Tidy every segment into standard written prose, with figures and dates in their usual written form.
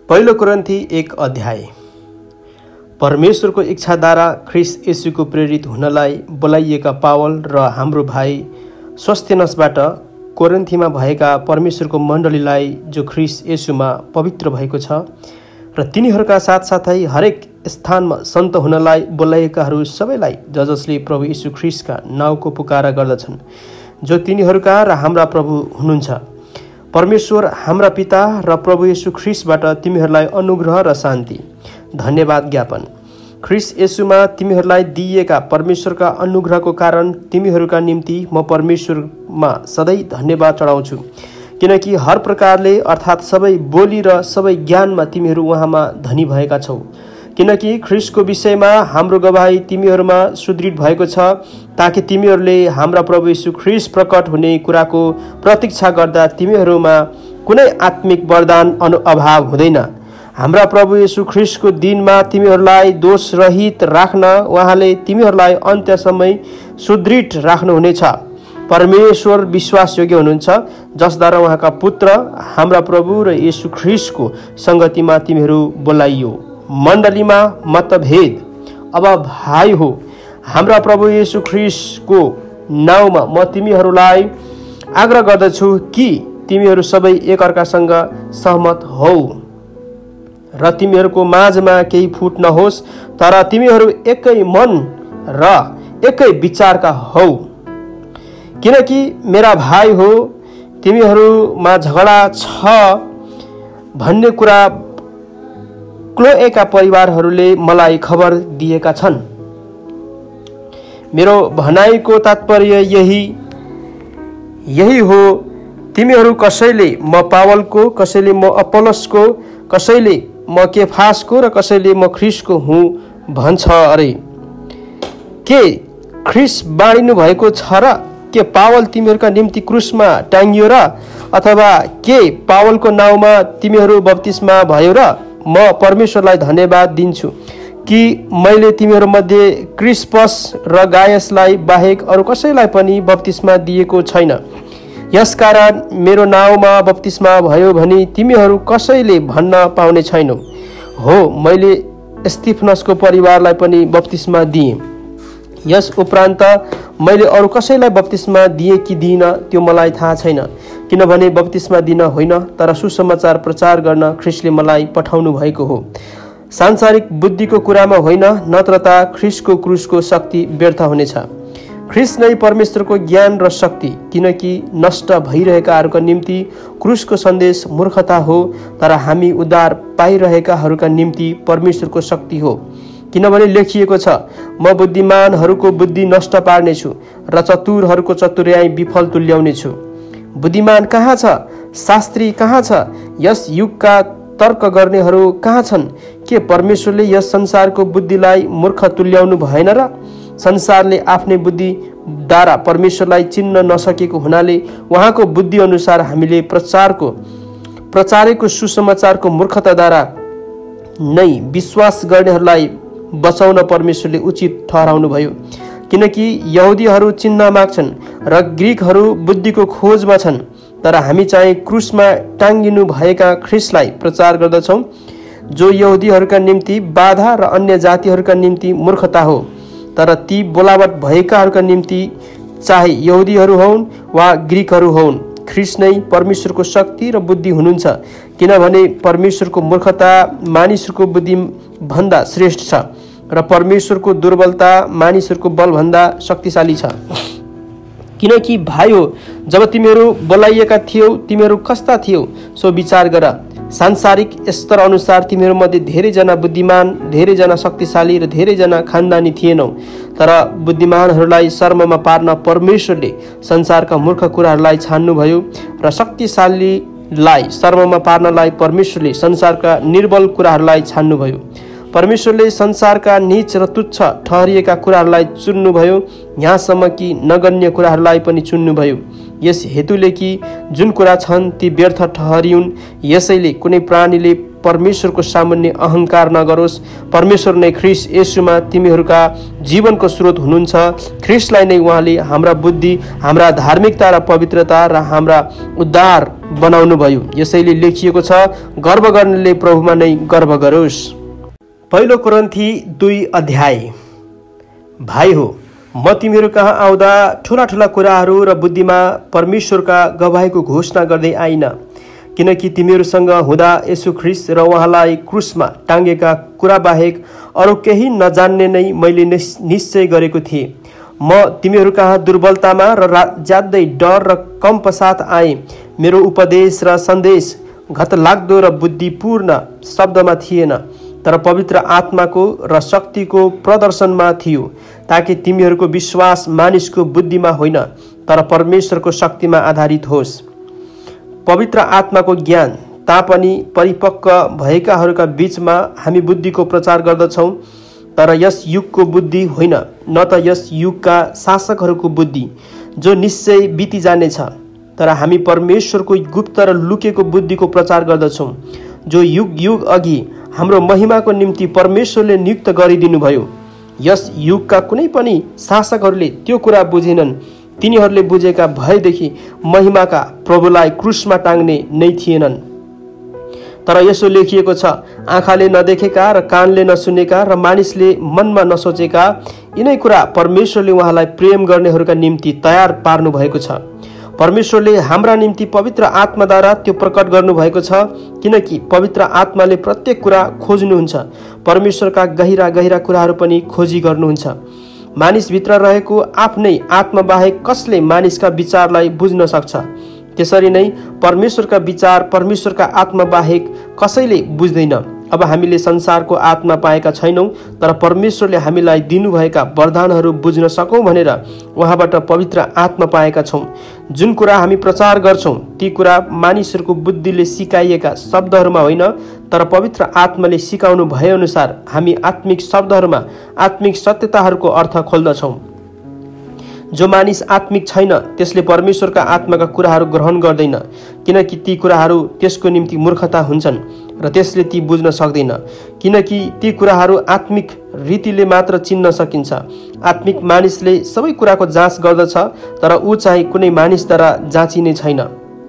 पहिलो कोरिन्थी 1 अध्याय। परमेश्वरको इच्छाद्वारा ख्रीष्ट येशूको प्रेरित हुनलाई बोलाइएका पावल र हाम्रो भाइ सोस्थिनसबाट कोरिन्थीमा भएका परमेश्वरको मण्डलीलाई जो ख्रीष्ट येशूमा पवित्र भएको छ र तिनीहरूका साथसाथै हरेक स्थानमा सन्त हुनलाई बोलाइएकाहरू सबैलाई जसले प्रभु येशू ख्रीष्टका नाउँको पुकारा गर्दछन्, जो तिनीहरूका र हाम्रा प्रभु हुनुहुन्छ। परमेश्वर हाम्रा पिता र प्रभु येशू ख्रीष्टबाट तिमीहरूलाई अनुग्रह र शान्ति, धन्यवाद ज्ञापन। ख्रीष्ट येशूमा तिमीहरूलाई दिइएका परमेश्वरका अनुग्रहको कारण तिमीहरूका निम्ति म परमेश्वरमा सधैँ धन्यवाद चढाउँछु, किनकि हर प्रकारले अर्थात् सबै बोली र सबै ज्ञानमा तिमीहरू उहाँमा धनी भएका छौ। किनकि ख्रीष्टको विषयमा हाम्रो गवाही तिमीहरूमा सुदृढ भएको छ, ताकि तिमीहरूले हाम्रा प्रभु येशू ख्रीष्ट प्रकट हुने कुराको प्रतीक्षा गर्दा तिमीहरूमा कुनै आत्मिक वरदान अभाव हुँदैन। हाम्रा प्रभु येशू ख्रीष्टको दिनमा तिमीहरूलाई दोष रहित राख्न उहाँले तिमीहरूलाई अन्त्यसम्म सुदृढ राख्नुहुनेछ। परमेश्वर विश्वासयोग्य हुनुहुन्छ, जसद्वारा उहाँका पुत्र हाम्रा प्रभु र येशू ख्रीष्टको सङ्गतिमा तिमीहरू बोलाइयो। मण्डलीमा मतभेद। अब भाइ हो, हाम्रा प्रभु येशू ख्रीष्टको नाउँमा म तिमीहरूलाई आग्रह गर्दछु कि तिमीहरू सबै एकअर्कासँग सहमत हौ र तिमीहरूको माझमा केही फुट नहोस्, तर तिमीहरू एकै मन र एकै विचारका हौ। किनकि मेरा भाइ हो, तिमीहरूमा झगडा छ भन्ने कुरा क्लोएका परिवारहरूले मलाई खबर दिएका छन्। मेरो भनाइको तात्पर्य यही हो, तिमीहरू कसैले म पावलको, कसैले म अपोलोसको, कसैले म केफासको र कसैले म ख्रीष्टको हुँ भन्छ अरे। के ख्रीष्ट बाँडिनु भएको छ र के पावल तिमीहरूका निम्ति क्रुसमा टाङ्गियो र अथवा के पावलको नाउँमा तिमीहरू बप्तिस्मा भयो र? म परमेश्वरलाई धन्यवाद दिन्छु कि मैले तिमीहरूमध्ये क्रिस्पस र गायसलाई बाहेक अरू कसैलाई पनि बप्तिस्मा दिएको छैन। यसकारण मेरो नाउँमा बप्तिस्मा भयो भने तिमीहरू कसैले भन्न पाउने छैनौ। हो, मैले स्तिफनसको परिवारलाई पनि बप्तिस्मा दिएँ। यस उपरान्त मैले अरू कसैलाई बप्तिस्मा दिएँ कि दिइनँ त्यो मलाई थाहा छैन, किनभने बप्तिस्मा दिन होइन तर सुसमाचार प्रचार गर्न ख्रीष्टले मलाई पठाउनु भएको हो। सांसारिक बुद्धिको कुरामा होइन, नत्र त ख्रीष्टको क्रुसको शक्ति व्यर्थ हुनेछ। ख्रीष्ट नै परमेश्वरको ज्ञान र शक्ति, किनकि नष्ट भइरहेकाहरूका निम्ति क्रुसको सन्देश मूर्खता हो, तर हामी उद्धार पाइरहेकाहरूका निम्ति परमेश्वरको शक्ति हो। किनभने लेखिएको छ, म बुद्धिमानहरूको बुद्धि नष्ट पार्नेछु र चतुरहरूको चतुर्याई विफल तुल्याउनेछु। बुद्धिमान कहाँ छ? शास्त्री कहाँ छ? यस युगका तर्क गर्नेहरू कहाँ छन्? के परमेश्वरले यस संसारको बुद्धिलाई मूर्ख तुल्याउनु भएन र? संसारले आफ्नै बुद्धिद्वारा परमेश्वरलाई चिन्न नसकेको हुनाले उहाँको बुद्धि अनुसार हामीले प्रचारेको सुसमाचारको मूर्खताद्वारा नै विश्वास गर्नेहरूलाई बचाउन परमेश्वरले उचित ठहराउनु भयो। किनकि यहुदीहरू चिन्न माग्छन् र ग्रीकहरू बुद्धिको खोजमा छन्, तर हामी चाहिँ क्रुसमा टाङ्गिनु भएका ख्रीष्टलाई प्रचार गर्दछौँ, जो यहुदीहरूका निम्ति बाधा र अन्य जातिहरूका निम्ति मूर्खता हो, तर ती बोलावट भएकाहरूका निम्ति चाहे यहुदीहरू हुन् वा ग्रीकहरू हुन्, ख्रीष्ट नै परमेश्वरको शक्ति र बुद्धि हुनुहुन्छ। किनभने परमेश्वरको मूर्खता मानिसहरूको बुद्धि भन्दा श्रेष्ठ छ र परमेश्वरको दुर्बलता मानिसहरूको बलभन्दा शक्तिशाली छ। किनकि भाइ हो, जब तिमीहरू बोलाइएका थियौ तिमीहरू कस्ता थियौ सो विचार गर। सांसारिक स्तर अनुसार तिमीहरूमध्ये धेरैजना बुद्धिमान, धेरैजना शक्तिशाली र धेरैजना खानदानी थिएनौ, तर बुद्धिमानहरूलाई शर्ममा पार्न परमेश्वरले संसारका मूर्ख कुराहरूलाई छान्नुभयो र शक्तिशालीलाई शर्ममा पार्नलाई परमेश्वरले संसारका निर्बल कुराहरूलाई छान्नुभयो। परमेश्वरले संसारका नीच र तुच्छ ठहरिएका कुराहरूलाई चुन्नुभयो, यहाँसम्म कि नगण्य कुराहरूलाई पनि चुन्नुभयो, यस हेतुले कि जुन कुरा छन् ती व्यर्थ ठहरिउन्। यसैले कुनै प्राणीले परमेश्वरको सामुन्ने अहंकार नगरोस्। परमेश्वर नै ख्रीष्ट येशूमा तिमीहरूका जीवनको स्रोत हुनुहुन्छ। ख्रीष्टलाई नै उहाँले हाम्रा बुद्धि, हाम्रा धार्मिकता र पवित्रता र हाम्रा उद्धार बनाउनु भयो। यसैले लेखिएको छ, गर्व गर्नेले प्रभुमा नै गर्व गरोस्। पहिलो कोरिन्थी 2 अध्याय। भाइ हो, म तिमीहरू कहाँ आउँदा ठुला ठुला कुराहरू र बुद्धिमा परमेश्वरका गवाहीको घोषणा गर्दै आइन, किनकि तिमीहरूसँग हुँदा येशू ख्रीष्ट र उहाँलाई क्रुसमा टाँगेका कुरा बाहेक अरू केही नजान्ने नै मैले निश्चय गरेको थिएँ। म तिमीहरू कहाँ दुर्बलतामा र ज्यादै डर र कम्पसाथ आएँ। मेरो उपदेश र सन्देश घतलाग्दो र बुद्धिपूर्ण शब्दमा थिएन, तर पवित्र आत्माको र शक्तिको प्रदर्शनमा थियो, ताकि तिमीहरूको विश्वास मानिसको बुद्धिमा होइन तर परमेश्वरको शक्तिमा आधारित होस्। पवित्र आत्माको ज्ञान तापनि परिपक्व भएकाहरूका बीचमा हामी बुद्धिको प्रचार गर्दछौँ, तर यस युगको बुद्धि होइन, न त यस युगका शासकहरूको बुद्धि जो निश्चय बिति जानेछ, तर हामी परमेश्वरको गुप्त र लुकेको बुद्धिको प्रचार गर्दछौँ, जो युग युग अघि हाम्रो महिमाको निम्ति परमेश्वरले नियुक्त गरिदिनु भयो। यस युगका कुनै पनि शासकहरूले त्यो कुरा बुझेनन्। तिनीहरूले बुझेका भएदेखि महिमाका प्रभुलाई क्रुसमा टाँग्ने नै थिएनन्। तर यसो लेखिएको छ, आँखाले नदेखेका र कानले नसुनेका र मानिसले मनमा नसोचेका यिनै कुरा परमेश्वरले उहाँलाई प्रेम गर्नेहरूका निम्ति तयार पार्नु भएको छ। परमेश्वरले हाम्रा निम्ति पवित्र आत्माद्वारा त्यो प्रकट गर्नुभएको छ, किनकि पवित्र आत्माले प्रत्येक कुरा खोज्नुहुन्छ। परमेश्वरका गहिरा गहिरा कुराहरू पनि खोजी गर्नुहुन्छ। मानिसभित्र रहेको आफ्नै आत्मा बाहेक कसले मानिसका विचारलाई बुझ्न सक्छ? त्यसरी नै परमेश्वरका विचार परमेश्वरका आत्मा बाहेक कसैले बुझ्दैन। अब हामीले संसारको आत्मा पाएका छैनौँ, तर परमेश्वरले हामीलाई दिनुभएका वरदानहरू बुझ्न सकौँ भनेर उहाँबाट पवित्र आत्मा पाएका छौँ। जुन कुरा हामी प्रचार गर्छौँ ती कुरा मानिसहरूको बुद्धिले सिकाइएका शब्दहरूमा होइन, तर पवित्र आत्माले सिकाउनु भएअनुसार हामी आत्मिक शब्दहरूमा आत्मिक सत्यताहरूको अर्थ खोल्दछौँ। जो मानिस आत्मिक छैन त्यसले परमेश्वरका आत्माका कुराहरू ग्रहण गर्दैन, किनकि ती कुराहरू त्यसको निम्ति मूर्खता हुन्छन् र त्यसले ती बुझ्न सक्दैन, किनकि ती कुराहरू आत्मिक रीतिले मात्र चिन्न सकिन्छ। आत्मिक मानिसले सबै कुराको जाँच गर्दछ, तर ऊ चाहिँ कुनै मानिसद्वारा जाँचिने छैन,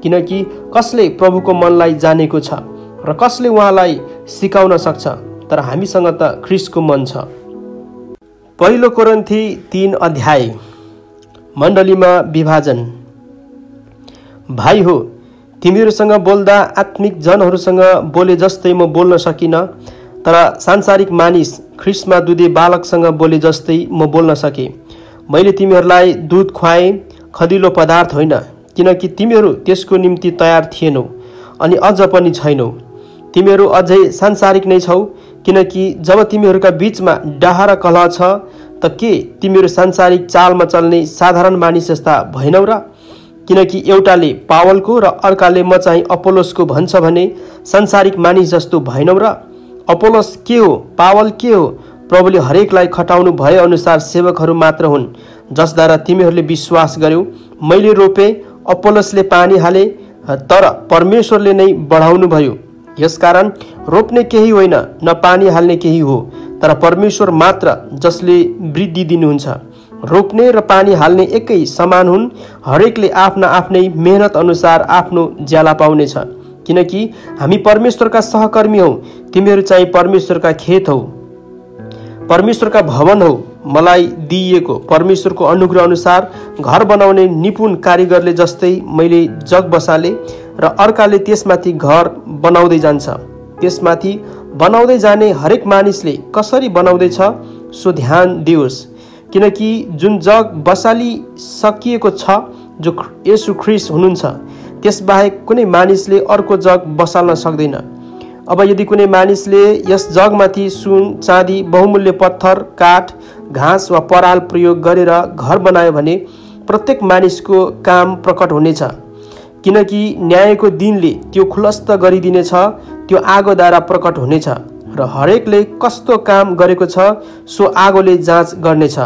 किनकि कसले प्रभुको मनलाई जानेको छ र कसले उहाँलाई सिकाउन सक्छ। तर हामीसँग त ख्रीष्टको मन छ। पहिलो कोरिन्थी 3 अध्याय। मण्डलीमा विभाजन। भाइ हो, तिमीहरूसँग बोल्दा आत्मिक जनहरूसँग बोले जस्तै म बोल्न सकिन, तर सांसारिक मानिस ख्रीष्टमा दुधे बालकसँग बोले जस्तै म बोल्न सके। मैले तिमीहरूलाई दूध खुवाएँ, खदिलो पदार्थ होइन, किनकि तिमीहरू त्यसको निम्ति तयार थिएनौ अनि अझ पनि छैनौ। तिमीहरू अझै सांसारिक नै छौ, किनकि जब तिमीहरूका बीचमा डाहा र कलह छ त के तिमीहरू सांसारिक चालमा चल्ने साधारण मानिस जस्ता भएनौ र? किनकि एउटाले पावलको र अर्काले म चाहिँ अपोलोसको भन्छ भने सांसारिक मानिस जस्तो भएनौ र? अपोलोस के हो, पावल के हो? प्रभुले हरेकलाई खटाउनु भए अनुसार सेवकहरू मात्र हुन्, जसद्वारा तिमीहरूले विश्वास गर्यौ। मैले रोपे, अपोलोसले पानी हाले, तर परमेश्वरले नै बढाउनु भयो। यसकारण रोप्ने केही होइन, न पानी हाल्ने केही हो, तर परमेश्वर मात्र जसले वृद्धि दिनुहुन्छ। रोप्ने र पानी हाल्ने एकै समान हुन्। हरेकले आफ्ना आफ्नै मेहनत अनुसार आफ्नो ज्याला पाउनेछ, किनकि हामी परमेश्वरका सहकर्मी हौ। तिमीहरू चाहिँ परमेश्वरका खेत हौ, परमेश्वरका भवन हौ। मलाई दिइएको परमेश्वरको अनुग्रह अनुसार घर बनाउने निपुण कारिगरले जस्तै मैले जग बसाले र अर्काले त्यसमाथि घर बनाउँदै जान्छ। त्यसमाथि बनाउँदै जाने हरेक मानिसले कसरी बनाउँदैछ सो ध्यान दियोस्, किनकि जुन जग बसाली सकिएको छ जो येशू ख्रीष्ट हुनुहुन्छ, त्यसबाहेक कुनै मानिसले अर्को जग बसाल्न सक्दैन। अब यदि कुनै मानिसले यस जगमाथि सुन, चाँदी, बहुमूल्य पत्थर, काठ, घाँस वा पराल प्रयोग गरेर घर बनायो भने प्रत्येक मानिसको काम प्रकट हुनेछ, किनकि न्यायको दिनले त्यो खुलस्त गरिदिनेछ। त्यो आगोद्वारा प्रकट हुनेछ र हरेकले कस्तो काम गरेको छ सो आगोले जाँच गर्नेछ।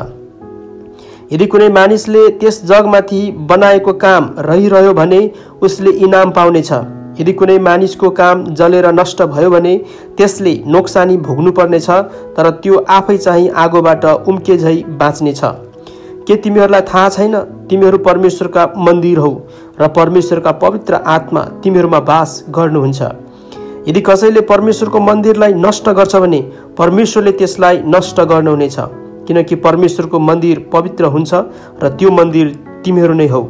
यदि कुनै मानिसले त्यस जगमाथि बनाएको काम रहिरह्यो भने उसले इनाम पाउनेछ। यदि कुनै मानिसको काम जलेर नष्ट भयो भने त्यसले नोक्सानी भोग्नुपर्नेछ, तर त्यो आफै चाहिँ आगोबाट उम्के झै बाँच्नेछ। के तिमीहरूलाई थाहा छैन? तिमीहरू परमेश्वरका मन्दिर हौ र परमेश्वरका पवित्र आत्मा तिमीहरूमा वास गर्नुहुन्छ। यदि कसैले परमेश्वरको मन्दिरलाई नष्ट गर्छ भने परमेश्वरले त्यसलाई नष्ट गर्नुहुनेछ, किनकि परमेश्वरको मन्दिर पवित्र हुन्छ र त्यो मन्दिर तिमीहरू नै हौ।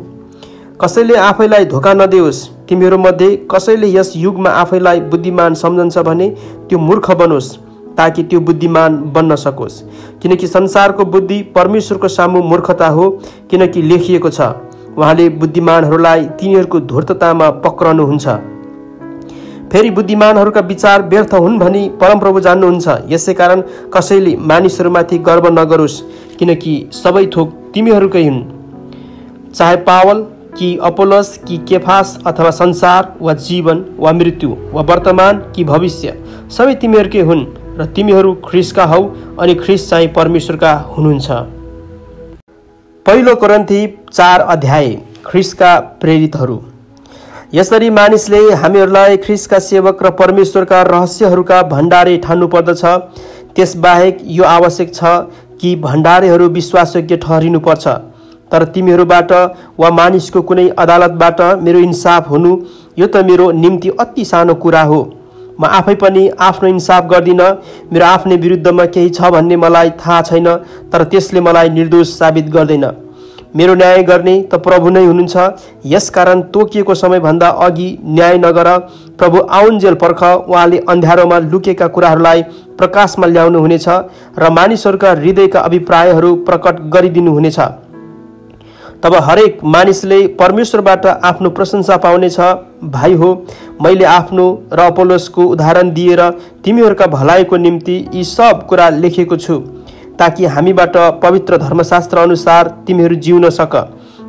कसैले आफैलाई धोका नदेओस्। तिमीहरूमध्ये कसैले यस युगमा आफैलाई बुद्धिमान सम्झन्छ भने त्यो मूर्ख बनोस्, ताकि त्यो बुद्धिमान बन्न सकोस्। किनकि संसारको बुद्धि परमेश्वरको सामु मूर्खता हो, किनकि लेखिएको छ, उहाँले बुद्धिमानहरूलाई तिनीहरूको धूर्ततामा पक्रनुहुन्छ। फेरि बुद्धिमानहरूका विचार व्यर्थ हुन् भनी परमप्रभु जान्नुहुन्छ। यसै कारण कसैले मानिसहरूमाथि गर्व नगरोस्, किनकि सबै थोक तिमीहरूकै हुन्। चाहे पावल कि अपोलोस कि केफास अथवा संसार वा जीवन वा मृत्यु वा वर्तमान कि भविष्य, सबै तिमीहरूकै हुन् र तिमीहरू ख्रीष्टका हौ अनि ख्रीष्ट चाहिँ परमेश्वरका हुनुहुन्छ। पहिलो कोरिन्थी 4 अध्याय। ख्रीष्टका प्रेरितहरू। यसरी मानिसले हामीहरूलाई ख्रीष्टका सेवक र परमेश्वरका रहस्यहरूका भण्डारे ठान्नु पर्दछ। त्यसबाहेक यो आवश्यक छ कि भण्डारेहरू विश्वासयोग्य ठहरिनुपर्छ। तर तिमीहरूबाट वा मानिसको कुनै अदालतबाट मेरो इन्साफ हुनु यो त मेरो निम्ति अति सानो कुरा हो। म आफै पनि आफ्नो इन्साफ गर्दिन। मेरो आफ्नै विरुद्धमा केही छ भन्ने मलाई थाहा छैन, तर त्यसले मलाई निर्दोष साबित गर्दैन। मेरो न्याय गर्ने त प्रभु नै हुनुहुन्छ। यसकारण तोकिएको समयभन्दा अघि न्याय नगर। प्रभु आउन्जेल पर्ख। उहाँले अन्ध्यारोमा लुकेका कुराहरूलाई प्रकाशमा ल्याउनु हुनेछ र मानिसहरूका हृदयका अभिप्रायहरू प्रकट गरिदिनुहुनेछ। तब हरेक मानिसले परमेश्वरबाट आफ्नो प्रशंसा पाउनेछ। भाइ हो, मैले आफ्नो र अपोलोसको उदाहरण दिएर तिमीहरूका भलाइको निम्ति यी सब कुरा लेखेको छु, ताकि हामीबाट पवित्र धर्मशास्त्र अनुसार तिमीहरू जिउन सक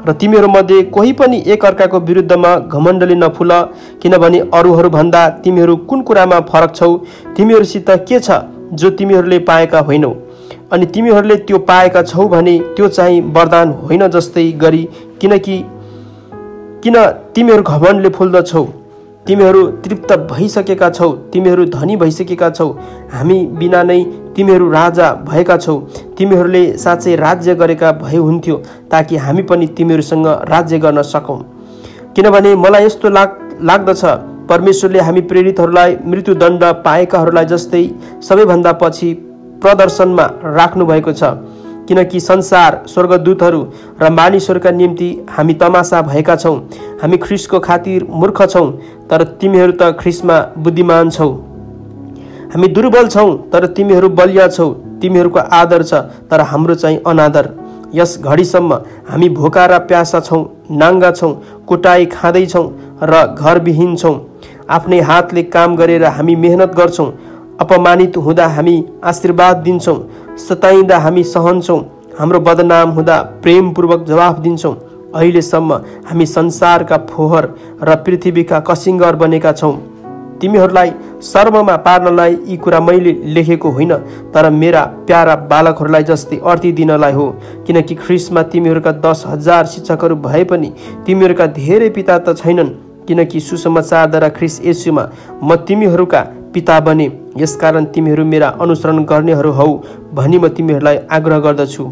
र तिमीहरूमध्ये कोही पनि एक अर्काको विरुद्धमा घमण्डले नफुल। किनभने अरूहरूभन्दा तिमीहरू कुन कुरामा फरक छौ? तिमीहरूसित के छ जो तिमीहरूले पाएका होइनौ? अनि तिमीहरूले त्यो पाएका छौ भने त्यो चाहिँ वरदान होइन जस्तै गरी। किन तिमीहरू घमण्डले फुल्दछौ? तिमीहरू तृप्त भइसकेका छौ, तिमीहरू धनी भइसकेका छौ। हामी बिना नै तिमीहरू राजा भएका छौ। तिमीहरूले साँच्चै राज्य गरेका भए हुन्थ्यो, ताकि हामी पनि तिमीहरूसँग राज्य गर्न सकौँ। किनभने मलाई यस्तो लाग्दछ, परमेश्वरले हामी प्रेरितहरूलाई मृत्युदण्ड पाएकाहरूलाई जस्तै सबैभन्दा पछि प्रदर्शनमा राख्नु भएको छ। किनकि संसार, स्वर्गदूतहरू र मानिसहरूका निम्ति हामी तमासा भएका छौँ। हामी ख्रीष्टको खातिर मूर्ख छौँ, तर तिमीहरू त ख्रीष्टमा बुद्धिमान छौ। हामी दुर्बल छौँ, तर तिमीहरू बलिया छौ। तिमीहरूको आदर छ, तर हाम्रो चाहिँ अनादर। यस घडीसम्म हामी भोका र प्यासा छौँ, नाङ्गा छौँ, कुटाई खाँदैछौँ र घरविहीन छौँ। आफ्नै हातले काम गरेर हामी मेहनत गर्छौँ। अपमानित हुँदा हामी आशीर्वाद दिन्छौँ। सताइँदा हामी सहन्छौँ। हाम्रो बदनाम हुँदा प्रेमपूर्वक जवाफ दिन्छौँ। अहिलेसम्म हामी संसारका फोहर र पृथ्वीका कसिङ्गर बनेका छौँ। तिमीहरूलाई शर्ममा पार्नलाई यी कुरा मैले लेखेको होइन, तर मेरा प्यारा बालकहरूलाई जस्तै अर्थी दिनलाई हो। किनकि ख्रीष्टमा तिमीहरूका 10,000 शिक्षकहरू भए पनि तिमीहरूका धेरै पिता त छैनन्। किनकि सुसमाचारद्वारा ख्रीष्ट येशूमा म तिमीहरूका पिता बने। यसकारण तिमीहरू मेरा अनुसरण गर्नेहरू हौ भनी म तिमीहरूलाई आग्रह गर्दछु।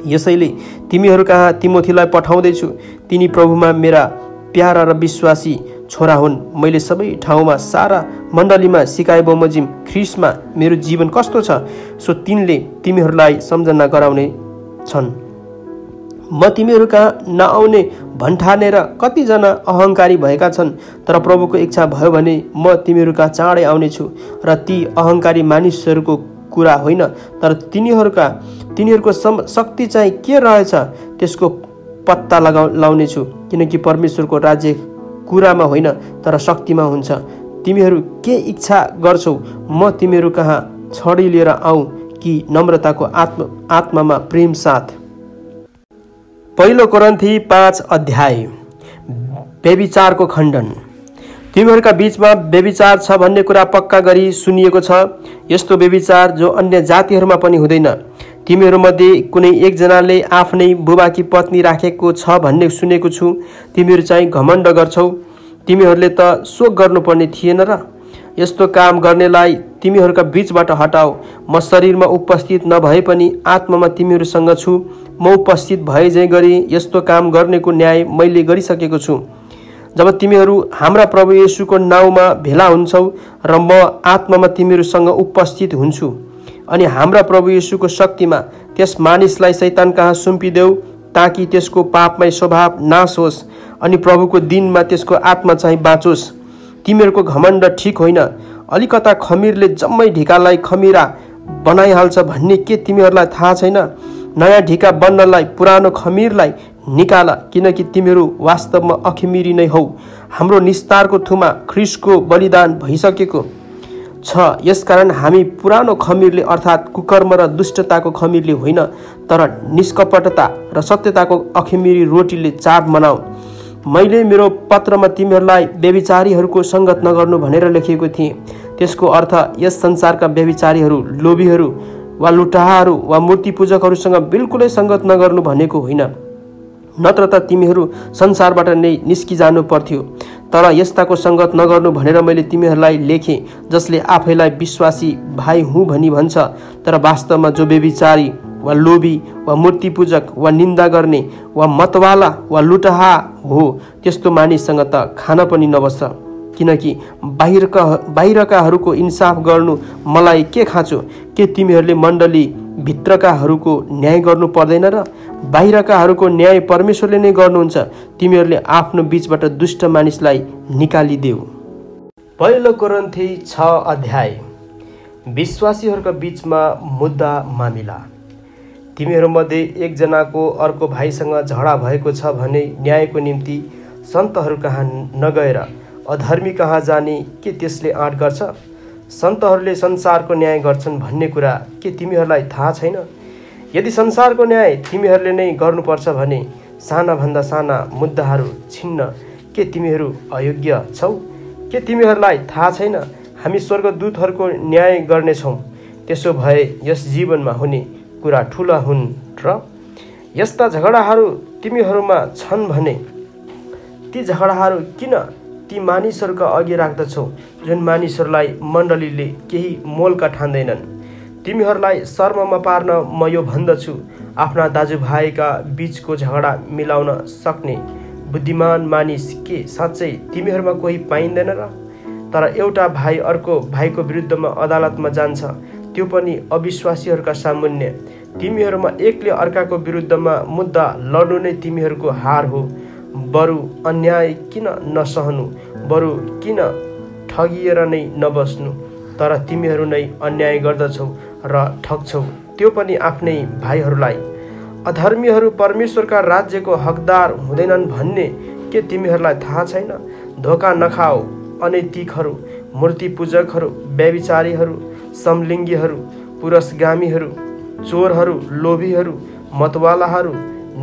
यसैले तिमीहरू कहाँ तिमोथीलाई पठाउँदैछु। तिनी प्रभुमा मेरा प्यारा र विश्वासी छोरा हुन्। मैले सबै ठाउँमा सारा मण्डलीमा सिकाए बमोजिम ख्रीष्टमा मेरो जीवन कस्तो छ, सो तिनले तिमीहरूलाई सम्झना गराउने छन्। म तिमीहरू कहाँ नआउने भन्ठानेर कतिजना अहङ्कारी भएका छन्, तर प्रभुको इच्छा भयो भने म तिमीहरू कहाँ चाँडै आउनेछु। र ती अहङ्कारी मानिसहरूको कुरा होइन, तर तिनीहरूको शक्ति चाहिँ के रहेछ त्यसको पत्ता लगाउनेछु। किनकि परमेश्वरको राज्य कुरामा होइन, तर शक्तिमा हुन्छ। तिमीहरू के इच्छा गर्छौ म तिमीहरू कहाँ छडी लिएर आऊ कि नम्रताको आत्मामा प्रेम साथ? पहिलो कोरिन्थी 5 अध्याय। व्यभिचारको खण्डन। तिमीहरूका बीचमा व्यभिचार छ भन्ने कुरा पक्का गरी सुनिएको छ। यस्तो व्यभिचार जो अन्य जातिहरूमा पनि हुँदैन। तिमीहरूमध्ये कुनै एकजनाले आफ्नै बुबाकी पत्नी राखेको छ भन्ने सुनेको छु। तिमीहरू चाहिँ घमण्ड गर्छौ। तिमीहरूले त सो गर्नुपर्ने थिएन र? यस्तो काम गर्नेलाई तिमीहरूका बीचबाट हटाओ। म शरीरमा उपस्थित नभए पनि आत्मामा तिमीहरूसँग छु। म उपस्थित भए झैँ गरी यस्तो काम गर्नेको न्याय मैले गरिसकेको छु। जब तिमीहरू हाम्रा प्रभु येशूको नाउँमा भेला हुन्छौ र म आत्मामा तिमीहरूसँग उपस्थित हुन्छु अनि हाम्रा प्रभु येशूको शक्तिमा त्यस मानिसलाई शैतान कहाँ सुम्पिदेऊ ताकि त्यसको पापमय स्वभाव नाश होस् अनि प्रभुको दिनमा त्यसको आत्मा चाहिँ बाँचोस्। तिमीहरूको घमण्ड ठिक होइन। अलिकता खमीरले जम्मै ढिकालाई खमीरा बनाइहाल्छ भन्ने के तिमीहरूलाई थाहा छैन? नयाँ ढिका बन्नलाई पुरानो खमीरलाई निकाल, किनकि तिमीहरू वास्तवमा अखमिरी नै हौ। हाम्रो निस्तारको थुमा ख्रीष्टको बलिदान भइसकेको छ। यसकारण हामी पुरानो खमीरले अर्थात् कुकर्म र दुष्टताको खमीरले होइन, तर निष्कपटता र सत्यताको अखमिरी रोटीले चाड मनाऊ। मैले मेरो पत्रमा तिमीहरूलाई व्यभिचारीहरूको सङ्गत नगर्नु भनेर लेखेको थिएँ। त्यसको अर्थ यस संसारका व्यभिचारीहरू, लोभीहरू वा लुटाहाहरू वा मूर्ति पूजकहरूसँग बिल्कुलै सङ्गत नगर्नु भनेको होइन, नत्र त तिमीहरू संसारबाट नै निस्किजानु पर्थ्यो। तर यस्ताको सङ्गत नगर्नु भनेर मैले तिमीहरूलाई लेखेँ, जसले आफैलाई विश्वासी भाइ हुँ भनी भन्छ तर वास्तवमा जो व्यभिचारी वा लोभी वा मूर्ति पूजक वा निन्दा गर्ने वा मतवाला वा लुटाहा हो त्यस्तो मानिससँग त खान पनि नबस्छ। किनकि बाहिरकाहरूको इन्साफ गर्नु मलाई के खाँचो? के तिमीहरूले मण्डली भित्रकाहरूको न्याय गर्नु पर्दैन र? बाहिरकाहरूको न्याय परमेश्वरले नै गर्नुहुन्छ। तिमीहरूले आफ्नो बीचबाट दुष्ट मानिसलाई निकालिदेऊ। पहिलो कोरिन्थी 6 अध्याय। विश्वासीहरूका बीचमा मुद्दा मामिला। तिमीहरूमध्ये एकजनाको अर्को भाइसँग झगडा भएको छ भने न्यायको निम्ति सन्तहरू कहाँ नगएर अधर्मी कहाँ जाने के त्यसले आँट गर्छ? सन्तहरूले संसारको न्याय गर्छन् भन्ने कुरा के तिमीहरूलाई थाहा छैन? यदि संसारको न्याय तिमीहरूले नै गर्नुपर्छ भने सानाभन्दा साना मुद्दाहरू छिन्न के तिमीहरू अयोग्य छौ? के तिमीहरूलाई थाहा छैन हामी स्वर्गदूतहरूको न्याय गर्नेछौँ? त्यसो भए यस जीवनमा हुने कुरा ठुला हुन् र? यस्ता झगडाहरू तिमीहरूमा छन् भने ती झगडाहरू किन ती मानिसहरूका अघि राख्दछौ जुन मानिसहरूलाई मण्डलीले केही मोलका ठान्दैनन्? तिमीहरूलाई शर्ममा पार्न म यो भन्दछु, आफ्ना दाजुभाइका बीचको झगडा मिलाउन सक्ने बुद्धिमान मानिस के साँच्चै तिमीहरूमा कोही पाइँदैन र? तर एउटा भाइ अर्को भाइको विरुद्धमा अदालतमा जान्छ, त्यो पनि अविश्वासीहरूका सामुन्ने। तिमीहरूमा एकले अर्काको विरुद्धमा मुद्दा लड्नु नै तिमीहरूको हार हो। बरु अन्याय किन नसहनु? बरु किन ठगिएर नै नबस्नु? तर तिमीहरू नै अन्याय गर्दछौ र ठग्छौ, त्यो पनि आफ्नै भाइहरूलाई। अधर्मीहरू परमेश्वरका राज्यको हकदार हुँदैनन् भन्ने के तिमीहरूलाई थाहा छैन? धोका नखाऊ। अनैतिकहरू, मूर्ति पूजकहरू, व्यभिचारीहरू, समलिङ्गीहरू, पुरुषगामीहरू, चोरहरू, लोभीहरू, मतवालाहरू,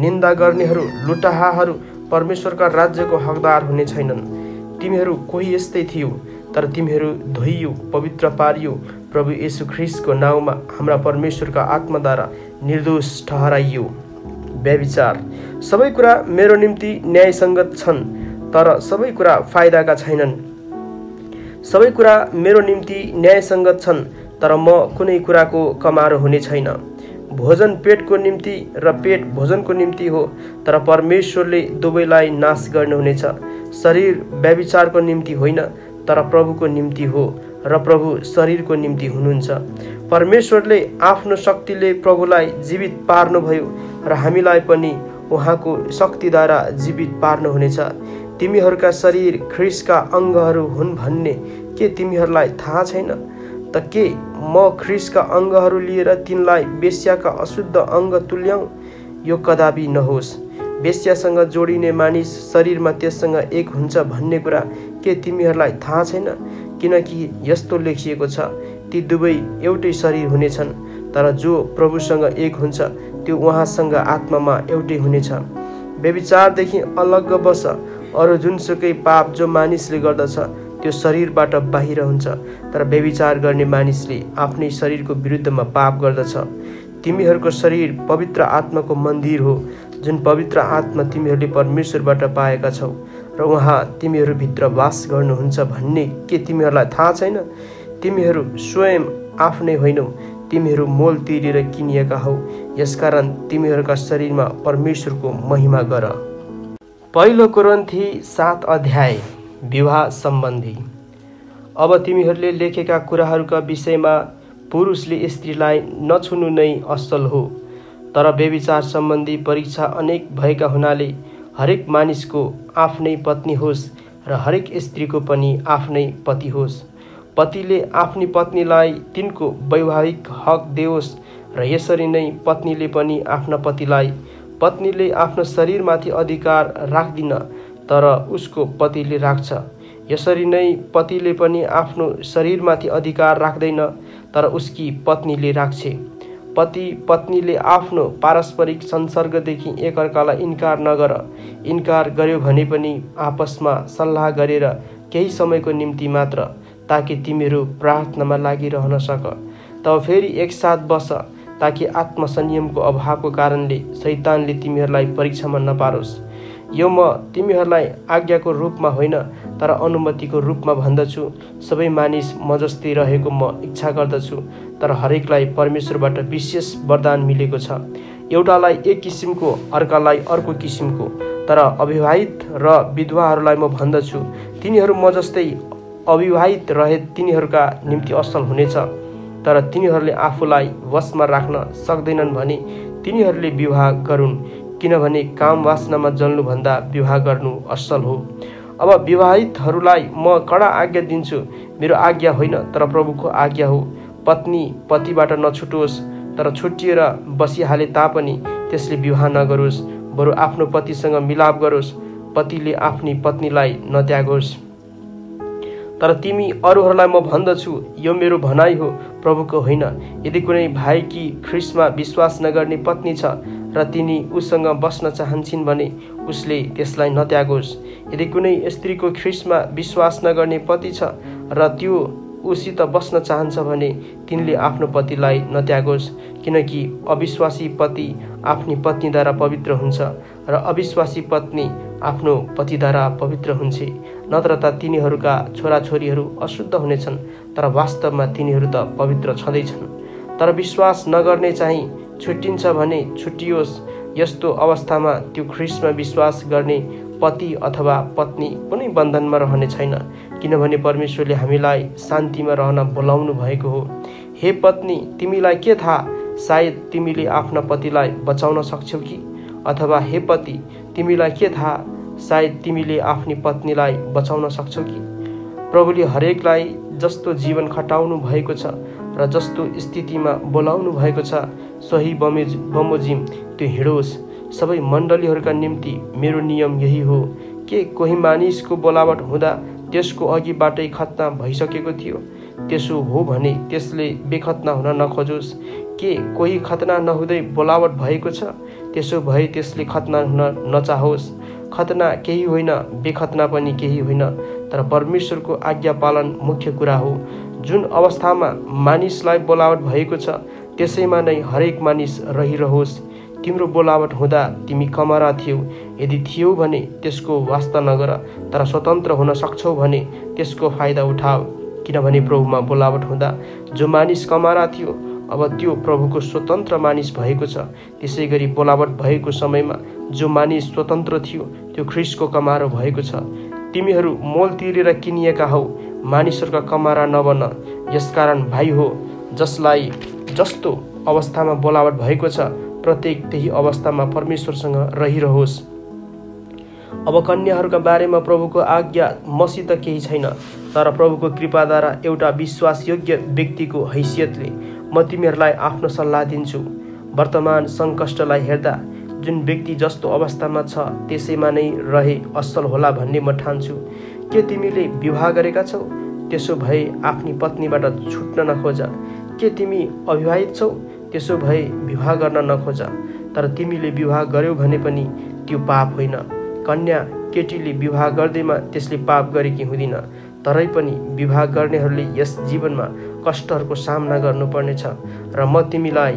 निन्दा गर्नेहरू, लुटाहाहरू परमेश्वरका राज्यको हकदार हुने छैनन्। तिमीहरू कोही यस्तै थियो, तर तिमीहरू धोइयो, पवित्र पारियो, प्रभु येशू ख्रीष्टको नाउँमा हाम्रा परमेश्वरका आत्माद्वारा निर्दोष ठहराइयो। व्यभिचार। सबै कुरा मेरो निम्ति न्यायसङ्गत छन्, तर सबै कुरा फाइदाका छैनन्। सबै कुरा मेरो निम्ति न्यायसङ्गत छन्, तर म कुनै कुराको कमारो हुने छैन। भोजन पेटको निम्ति र पेट भोजनको निम्ति हो, तर परमेश्वरले दुवैलाई नाश गर्नुहुनेछ। शरीर व्यभिचारको निम्ति होइन, तर प्रभुको निम्ति हो र प्रभु शरीरको निम्ति हुनुहुन्छ। परमेश्वरले आफ्नो शक्तिले प्रभुलाई जीवित पार्नुभयो र हामीलाई पनि उहाँको शक्तिद्वारा जीवित पार्नुहुनेछ। तिमीहरूका शरीर ख्रीष्टका अङ्गहरू हुन् भन्ने के तिमीहरूलाई थाहा छैन? त के म ख्रीष्टका अङ्गहरू लिएर तिनलाई वेश्याका अशुद्ध अङ्ग तुल्याउँ? यो कदापि नहोस्। वेश्यासँग जोडिने मानिस शरीरमा त्यससँग एक हुन्छ भन्ने कुरा के तिमीहरूलाई थाहा छैन? किनकि यस्तो लेखिएको छ, ती दुवै एउटै शरीर हुनेछन्। तर जो प्रभुसँग एक हुन्छ त्यो उहाँसँग आत्मामा एउटै हुनेछ। व्यभिचारदेखि अलग बस। अरू जुनसुकै पाप जो मानिसले गर्दछ त्यो शरीरबाट बाहिर हुन्छ, तर व्यभिचार गर्ने मानिसले आफ्नै शरीरको विरुद्धमा पाप गर्दछ। तिमीहरूको शरीर पवित्र आत्माको मन्दिर हो, जुन पवित्र आत्मा तिमीहरूले परमेश्वरबाट पाएका छौ। र उहाँ तिमीहरूभित्र वास गर्नुहुन्छ भन्ने के तिमीहरूलाई थाहा छैन? तिमीहरू स्वयं आफ्नै होइनौ, तिमीहरू मोल तिरेर किनिएका हौ, यसकारण तिमीहरूका शरीरमा परमेश्वरको महिमा गर। पहिलो कोरिन्थी 7 अध्याय विवाह सम्बन्धी। अब तिमीहरूले लेखेका कुराहरूका विषयमा पुरुषले स्त्रीलाई नछुनु नै असल हो। तर व्यभिचार सम्बन्धी परीक्षा अनेक भएका हुनाले हरेक मानिसको आफ्नै पत्नी होस् र हरेक स्त्रीको पनि आफ्नै पति होस्। पतिले आफ्नी पत्नीलाई तिनको वैवाहिक हक देओस् र यसरी नै पत्नीले पनि आफ्ना पतिलाई। पत्नीले आफ्नो शरीरमाथि अधिकार राख्दिन, तर उसको पतिले राख्छ। यसरी नै पतिले पनि आफ्नो शरीरमाथि अधिकार राख्दैन, तर उसकी पत्नीले राख्छे। पति पत्नीले आफ्नो पारस्परिक संसर्गदेखि एकअर्कालाई इन्कार नगर। इन्कार गर्यो भने पनि आपसमा सल्लाह गरेर केही समयको निम्ति मात्र, ताकि तिमीहरू प्रार्थनामा लागिरहन सक। तब फेरि एकसाथ बस, ताकि आत्मसंयमको अभावको कारणले शैतानले तिमीहरूलाई परीक्षामा नपारोस्। यो म तिमीहरूलाई आज्ञाको रूपमा होइन, तर अनुमतिको रूपमा भन्दछु। सबै मानिस म जस्तै रहेको म इच्छा गर्दछु, तर हरेकलाई परमेश्वरबाट विशेष वरदान मिलेको छ। एउटालाई एक किसिमको, अर्कालाई अर्को किसिमको। तर अविवाहित र विधवाहरूलाई म भन्दछु, तिनीहरू म जस्तै अविवाहित रहे तिनीहरूका निम्ति असल हुनेछ। तर तिनीहरूले आफूलाई वशमा राख्न सक्दैनन् भने तिनीहरूले विवाह गरून्, किनभने काम वासनामा जल्नुभन्दा विवाह गर्नु असल हो। अब विवाहितहरूलाई म कडा आज्ञा दिन्छु, मेरो आज्ञा होइन, तर प्रभुको आज्ञा हो। पत्नी पतिबाट नछुटोस्, तर छुट्टिएर बसिहाले तापनि त्यसले विवाह नगरोस्, बरु आफ्नो पतिसँग मिलाप गरोस्। पतिले आफ्नी पत्नीलाई नत्यागोस्। तर तिमी अरूहरूलाई म भन्दछु, यो मेरो भनाइ हो, प्रभुको होइन। यदि कुनै भाइकी ख्रीष्टमा विश्वास नगर्ने पत्नी छ र तिनी उसँग बस्न चाहन्छन् भने उसले त्यसलाई नत्यागोस्। यदि कुनै स्त्रीको ख्रीष्टमा विश्वास नगर्ने पति छ र त्यो उसित बस्न चाहन्छ भने तिनले आफ्नो पतिलाई नत्यागोस्, किनकि अविश्वासी पति आफ्नी पत्नीद्वारा पवित्र हुन्छ र अविश्वासी पत्नी आफ्नो पतिद्वारा पवित्र हुन्छ। नत्र त तिनीहरूका छोराछोरीहरू अशुद्ध हुनेछन्, तर वास्तवमा तिनीहरू त पवित्र छँदैछन्। तर विश्वास नगर्ने चाहिँ छुट्टिन्छ भने छुट्टियोस्। यस्तो अवस्थामा त्यो ख्रीष्टमा विश्वास गर्ने पति अथवा पत्नी कुनै बन्धनमा रहने छैन, किनभने परमेश्वरले हामीलाई शान्तिमा रहन बोलाउनु भएको हो। हे पत्नी, तिमीलाई के थाहा, सायद तिमीले आफ्ना पतिलाई बचाउन सक्छौ कि? अथवा हे पति, तिमीलाई के थाहा, सायद तिमीले आफ्नी पत्नीलाई बचाउन सक्छौ कि? प्रभुले हरेकलाई जस्तो जीवन खटाउनु भएको छ र जस्तो स्थितिमा बोलाउनु भएको छ, सही बमोजिम त्यो हिँडोस्। सबै मण्डलीहरूका निम्ति मेरो नियम यही हो। के कोही मानिसको बोलावट हुँदा त्यसको अघिबाटै खतना भइसकेको थियो? त्यसो हो भने त्यसले बेखतना हुन नखोजोस्। के कोही खतना नहुँदै बोलावट भएको छ? त्यसो भए त्यसले खतना हुन नचाहोस्। खतना केही होइन, बेखतना पनि केही होइन, तर परमेश्वरको आज्ञा पालन मुख्य कुरा हो। जुन अवस्थामा मानिसलाई बोलावट भएको छ त्यसैमा नै हरेक मानिस रहिरहोस्। तिम्रो बोलावट हुँदा तिमी कमरा थियौ, यदि थियौ भने त्यसको वास्ता नगर, तर स्वतन्त्र हुन सक्छौ भने त्यसको फाइदा उठाऊ। किनभने प्रभुमा बोलावट हुँदा जो मानिस कमरा थियो, अब त्यो प्रभुको स्वतन्त्र मानिस भएको छ। त्यसै गरी बोलावट भएको समयमा जो मानिस स्वतन्त्र थियो त्यो ख्रीष्टको कमारो भएको छ। तिमीहरू मोल तिरेर किनिएका हौ, मानिसहरूका कमारा नबन। यसकारण भाइ हो, जसलाई जस्तो अवस्थामा बोलावट भएको छ प्रत्येक त्यही अवस्थामा परमेश्वरसँग रहिरहोस्। अब कन्याहरूका बारेमा प्रभुको आज्ञा मसित केही छैन, तर प्रभुको कृपाद्वारा एउटा विश्वासयोग्य व्यक्तिको हैसियतले म तिमीहरूलाई आफ्नो सल्लाह दिन्छु। वर्तमान सङ्कष्टलाई हेर्दा जुन व्यक्ति जस्तो अवस्थामा छ त्यसैमा नै रहे असल होला भन्ने म ठान्छु। के तिमीले विवाह गरेका छौ? त्यसो भए आफ्नी पत्नीबाट छुट्न नखोज। के तिमी अविवाहित छौ? त्यसो भए विवाह गर्न नखोज। तर तिमीले विवाह गर्यौ भने पनि त्यो पाप होइन। कन्या केटीले विवाह गर्दैमा त्यसले पाप गरेकी हुँदिन, तरै पनि विवाह गर्नेहरूले यस जीवनमा कष्टहरूको सामना गर्नुपर्नेछ र म तिमीलाई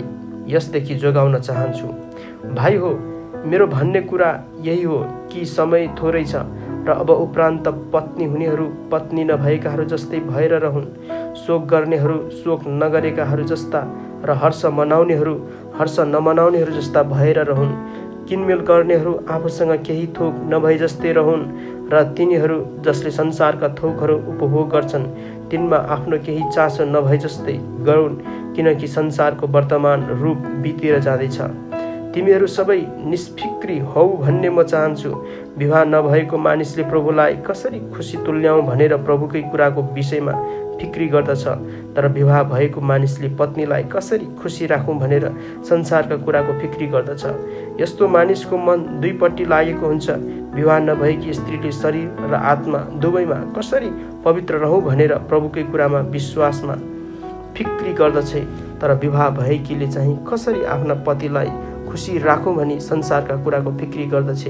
यसदेखि जोगाउन चाहन्छु। भाइ हो, मेरो भन्ने कुरा यही हो कि समय थोरै छ र अब उपरान्त पत्नी हुनेहरू पत्नी नभएकाहरू जस्तै भएर रहन्, शोक गर्नेहरू शोक नगरेकाहरू जस्ता र हर्ष मनाउनेहरू हर्ष नमनाउनेहरू जस्ता भएर रहन्, किनमेल गर्नेहरू आफूसँग केही थोक नभए जस्तै रहन् र तिनीहरू जसले संसारका थोकहरू उपभोग गर्छन् तिनमा आफ्नो केही चासो नभए जस्तै गरून्, किनकि संसारको वर्तमान रूप बितेर जाँदैछ। तिमीहरू सबै निष्फिक्री हौ भन्ने म चाहन्छु। विवाह नभएको मानिसले प्रभुलाई कसरी खुसी तुल्याउँ भनेर प्रभुकै कुराको विषयमा फिक्री गर्दछ, तर विवाह भएको मानिसले पत्नीलाई कसरी खुसी राखौँ भनेर संसारका कुराको फिक्री गर्दछ। यस्तो मानिसको मन दुईपट्टि लागेको हुन्छ। विवाह नभएकी स्त्रीले शरीर र आत्मा दुवैमा कसरी पवित्र रहौँ भनेर प्रभुकै कुरामा विश्वासमा फिक्री गर्दछ, तर विवाह भएकीले चाहिँ कसरी आफ्ना पतिलाई खुसी राखौँ भनी संसारका कुराको फिक्री गर्दछ।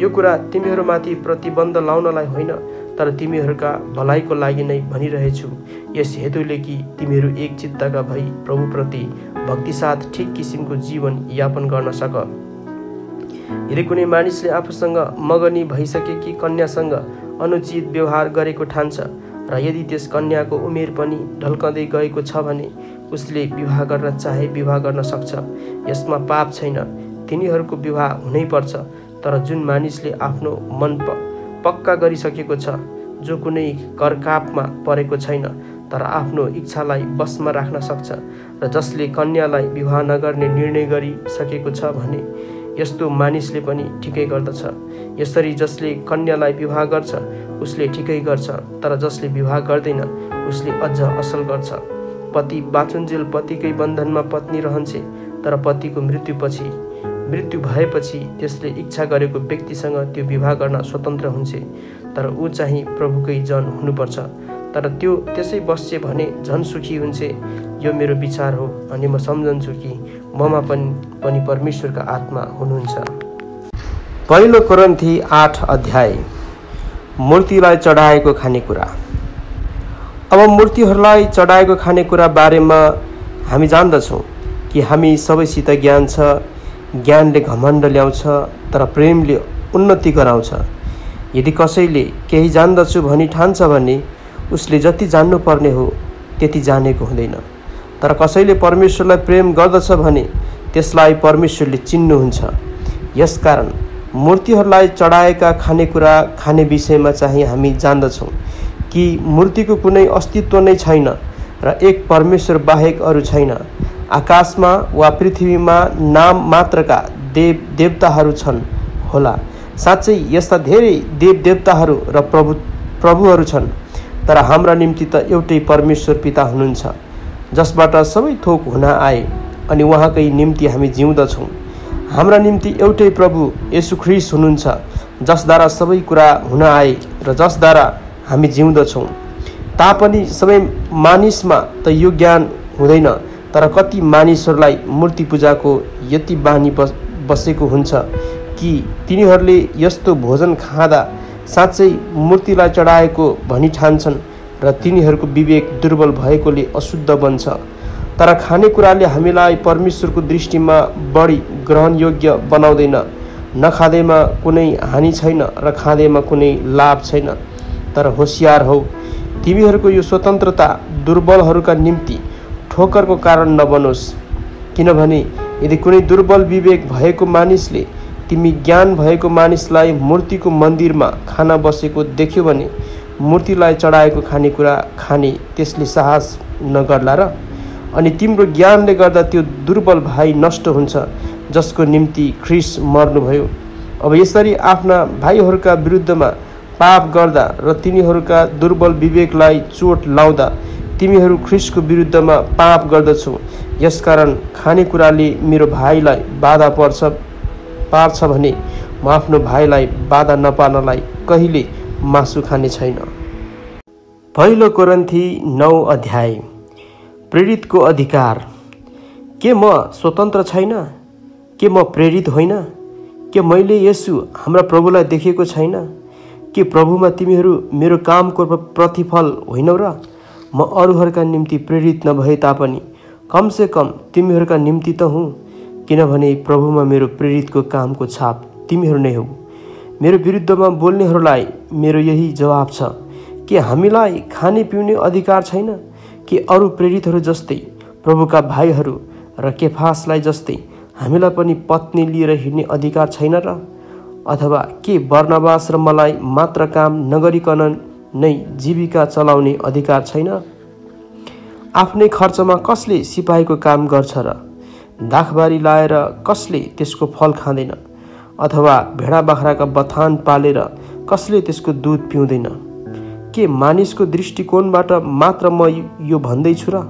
यो कुरा तिमीहरूमाथि प्रतिबन्ध लाउनलाई होइन, तर तिमीहरूका भलाइको लागि नै भनिरहेछु, यस हेतुले कि तिमीहरू एक चित्तका भई प्रभुप्रति भक्तिसाथ ठिक किसिमको जीवन यापन गर्न सक। यदि कुनै मानिसले आफूसँग मगनी भइसकेकी कन्यासँग अनुचित व्यवहार गरेको ठान्छ र यदि त्यस कन्याको उमेर पनि ढल्कँदै गएको छ भने उसले विवाह गर्न चाहे विवाह गर्न सक्छ, यसमा पाप छैन। तिनीहरूको विवाह हुनैपर्छ, तर जुन मानिसले आफ्नो मन पक्का गरिसकेको छ, जो कुनै करकापमा परेको छैन तर आफ्नो इच्छालाई बसमा राख्न सक्छ र जसले कन्यालाई विवाह नगर्ने निर्णय गरिसकेको छ भने यस्तो मानिसले पनि ठिकै गर्दछ। यसरी जसले कन्यालाई विवाह गर्छ उसले ठिकै गर्छ, तर जसले विवाह गर्दैन उसले अझ असल गर्छ। पति बाँचुन्जेल पतिकै बन्धनमा पत्नी रहन्छे, तर पतिको मृत्यु भएपछि त्यसले इच्छा गरेको व्यक्तिसँग त्यो विवाह गर्न स्वतन्त्र हुन्छ, तर ऊ चाहिँ प्रभुकै जन हुनुपर्छ। तर त्यो त्यसै बस्छे भने झन् सुखी हुन्छ। यो मेरो विचार हो अनि म सम्झन्छु कि ममा पनि परमेश्वरका आत्मा हुनुहुन्छ। पहिलो कोरिन्थी 8 अध्याय। मूर्तिलाई चढाएको खानेकुरा। अब मूर्तिहरूलाई चढाएको खानेकुरा बारेमा हामी जान्दछौँ कि हामी सबैसित ज्ञान छ। ज्ञानले घमण्ड ल्याउँछ, तर प्रेमले उन्नति गराउँछ। यदि कसैले केही जान्दछु भनी ठान्छ भने उसले जति जान्नुपर्ने हो त्यति जानेको हुँदैन, तर कसैले परमेश्वरलाई प्रेम गर्दछ भने त्यसलाई परमेश्वरले चिन्नुहुन्छ। यसकारण मूर्तिहरूलाई चढाएका खानेकुरा खाने विषयमा चाहिँ हामी जान्दछौँ कि मूर्तिको कुनै अस्तित्व नै छैन र एक परमेश्वर बाहेक अरू छैन। आकाशमा वा पृथ्वीमा नाम मात्रका देवदेवताहरू छन् होला। साँच्चै यस्ता धेरै देवदेवताहरू र प्रभुहरू छन्, तर हाम्रा निम्ति त एउटै परमेश्वर पिता हुनुहुन्छ, जसबाट सबै थोक हुन आए अनि उहाँकै निम्ति हामी जिउँदछौँ। हाम्रा निम्ति एउटै प्रभु येशू ख्रीष्ट हुनुहुन्छ, जसद्वारा सबै कुरा हुन आए र जसद्वारा हामी जिउँदछौँ। तापनि सबै मानिसमा त यो ज्ञान हुँदैन, तर कति मानिसहरूलाई मूर्ति पूजाको यति बानी बसेको हुन्छ कि तिनीहरूले यस्तो भोजन खाँदा साँच्चै मूर्तिलाई चढाएको भनी ठान्छन् र तिनीहरूको विवेक दुर्बल भएकोले अशुद्ध बन्छ। तर खानेकुराले हामीलाई परमेश्वरको दृष्टिमा बढी ग्रहणयोग्य बनाउँदैन। नखाँदैमा कुनै हानि छैन र खाँदैमा कुनै लाभ छैन, तर होसियार हौ, तिमीहरूको यो स्वतन्त्रता दुर्बलहरूका निम्ति ठोकरको कारण नबनोस्। किनभने यदि कुनै दुर्बल विवेक भएको मानिसले तिमी ज्ञान भएको मानिसलाई मूर्तिको मन्दिरमा खाना बसेको देख्यो भने मूर्तिलाई चढाएको खानेकुरा खाने त्यसले साहस नगर्ला र? अनि तिम्रो ज्ञानले गर्दा त्यो दुर्बल भाइ नष्ट हुन्छ जसको निम्ति ख्रीष्ट मर्नुभयो। अब यसरी आफ्ना भाइहरूका विरुद्धमा पाप गर्दा र तिनीहरूका दुर्बल विवेकलाई चोट लाउँदा तिमीहरू ख्रीष्टको विरुद्धमा पाप गर्दछौ। यसकारण खानेकुराले मेरो भाइलाई बाधा पार्छ भने म आफ्नो भाइलाई बाधा नपार्नलाई कहिले मासु खाने छैन। पहिलो कोरिन्थी 9 अध्याय। प्रेरितको अधिकार। के म स्वतन्त्र छैन? के म प्रेरित होइन? के मैले येशू हाम्रा प्रभुलाई देखेको छैन? के प्रभुमा तिमीहरू मेरो कामको प्रतिफल होइनौ र? म अरूहरूका निम्ति प्रेरित नभए तापनि कमसे कम तिमीहरूका निम्ति त हुँ, किनभने प्रभुमा मेरो प्रेरितको कामको छाप तिमीहरू नै हौ। मेरो विरुद्धमा बोल्नेहरूलाई मेरो यही जवाब छ, के हामीलाई खाने पिउने अधिकार छैन? के अरू प्रेरितहरू जस्तै, प्रभुका भाइहरू र केफासलाई जस्तै हामीलाई पनि पत्नी लिएर हिँड्ने अधिकार छैन र? अथवा के बर्नबास र मलाई मात्र काम नगरिकन नै जीविका चलाउने अधिकार छैन? आफ्नै खर्चमा कसले सिपाहीको काम गर्छ र? दाखबारी लाएर कसले त्यसको फल खाँदैन? अथवा भेडा बाख्राका बथान पालेर कसले त्यसको दुध पिउँदैन? के मानिसको दृष्टिकोणबाट मात्र म यो भन्दैछु र?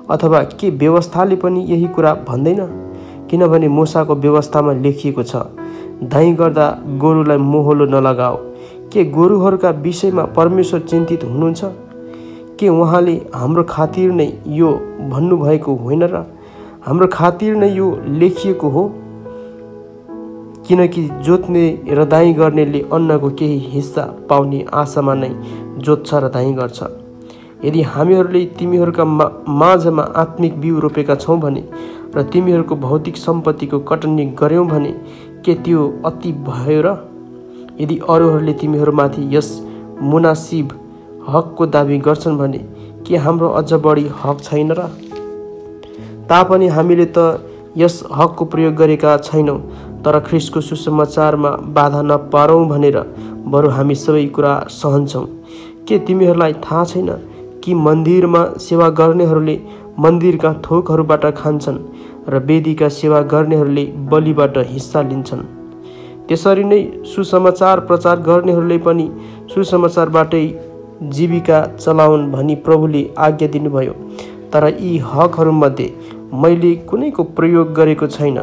अथवा के व्यवस्थाले पनि यही कुरा भन्दैन? किनभने मूसाको व्यवस्थामा लेखिएको छ, दाइँ गर्दा गोरुलाई मोहलो नलगाओ। के गोरुहरूका विषयमा परमेश्वर चिन्तित हुनुहुन्छ? के उहाँले हाम्रो खातिर नै यो भन्नुभएको होइन र? हाम्रो खातिर नै यो लेखिएको हो। किनकि जोत्ने र दाइँ गर्नेले अन्नको केही हिस्सा पाउने आशामा नै जोत्छ र दाइँ गर्छ। यदि हामीहरूले तिमीहरूका माझमा आत्मिक बिउ रोपेका छौँ भने र तिमीहरूको भौतिक सम्पत्तिको कटनी गर्यौँ भने के त्यो अति भयो र? यदि अरूहरूले तिमीहरूमाथि यस मुनासिब हकको दाबी गर्छन् भने के हाम्रो अझ बढी हक छैन र? तापनि हामीले त यस हकको प्रयोग गरेका छैनौँ, तर ख्रिस्टको सुसमाचारमा बाधा नपारौँ भनेर बरु हामी सबै कुरा सहन्छौँ। के तिमीहरूलाई थाहा छैन कि मन्दिरमा सेवा गर्नेहरूले मन्दिरका थोकहरूबाट खान्छन् र वेदीका सेवा गर्नेहरूले बलिबाट हिस्सा लिन्छन्? त्यसरी नै सुसमाचार प्रचार गर्नेहरूले पनि सुसमाचारबाटै जीविका चलाउन् भनी प्रभुले आज्ञा दिनुभयो। तर यी हकहरूमध्ये मैले कुनैको प्रयोग गरेको छैन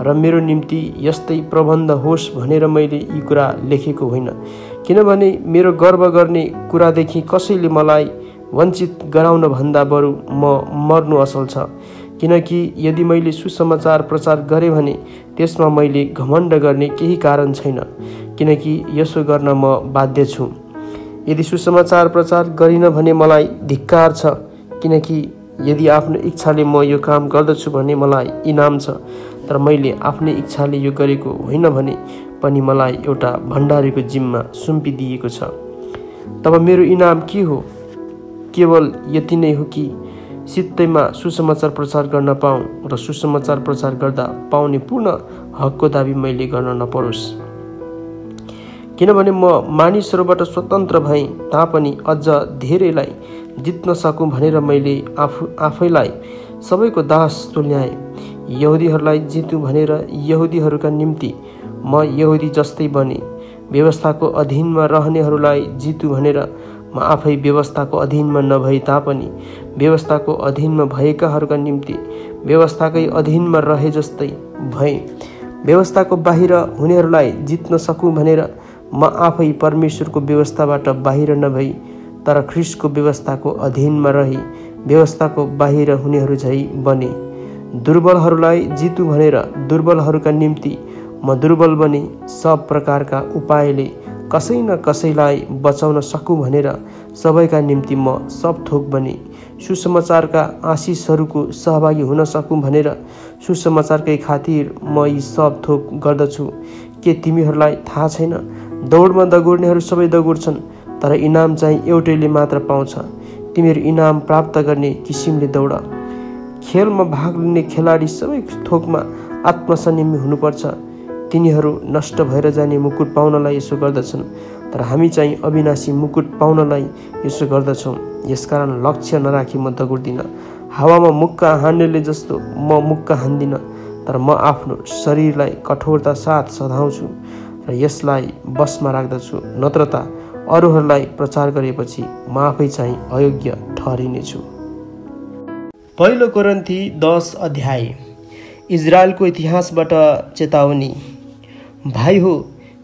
र मेरो निम्ति यस्तै प्रबन्ध होस् भनेर मैले यी कुरा लेखेको होइन। किनभने मेरो गर्व गर्ने कुरादेखि कसैले मलाई वञ्चित गराउन भन्दा बरु म मर्नु असल छ। किनकि यदि मैले सुसमाचार प्रचार गरेँ भने त्यसमा मैले घमण्ड गर्ने केही कारण छैन, किनकि यसो गर्न म बाध्य छु। यदि सुसमाचार प्रचार गरिन भने मलाई धिक्कार छ, किनकि यदि आफ्नो इच्छाले म यो काम गर्दछु भने मलाई इनाम छ। तर मैले आफ्नै इच्छाले यो गरेको होइन भने पनि मलाई एउटा भण्डारीको जिम्मा सुम्पिदिएको छ। तब मेरो इनाम के हो? केवल यति नै हो कि सित्तैमा सुसमाचार प्रचार गर्न पाऊँ र सुसमाचार प्रचार गर्दा पाउने पूर्ण हकको दाबी मैले गर्न नपरोस्। किनभने म मानिसहरूबाट स्वतन्त्र भएँ तापनि अझ धेरैलाई जित्न सकूँ भनेर मैले आफैलाई सबैको दास तुल्याएँ। यहुदीहरूलाई जितुँ भनेर यहुदीहरूका निम्ति म यहुदी जस्तै बने। व्यवस्थाको अधीनमा रहनेहरूलाई जितुँ भनेर म आफै व्यवस्थाको अधीनमा नभए तापनि व्यवस्थाको अधीनमा भएकाहरूका निम्ति व्यवस्थाकै अधीनमा रहे जस्तै भएँ। व्यवस्थाको बाहिर हुनेहरूलाई जित्न सकूँ भनेर म आफै परमेश्वरको व्यवस्थाबाट बाहिर नभई तर ख्रिस्टको व्यवस्थाको अधीनमा रही व्यवस्थाको बाहिर हुनेहरू झै बने। दुर्बलहरूलाई जितुँ भनेर दुर्बलहरूका निम्ति म दुर्बल बने। सब प्रकारका उपायले कसै न कसैलाई बचाउन सकूँ भनेर सबैका निम्ति म सब थोक बने। सुसमाचारका आशिषहरूको सहभागी हुन सकूँ भनेर सुसमाचारकै खातिर म यी सब थोक गर्दछु। के तिमीहरूलाई थाहा छैन? दौडमा दगुर्नेहरू सबै दगुर्छन्, तर इनाम चाहिँ एउटैले मात्र पाउँछ। तिमीहरू इनाम प्राप्त गर्ने किसिमले दौड। खेलमा भाग लिने खेलाडी सबै थोकमा आत्मसंयमी हुनुपर्छ। तिनीहरू नष्ट भएर जाने मुकुट पाउनलाई यसो गर्दछन्, तर हामी चाहिँ अविनाशी मुकुट पाउनलाई यसो गर्दछौँ। यसकारण लक्ष्य नराखी म दगुर्दिन। हावामा मुक्का हान्नेले जस्तो म मुक्का हान्दिनँ, तर म आफ्नो शरीरलाई कठोरता साथ सधाउँछु र यसलाई बसमा राख्दछु। नत्र त अरूहरूलाई प्रचार गरेपछि म आफै चाहिँ अयोग्य ठहरिनेछु। पहिलो कोरिन्थी 10 अध्याय। इजरायलको इतिहासबाट चेतावनी। भाइ हो,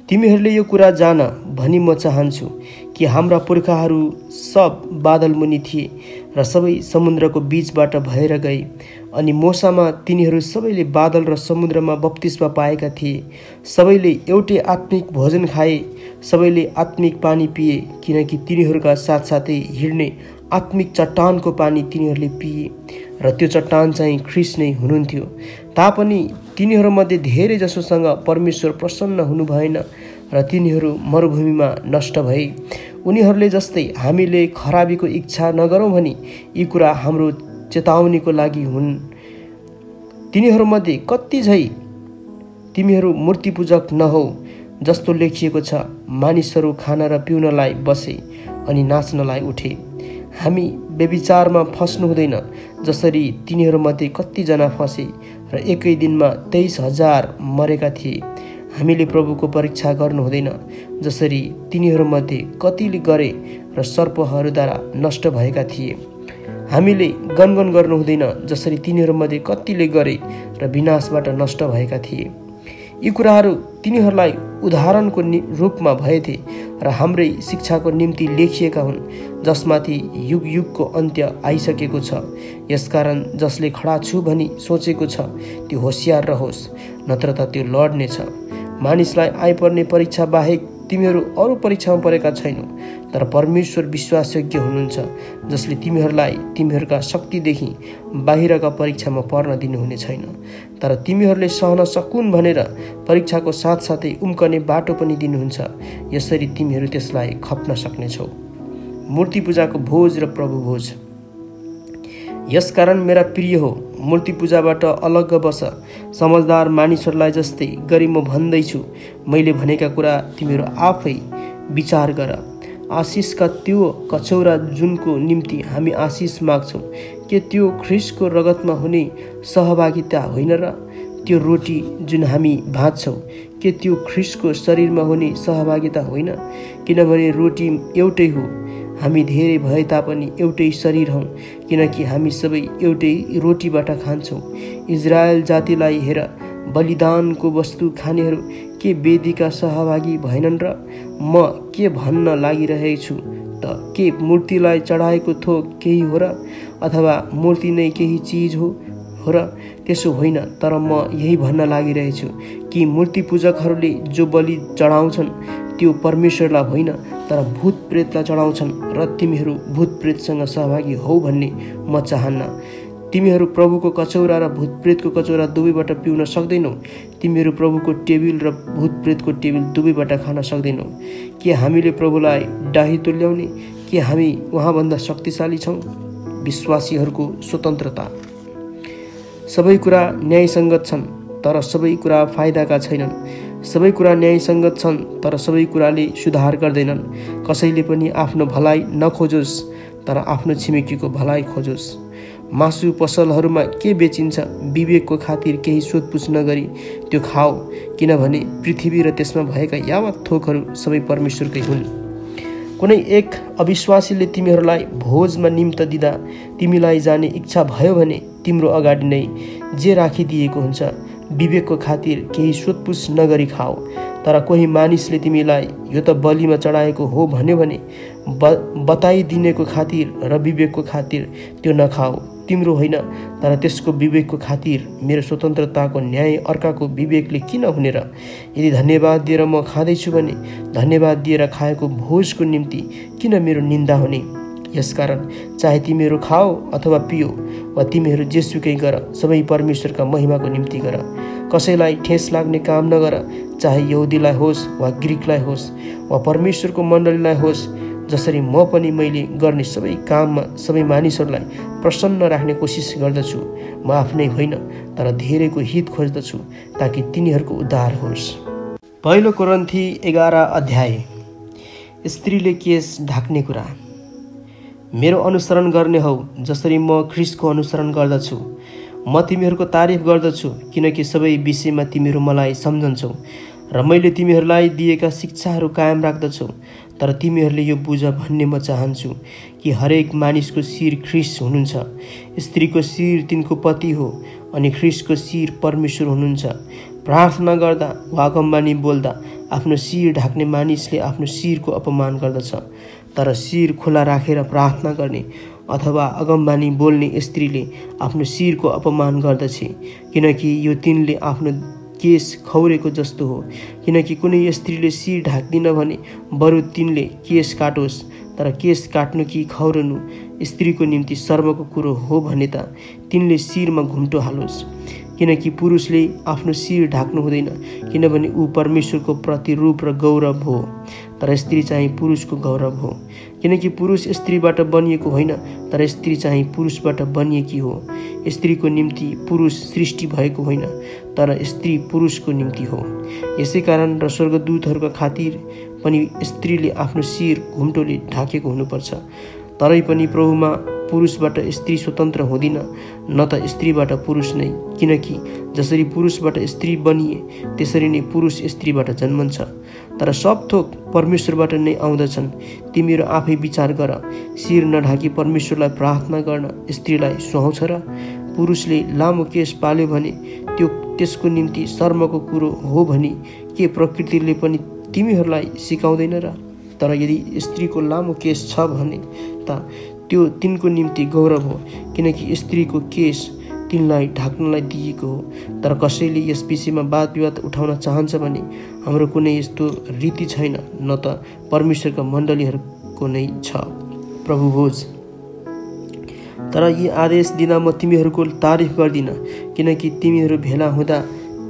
तिमीहरूले यो कुरा जान भनी म चाहन्छु कि हाम्रा पुर्खाहरू सब बादलमुनि थिए र सबै समुद्रको बीचबाट भएर गए। अनि मोसामा तिनीहरू सबैले बादल र समुद्रमा बप्तिस्मा पाएका थिए। सबैले एउटै आत्मिक भोजन खाए, सबैले आत्मिक पानी पिए, किनकि तिनीहरूका साथसाथै हिँड्ने आत्मिक चट्टानको पानी तिनीहरूले पिए र त्यो चट्टान चाहिँ ख्रिस्ट नै हुनुहुन्थ्यो। तापनि तिनीहरूमध्ये धेरै जसोसँग परमेश्वर प्रसन्न हुनु भएन र तिनीहरू मरुभूमिमा नष्ट भए। उनीहरूले जस्तै हामीले खराबीको इच्छा नगरौँ भनी यी कुरा हाम्रो चेतावनीको लागि हुन्। तिनीहरूमध्ये कति झै तिमीहरू मूर्तिपूजक नहौ जस्तो लेखिएको छ। मानिसहरू खान र पिउनलाई बसे अनि नाच्नलाई उठे। हामी व्यभिचारमा फस्नु हुँदैन जसरी तिनीहरूमध्ये कतिजना फसे र एकै दिनमा 23,000 मरेका थिए। हामीले प्रभुको परीक्षा गर्नु हुँदैन जसरी तिनीहरूमध्ये कतिले गरे र सर्पहरूद्वारा नष्ट भएका थिए। हामीले गनगन गर्नु हुँदैन जसरी तिनीहरूमध्ये कतिले गरे र विनाशबाट नष्ट भएका थिए। यी कुराहरू तिनीहरूलाई उदाहरणको रूपमा भएथे र हाम्रै शिक्षाको निम्ति लेखिएका हुन्, जसमाथि युग युगको अन्त्य आइसकेको छ। यसकारण जसले खडा छु भनी सोचेको छ त्यो होसियार रहोस्, नत्र त त्यो लड्नेछ। मानिसलाई आइपर्ने परीक्षा बाहेक तिमीहरू अरू परीक्षामा परेका छैनौ, तर परमेश्वर विश्वासयोग्य हुनुहुन्छ जसले तिमीहरूलाई तिमीहरूका शक्तिदेखि बाहिरका परीक्षामा पर्न दिनुहुने छैन, तर तिमीहरूले सहन सकुन् भनेर परीक्षाको साथसाथै उम्कने बाटो पनि दिनुहुन्छ। यसरी तिमीहरू त्यसलाई खप्न सक्नेछौ। मूर्ति पूजाको भोज र प्रभु भोज। यसकारण मेरा प्रिय हो, मूर्ति पूजाबाट अलग्ग बस। समझदार मानिसहरूलाई जस्तै गरी म भन्दैछु, मैले भनेका कुरा तिमीहरू आफै विचार गर। आशिषका त्यो कचौरा जुनको निम्ति हामी आशिष माग्छौँ, के त्यो ख्रिस्टको रगतमा हुने सहभागिता होइन र? त्यो रोटी जुन हामी भाँच्छौँ, के त्यो ख्रिस्टको शरीरमा हुने सहभागिता होइन? किनभने रोटी एउटै हो। हामी धेरै भए तापनि एउटै शरीर हौँ, किनकि हामी सबै एउटै रोटीबाट खान्छौँ। इजरायल जातिलाई हेर, बलिदानको वस्तु खानेहरू के वेदीका सहभागी भएनन् र? म के भन्न लागिरहेछु त, के मूर्तिलाई चढाएको थोक केही हो र? अथवा मूर्ति नै केही चिज हो र? त्यसो होइन, तर म यही भन्न लागिरहेछु कि मूर्ति पूजकहरूले जो बलि चढाउँछन् त्यो परमेश्वरलाई होइन तर भूत प्रेतलाई चढाउँछन्, र तिमीहरू भूत प्रेतसँग सहभागी हौ भन्ने म चाहन्न। तिमीहरू प्रभुको कचौरा र भूत प्रेतको कचौरा दुवैबाट पिउन सक्दैनौ। तिमीहरू प्रभुको टेबिल र भूत प्रेतको टेबिल दुवैबाट खान सक्दैनौ। के हामीले प्रभुलाई डाही तुल्याउने? के हामी उहाँभन्दा शक्तिशाली छौँ? विश्वासीहरूको स्वतन्त्रता। सबै कुरा न्यायसङ्गत छन्, तर सबै कुरा फाइदाका छैनन्। सबै कुरा न्यायसङ्गत छन्, तर सबै कुराले सुधार गर्दैनन्। कसैले पनि आफ्नो भलाइ नखोजोस्, तर आफ्नो छिमेकीको भलाइ खोजोस्। मासु पसलहरूमा के बेचिन्छ, विवेकको खातिर केही सोधपुछ नगरी त्यो खाओ, किनभने पृथ्वी र त्यसमा भएका यावत थोकहरू सबै परमेश्वरकै हुन्। कुनै एक अविश्वासीले तिमीहरूलाई भोजमा निम्त दिँदा तिमीलाई जाने इच्छा भयो भने तिम्रो अगाडि नै जे राखिदिएको हुन्छ विवेकको खातिर केही सोधपुछ नगरी खाओ। तर कोही मानिसले तिमीलाई यो त बलिमा चढाएको हो भन्यो भने बताइदिनेको खातिर र विवेकको खातिर त्यो नखाओ। तिम्रो होइन, तर त्यसको विवेकको खातिर। मेरो स्वतन्त्रताको न्याय अर्काको विवेकले किन हुने र? यदि धन्यवाद दिएर म खाँदैछु भने धन्यवाद दिएर खाएको भोजको निम्ति किन मेरो निन्दा हुने? यसकारण चाहे तिमीहरू खाओ अथवा पियो वा तिमीहरू जेसुकै गर, सबै परमेश्वरका महिमाको निम्ति गर। कसैलाई ठेस लाग्ने काम नगर, चाहे यहुदीलाई होस् वा ग्रिकलाई होस् वा परमेश्वरको मण्डलीलाई होस्। जसरी म पनि मैले गर्ने सबै काममा सबै मानिसहरूलाई प्रसन्न राख्ने कोसिस गर्दछु। म आफ्नै होइन, तर धेरैको हित खोज्दछु ताकि तिनीहरूको उद्धार होस्। पहिलो कोरिन्थी 11 अध्याय। स्त्रीले केस ढाक्ने कुरा। मेरो अनुसरण गर्ने हौ जसरी म ख्रिस्टको अनुसरण गर्दछु। म तिमीहरूको तारिफ गर्दछु किनकि सबै विषयमा तिमीहरू मलाई सम्झन्छौ र मैले तिमीहरूलाई दिएका शिक्षाहरू कायम राख्दछु। तर तिमीहरूले यो बुझ भन्ने म चाहन्छु कि हरेक मानिसको शिर ख्रिस्ट हुनुहुन्छ। स्त्रीको शिर तिनको पति हो अनि ख्रिस्टको शिर परमेश्वर हुनुहुन्छ। प्रार्थना गर्दा वा अगमबानी बोल्दा आफ्नो शिर ढाक्ने मानिसले आफ्नो शिरको अपमान गर्दछ, तर शिर खुला राखेर प्रार्थना गर्ने अथवा अगमबानी बोल्ने स्त्रीले आफ्नो शिरको अपमान गर्दछ, किनकि यो तिनले आफ्नो केस खौरेको जस्तो हो। किनकि कुनै स्त्रीले शिर ढाक्दिन भने बरु तिनले केस काटोस्, तर केस काट्नु कि खौरनु स्त्रीको निम्ति शर्मको कुरो हो भने त तिनले शिरमा घुम्टो हालोस्। किनकि पुरुषले आफ्नो शिर ढाक्नु हुँदैन, किनभने ऊ परमेश्वरको प्रतिरूप र गौरव हो, तर स्त्री चाहिँ पुरुषको गौरव हो। किनकि पुरुष स्त्रीबाट बनिएको होइन, तर स्त्री चाहिँ पुरुषबाट बनिएकी हो। स्त्रीको निम्ति पुरुष सृष्टि भएको होइन, तर स्त्री पुरुषको निम्ति हो। यसै कारण र स्वर्गदूतहरूका खातिर पनि स्त्रीले आफ्नो शिर घुम्टोले ढाकेको हुनुपर्छ। तरै पनि प्रभुमा पुरुषबाट स्त्री स्वतन्त्र हुँदिन, न त स्त्रीबाट पुरुष नै। किनकि जसरी पुरुषबाट स्त्री बनिए त्यसरी नै पुरुष स्त्रीबाट जन्मन्छ। तर सब थोक परमेश्वरबाट नै आउँदछन्। तिमीहरू आफै विचार गर, शिर नढाकी परमेश्वरलाई प्रार्थना गर्न स्त्रीलाई सुहाउँछ र? पुरुषले लामो केश पाल्यो भने त्यो त्यसको निम्ति शर्मको कुरो हो भनी के प्रकृतिले पनि तिमीहरूलाई सिकाउँदैन र? तर यदि स्त्रीको लामो केश छ भने त त्यो तिनको निम्ति गौरव हो, किनकि स्त्रीको केश तिनलाई ढाक्नलाई दिएको हो। तर कसैले यस विषयमा वाद विवाद उठाउन चाहन्छ भने हाम्रो कुनै यस्तो रीति छैन, न त परमेश्वरका मण्डलीहरूको नै छ। प्रभु भोज। तर यी आदेश दिँदा म तिमीहरूको तारिफ गर्दिन, किनकि तिमीहरू भेला हुँदा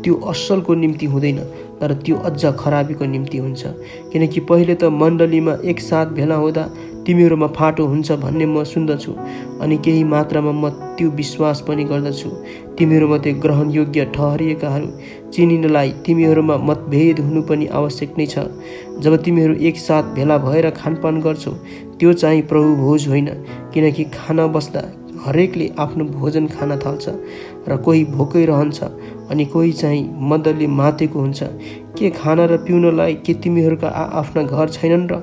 त्यो असलको निम्ति हुँदैन, तर त्यो अझ खराबीको निम्ति हुन्छ। किनकि पहिले त मण्डलीमा एकसाथ भेला हुँदा तिमीहरूमा फाटो हुन्छ भन्ने म सुन्दछु, अनि केही मात्रामा म त्यो विश्वास पनि गर्दछु। तिमीहरूमध्ये ग्रहणयोग्य ठहरिएकाहरू चिनिनलाई तिमीहरूमा मतभेद हुनु पनि आवश्यक नै छ। जब तिमीहरू एकसाथ भेला भएर खानपान गर्छौ त्यो चाहिँ प्रभु भोज होइन, किनकि खाना बस्दा हरेकले आफ्नो भोजन खान थाल्छ र कोही भोकै रहन्छ अनि कोही चाहिँ मदले मातेको हुन्छ। के खाना र पिउनलाई के तिमीहरूका आफ्ना घर छैनन् र?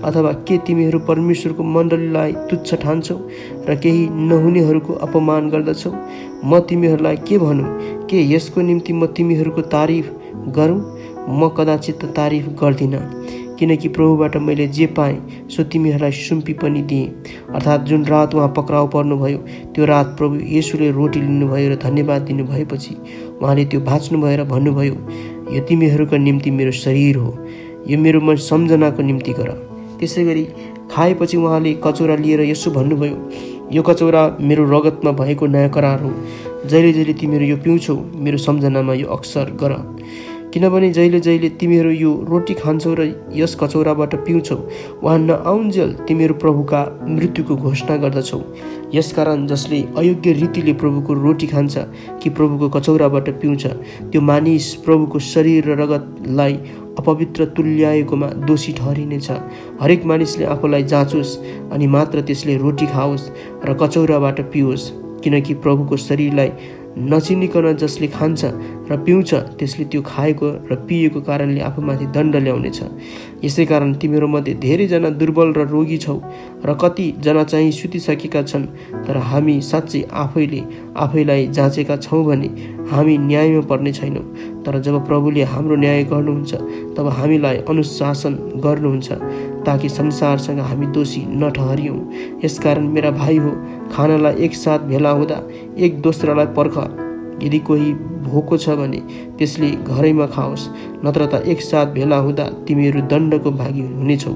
अथवा के तिमीहरू परमेश्वरको मण्डलीलाई तुच्छ ठान्छौ र केही नहुनेहरूको अपमान गर्दछौ? म तिमीहरूलाई के भनौँ? के यसको निम्ति म तिमीहरूको तारिफ गरौँ? म कदाचित तारिफ गर्दिनँ, किनकि प्रभुबाट मैले जे पाएँ सो तिमीहरूलाई सुम्पी पनि दिएँ। अर्थात् जुन रात उहाँ पक्राउ पर्नुभयो त्यो रात प्रभु येशूले रोटी लिनुभयो र धन्यवाद दिनुभएपछि उहाँले त्यो भाँच्नुभयो र भन्नुभयो, यो तिमीहरूका निम्ति मेरो शरीर हो, यो मेरो मन सम्झनाको निम्ति गर। त्यसै गरी खाएपछि उहाँले कचौरा लिएर यसो भन्नुभयो, यो कचौरा मेरो रगतमा भएको नयाँ करार हो। जहिले जहिले तिमीहरू यो पिउँछौ मेरो सम्झनामा यो अक्सर गर। किनभने जहिले जहिले तिमीहरू यो रोटी खान्छौ र यस कचौराबाट पिउँछौ, उहाँ नआउन्जेल तिमीहरू प्रभुका मृत्युको घोषणा गर्दछौ। यसकारण जसले अयोग्य रीतिले प्रभुको रोटी खान्छ कि प्रभुको कचौराबाट पिउँछ, त्यो मानिस प्रभुको शरीर र रगतलाई अपवित्र तुल्याएकोमा दोषी ठहरिनेछ। हरेक मानिसले आफूलाई जाँचोस् अनि मात्र त्यसले रोटी खाओस् र कचौराबाट पिओस्, किनकि प्रभुको शरीरलाई नचिनिकन जसले खान्छ र पिउँछ त्यसले त्यो खाएको र पिएको कारणले आफूमाथि दण्ड ल्याउनेछ। यसै कारण तिमीहरूमध्ये धेरैजना दुर्बल र रोगी छौ र कतिजना चाहिँ सुतिसकेका छन्। तर हामी साँच्चै आफैलाई जाँचेका छौँ भने हामी न्यायमा पर्ने छैनौँ। तर जब प्रभुले हाम्रो न्याय गर्नुहुन्छ तब हामीलाई अनुशासन गर्नुहुन्छ, ताकि संसारसँग हामी दोषी नठहरियौँ। यसकारण मेरा भाइ हो, खानालाई एकसाथ भेला हुँदा एक दोस्रालाई पर्ख। यदि कोही भोको छ भने त्यसले घरैमा खाओस्, नत्र त एकसाथ भेला हुँदा तिमीहरू दण्डको भागी हुनेछौ।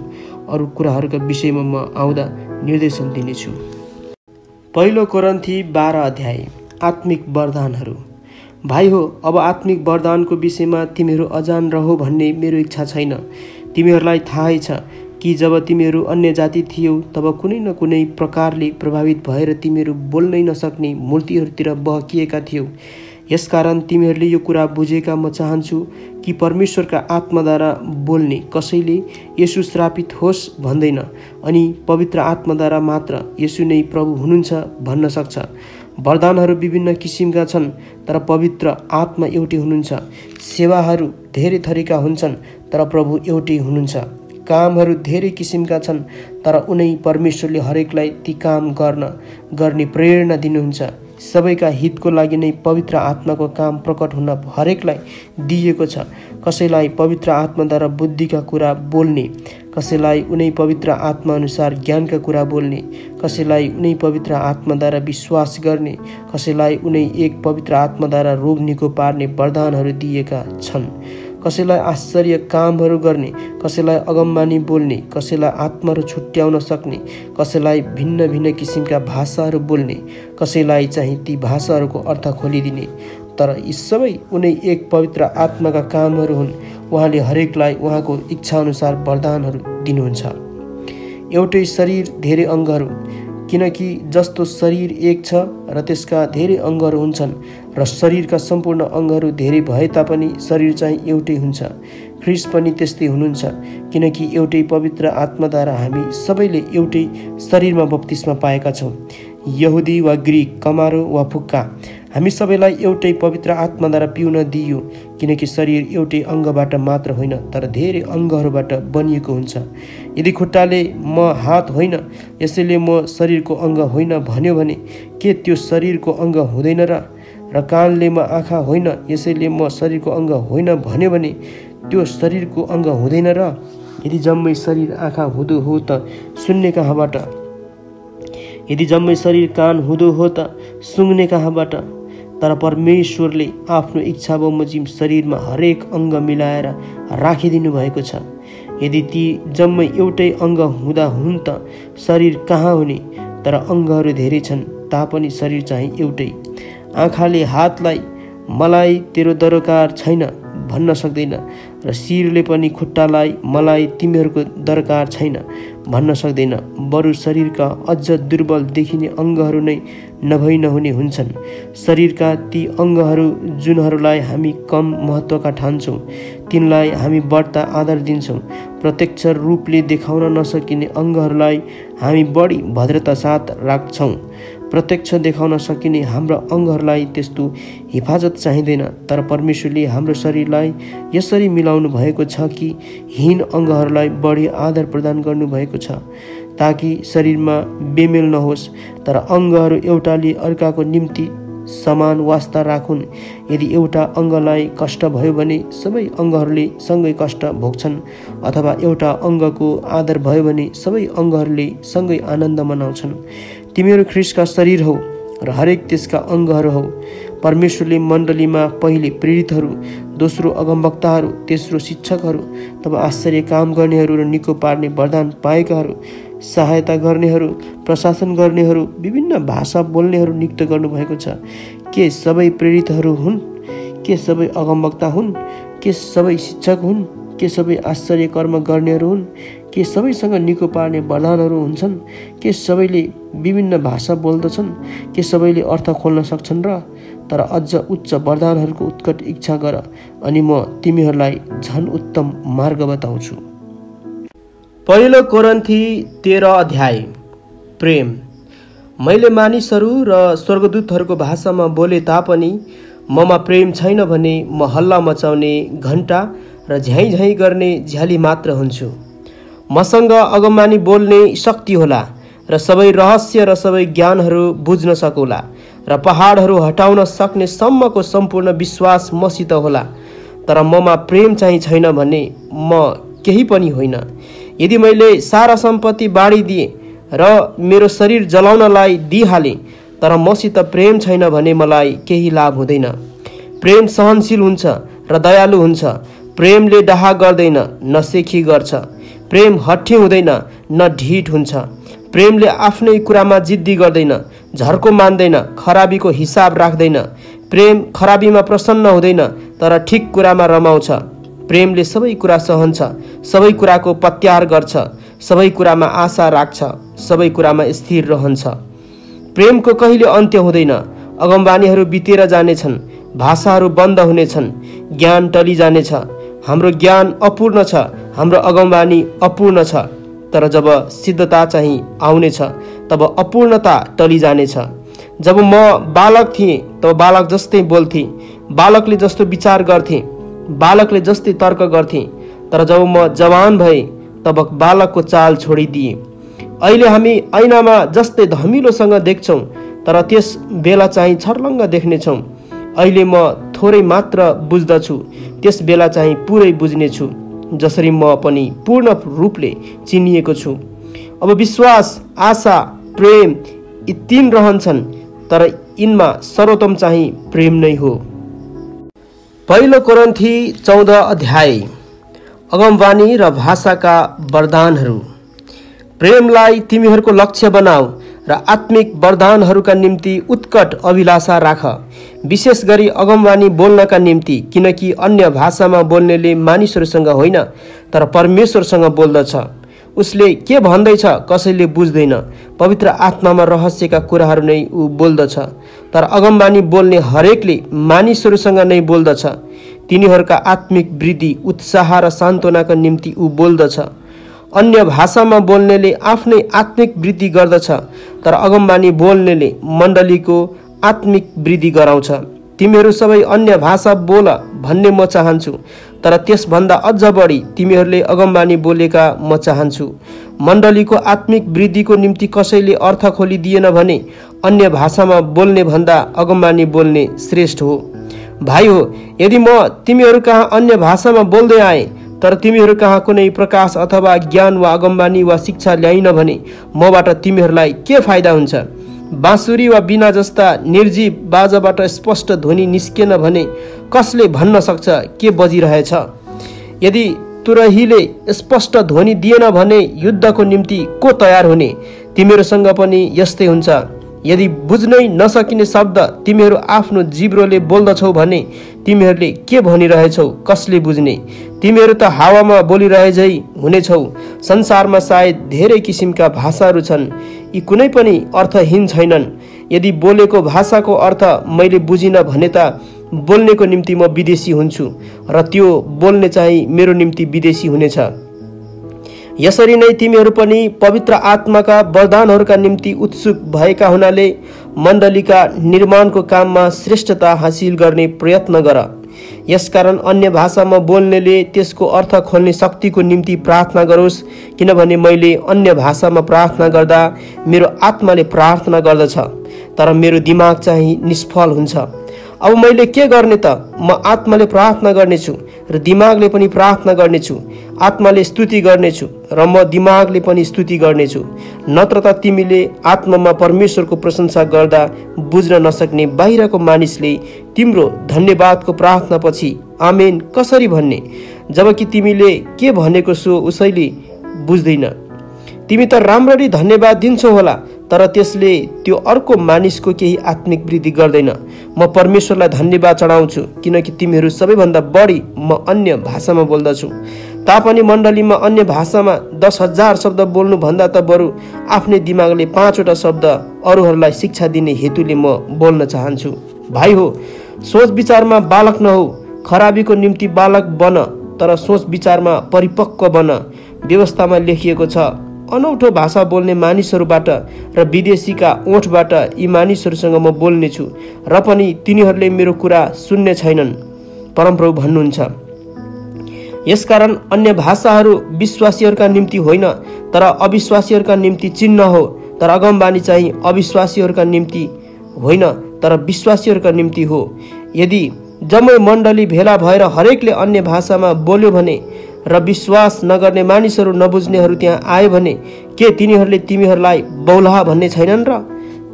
अरू कुराहरूका विषयमा म आउँदा निर्देशन दिनेछु। पहिलो कोरिन्थी 12 अध्याय। आत्मिक वरदानहरू। भाइ हो, अब आत्मिक वरदानको विषयमा तिमीहरू अजान रहो भन्ने मेरो इच्छा छैन। तिमीहरूलाई थाहै छ कि जब तिमीहरू अन्य जाति थियौ तब कुनै न कुनै प्रकारले प्रभावित भएर तिमीहरू बोल्नै नसक्ने मूर्तिहरूतिर बहकिएका थियौ। यसकारण तिमीहरूले यो कुरा बुझेका म चाहन्छु कि परमेश्वरका आत्माद्वारा बोल्ने कसैले येशू श्रापित होस् भन्दैन, अनि पवित्र आत्माद्वारा मात्र येशू नै प्रभु हुनुहुन्छ भन्न सक्छ। वरदानहरू विभिन्न किसिमका छन्, तर पवित्र आत्मा एउटै हुनुहुन्छ। सेवाहरू धेरै थरीका हुन्छन्, तर प्रभु एउटै हुनुहुन्छ। कामहरू धेरै किसिमका छन्, तर उनै परमेश्वरले हरेकलाई ती काम गर्ने प्रेरणा दिनुहुन्छ। सबैका हितको लागि नै पवित्र आत्माको काम प्रकट हुन हरेकलाई दिएको छ। कसैलाई पवित्र आत्माद्वारा बुद्धिका कुरा बोल्ने, कसैलाई उनै पवित्र आत्मा अनुसार ज्ञानका कुरा बोल्ने, कसैलाई उनै पवित्र आत्माद्वारा विश्वास गर्ने, कसैलाई उनै एक पवित्र आत्माद्वारा रोग निको पार्ने वरदानहरू दिएका छन्। कसैलाई आश्चर्य कामहरू गर्ने, कसैलाई अगमबानी बोल्ने, कसैलाई आत्माहरू छुट्याउन सक्ने, कसैलाई भिन्न भिन्न किसिमका भाषाहरू बोल्ने, कसैलाई चाहिँ ती भाषाहरूको अर्थ खोलिदिने, तर यी सबै उनै एक पवित्र आत्माका कामहरू हुन्। उहाँले हरेकलाई उहाँको इच्छाअनुसार वरदानहरू दिनुहुन्छ। एउटै शरीर धेरै अङ्गहरू, किनकि जस्तो शरीर एक छ र त्यसका धेरै अङ्गहरू हुन्छन् र शरीरका सम्पूर्ण अङ्गहरू धेरै भए तापनि शरीर चाहिँ एउटै हुन्छ। ख्रीष्ट पनि त्यस्तै हुनुहुन्छ, किनकि एउटै पवित्र आत्माद्वारा हामी सबैले एउटै शरीरमा बप्तिस्मा पाएका छौँ। यहुदी वा ग्रीक, कमारो वा फुक्का, हामी सबैलाई एउटै पवित्र आत्माद्वारा पिउन दिइयो, किनकि शरीर एउटै अङ्गबाट मात्र होइन तर धेरै अङ्गहरूबाट बनिएको हुन्छ। यदि खुट्टाले म हात होइन यसैले म शरीरको अङ्ग होइन भन्यो भने के त्यो शरीरको अङ्ग हुँदैन र? कानले म आँखा होइन यसैले म शरीरको अङ्ग होइन भन्यो भने त्यो शरीरको अङ्ग हुँदैन र? यदि जम्मै शरीर आँखा हुँदो हो त सुन्ने कहाँबाट? यदि जम्मै शरीर कान हुँदो हो त सुँग्ने कहाँबाट? तर परमेश्वरले आफ्नो इच्छा बमोजिम शरीरमा हरेक अङ्ग मिलाएर राखिदिनु भएको छ। यदि ती जम्मै एउटै अङ्ग हुँदा हुन् त शरीर कहाँ हुने? तर अङ्गहरू धेरै छन् तापनि शरीर चाहिँ एउटै। आँखाले हातलाई मलाई तेरो दरकार छैन भन्न सक्दैन र शिरले पनि खुट्टालाई मलाई तिमीहरूको दरकार छैन भन्न सक्दैन। बरु शरीरका अझ दुर्बल देखिने अङ्गहरू नै नभई नहुने हुन्छन्। शरीरका ती अङ्गहरू जुनहरूलाई हामी कम महत्त्वका ठान्छौँ तिनलाई हामी बढ्ता आदर दिन्छौँ। प्रत्यक्ष रूपले देखाउन नसकिने अङ्गहरूलाई हामी बढी भद्रता साथ राख्छौँ। प्रत्यक्ष देखाउन सकिने हाम्रा अङ्गहरूलाई त्यस्तो हिफाजत चाहिँदैन, तर परमेश्वरले हाम्रो शरीरलाई यसरी मिलाउनु भएको छ कि हीन अङ्गहरूलाई बढी आदर प्रदान गर्नुभएको छ, ताकि शरीरमा बेमेल नहोस् तर अङ्गहरू एउटाले अर्काको निम्ति समान वास्ता राखुन्। यदि एउटा अङ्गलाई कष्ट भयो भने सबै अङ्गहरूले सँगै कष्ट भोग्छन्, अथवा एउटा अङ्गको आदर भयो भने सबै अङ्गहरूले सँगै आनन्द मनाउँछन्। तिमीहरू ख्रीष्टका शरीर हौ र हरेक त्यसका अङ्गहरू हौ। परमेश्वरले मण्डलीमा पहिले प्रेरितहरू, दोस्रो अगमवक्ताहरू, तेस्रो शिक्षकहरू, तब आश्चर्य काम गर्नेहरू र निको पार्ने वरदान पाएकाहरू, सहायता गर्नेहरू, प्रशासन गर्नेहरू, विभिन्न भाषा बोल्नेहरू नियुक्त गर्नुभएको छ। के सबै प्रेरितहरू हुन्? के सबै अगमवक्ता हुन्? के सबै शिक्षक हुन्? के सबै आश्चर्य कर्म गर्नेहरू हुन्? के सबैसँग निको पार्ने वरदानहरू हुन्छन्? के सबैले विभिन्न भाषा बोल्दछन्? के सबैले अर्थ खोल्न सक्छन् र? तर अझ उच्च वरदानहरूको उत्कट इच्छा गर अनि म तिमीहरूलाई झन उत्तम मार्ग बताउँछु। पहिलो कोरिन्थी 13 अध्याय। प्रेम। मैले मानिसहरू र स्वर्गदूतहरूको भाषामा बोले तापनि ममा प्रेम छैन भने म हल्ला मचाउने घण्टा र झ्याइझ्याइ गर्ने झ्याली मात्र हुन्छु। मसँग अगमवाणी बोल्ने शक्ति होला र सबै रहस्य र सबै ज्ञानहरू बुझ्न सकौला र पहाडहरू हटाउन सक्ने सम्मको सम्पूर्ण विश्वास मसित होला, तर ममा प्रेम चाहिँ छैन भने म केही पनि होइन। यदि मैले सारा सम्पत्ति बाँडिदिए र मेरो शरीर जलाउनलाई दिइहालेँ तर मसित प्रेम छैन भने मलाई केही लाभ हुँदैन। प्रेम सहनशील हुन्छ र दयालु हुन्छ। प्रेमले डाहा गर्दैन न सेखी गर्छ। प्रेम हट्ठी हुँदैन न ढिठ हुन्छ। प्रेमले आफ्नै कुरामा जिद्दी गर्दैन, झर्को मान्दैन, खराबीको हिसाब राख्दैन। प्रेम खराबीमा प्रसन्न हुँदैन तर ठिक कुरामा रमाउँछ। प्रेमले सबै कुरा सहन्छ, सबै कुराको पत्यार गर्छ, सबै कुरामा आशा राख्छ, सबै कुरामा स्थिर रहन्छ। प्रेमको कहिले अन्त्य हुँदैन। अगमवाणीहरू बितेर जानेछन्, भाषाहरू बन्द हुनेछन्, ज्ञान टली जानेछ। हाम्रो ज्ञान अपूर्ण छ, हाम्रो अगमवाणी अपूर्ण छ, तर जब सिद्धता चाहिँ आउनेछ तब अपूर्णता टली जानेछ। जब म बालक थिएँ तब बालक जस्तै बोल्थेँ, बालकले जस्तो विचार गर्थेँ, बालकले जस्तै तर्क गर्थेँ, तर जब म जवान भएँ तब बालकको चाल छोडिदिएँ। अहिले हामी ऐनामा जस्तै धमिलोसँग देख्छौँ तर त्यस बेला चाहिँ छर्लङ्ग देख्नेछौँ। अहिले म थोरै मात्र बुझ्दछु, त्यस बेला चाहिँ पुरै बुझ्नेछु, जसरी म पनि पूर्ण रूपले चिनिएको छु। अब विश्वास, आशा, प्रेम यी तीन रहन्छन्, तर यिनमा सर्वोत्तम चाहिँ प्रेम नै हो। पहिलो कोरिन्थी 14 अध्याय। अगमवाणी र भाषाका वरदानहरू। प्रेमलाई तिमीहरूको लक्ष्य बनाऊ र आत्मिक वरदानहरूका निम्ति उत्कट अभिलाषा राख, विशेष गरी अगमवाणी बोल्नका निम्ति, किनकि अन्य भाषामा बोल्नेले मानिसहरूसँग होइन तर परमेश्वरसँग बोल्दछ। उसले के भन्दैछ कसैले बुझ्दैन, पवित्र आत्मामा रहस्यका कुराहरू नै ऊ बोल्दछ। तर अगमवाणी बोल्ने हरेकले मानिसहरूसँग नै बोल्दछ, तिनीहरूका आत्मिक वृद्धि, उत्साह र सान्त्वनाका निम्ति ऊ बोल्दछ। अन्य भाषामा बोल्नेले आफ्नै आत्मिक वृद्धि गर्दछ, तर अगमवाणी बोल्नेले मण्डलीको आत्मिक वृद्धि गराउँछ। तिमीहरू सबै अन्य भाषा बोल भन्ने म चाहन्छु, तर त्यसभन्दा अझ बढी तिमीहरूले अगमवाणी बोलेका म चाहन्छु। मण्डलीको आत्मिक वृद्धिको निम्ति कसैले अर्थ खोलिदिएन भने अन्य भाषामा बोल्ने भन्दा अगमवाणी बोल्ने श्रेष्ठ हो। भाइ हो, यदि म तिमीहरू कहाँ अन्य भाषामा बोल्दै आएँ तर तिमीहरू कहाँ कुनै प्रकाश अथवा ज्ञान वा अगमवाणी वा शिक्षा ल्याइन भने मबाट तिमीहरूलाई के फाइदा हुन्छ? बाँसुरी वा बिना जस्ता निर्जीव बाजाबाट स्पष्ट ध्वनि निस्केन भने कसले भन्न सक्छ के बजिरहेछ? यदि तुरहीले स्पष्ट ध्वनि दिएन भने युद्धको निम्ति को तयार हुने? तिमीहरूसँग पनि यस्तै हुन्छ। यदि बुझ्नै नसकिने शब्द तिमीहरू आफ्नो जिब्रोले बोल्दछौ भने तिमीहरूले के भनिरहेछौ कसले बुझ्ने? तिमीहरू त हावामा बोलिरहेझै हुनेछौ। संसारमा सायद धेरै किसिमका भाषाहरू छन्, यी कुनै पनि अर्थहीन छैनन्। यदि बोलेको भाषाको अर्थ मैले बुझिन भने त बोल्नेको निम्ति म विदेशी हुन्छु र त्यो बोल्ने चाहिँ मेरो निम्ति विदेशी हुनेछ। यसरी नै तिमीहरू पनि पवित्र आत्माका वरदानहरूका निम्ति उत्सुक भएका हुनाले मण्डलीका निर्माणको काममा श्रेष्ठता हासिल गर्ने प्रयत्न गर। यसकारण अन्य भाषामा बोल्नेले त्यसको अर्थ खोल्ने शक्तिको निम्ति प्रार्थना गरोस्, किनभने मैले अन्य भाषामा प्रार्थना गर्दा मेरो आत्माले प्रार्थना गर्दछ तर मेरो दिमाग चाहिँ निष्फल हुन्छ। अब मैले के गर्ने त? म आत्माले प्रार्थना गर्नेछु र दिमागले पनि प्रार्थना गर्नेछु। आत्माले स्तुति गर्नेछु र म दिमागले पनि स्तुति गर्नेछु। नत्र त तिमीले आत्मामा परमेश्वरको प्रशंसा गर्दा बुझ्न नसक्ने बाहिरको मानिसले तिम्रो धन्यवादको प्रार्थना पछि आमेन कसरी भन्ने, जबकि तिमीले के भनेको सो उसैले बुझ्दैन। तिमी त राम्ररी धन्यवाद दिन्छौ होला, तर त्यसले त्यो अर्को मानिसको केही आत्मिक वृद्धि गर्दैन। म परमेश्वरलाई धन्यवाद चढाउँछु किनकि तिमीहरू सबैभन्दा बढी म अन्य भाषामा बोल्दछु। तापनि मण्डलीमा अन्य भाषामा 10,000 शब्द बोल्नु भन्दा त बरु आफ्नै दिमागले 5वटा शब्द अरूहरूलाई शिक्षा दिने हेतुले म बोल्न चाहन्छु। भाइ हो, सोच विचारमा बालक नहो, खराबीको निम्ति बालक बन, तर सोच विचारमा परिपक्व बन। व्यवस्थामा लेखिएको छ, अनौठो भाषा बोल्ने मानिसहरूबाट र विदेशीका ओठबाट यी मानिसहरूसँग म बोल्नेछु र पनि तिनीहरूले मेरो कुरा सुन्ने छैनन्, परमप्रभु भन्नुहुन्छ। यसकारण अन्य भाषाहरू विश्वासीहरूका निम्ति होइन तर अविश्वासीहरूका निम्ति चिन्ह हो, तर अगमवाणी चाहिँ अविश्वासीहरूका निम्ति होइन तर विश्वासीहरूका निम्ति हो। यदि जम्मै मण्डली भेला भएर हरेकले अन्य भाषामा बोल्यो भने र विश्वास नगर्ने मानिसहरू नबुझ्नेहरू त्यहाँ आयो भने के तिनीहरूले तिमीहरूलाई बौलाहा भन्ने छैनन् र?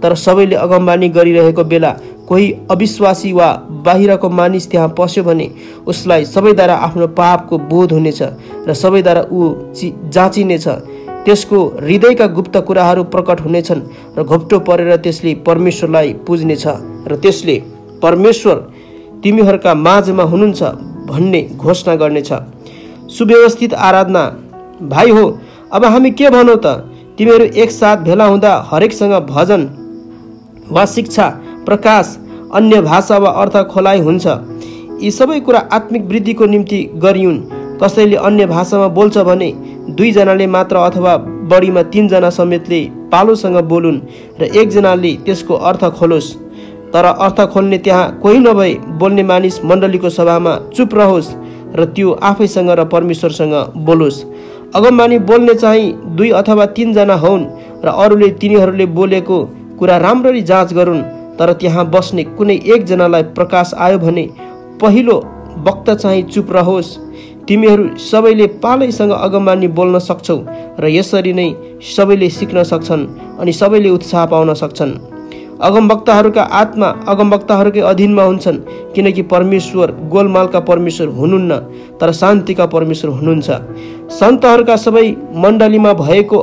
तर सबैले अगमवाणी गरिरहेको बेला कोही अविश्वासी वा बाहिरको मानिस त्यहाँ पस्यो भने उसलाई सबैद्वारा आफ्नो पापको बोध हुनेछ र सबैद्वारा ऊ जाँचिनेछ। त्यसको हृदयका गुप्त कुराहरू प्रकट हुनेछन् र घोप्टो परेर त्यसले परमेश्वरलाई पुज्नेछ र त्यसले परमेश्वर तिमीहरूका माझमा हुनुहुन्छ भन्ने घोषणा गर्नेछ। सुव्यवस्थित आराधना। भाइ हो, अब हामी के भनौँ त? तिमीहरू एकसाथ भेला हुँदा हरेकसँग भजन वा शिक्षा, प्रकाश, अन्य भाषा वा अर्थ खोलाइ हुन्छ। यी सबै कुरा आत्मिक वृद्धिको निम्ति गरिउन्। कसैले अन्य भाषामा बोल्छ भने 2 जनाले मात्र अथवा बढीमा 3 जना समेतले पालोसँग बोलुन् र 1 जनाले त्यसको अर्थ खोलोस्। तर अर्थ खोल्ने त्यहाँ कोही नभए बोल्ने मानिस मण्डलीको सभामा चुप रहोस् र त्यो आफैसँग र परमेश्वरसँग बोलोस्। अगमवाणी बोल्ने चाहिँ 2 अथवा 3 जना हुन् र अरूले तिनीहरूले बोलेको कुरा राम्ररी जाँच गरून्। तर त्यहाँ बस्ने कुनै 1 जनालाई प्रकाश आयो भने पहिलो वक्ता चाहिँ चुप रहोस्। तिमीहरू सबैले पालैसँग अगमवाणी बोल्न सक्छौ र यसरी नै सबैले सिक्न सक्छन् अनि सबैले उत्साह पाउन सक्छन्। अगमवक्ताहरूका आत्मा अगमवक्ताहरूकै अधीनमा हुन्छन्, किनकि परमेश्वर गोलमालका परमेश्वर हुनुहुन्न तर शान्तिका परमेश्वर हुनुहुन्छ। सन्तहरूका सबै मण्डलीमा भएको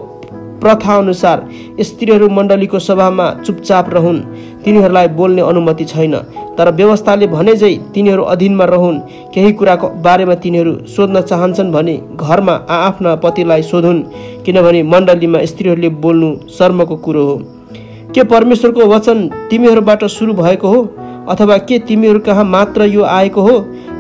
प्रथा अनुसार स्त्रीहरू मण्डलीको सभामा चुपचाप रहन्, तिनीहरूलाई बोल्ने अनुमति छैन। तर व्यवस्थाले भनेझै तिनीहरू अधीनमा रहन्। केही कुराको बारेमा तिनीहरू सोध्न चाहन्छन् भने घरमा आफ्ना पतिलाई सोधुन्, किनभने मण्डलीमा स्त्रीहरूले बोल्नु शर्मको कुरो हो। के परमेश्वरको वचन तिमीहरूबाट सुरु भएको हो, अथवा के तिमीहरू कहाँ मात्र यो आएको हो?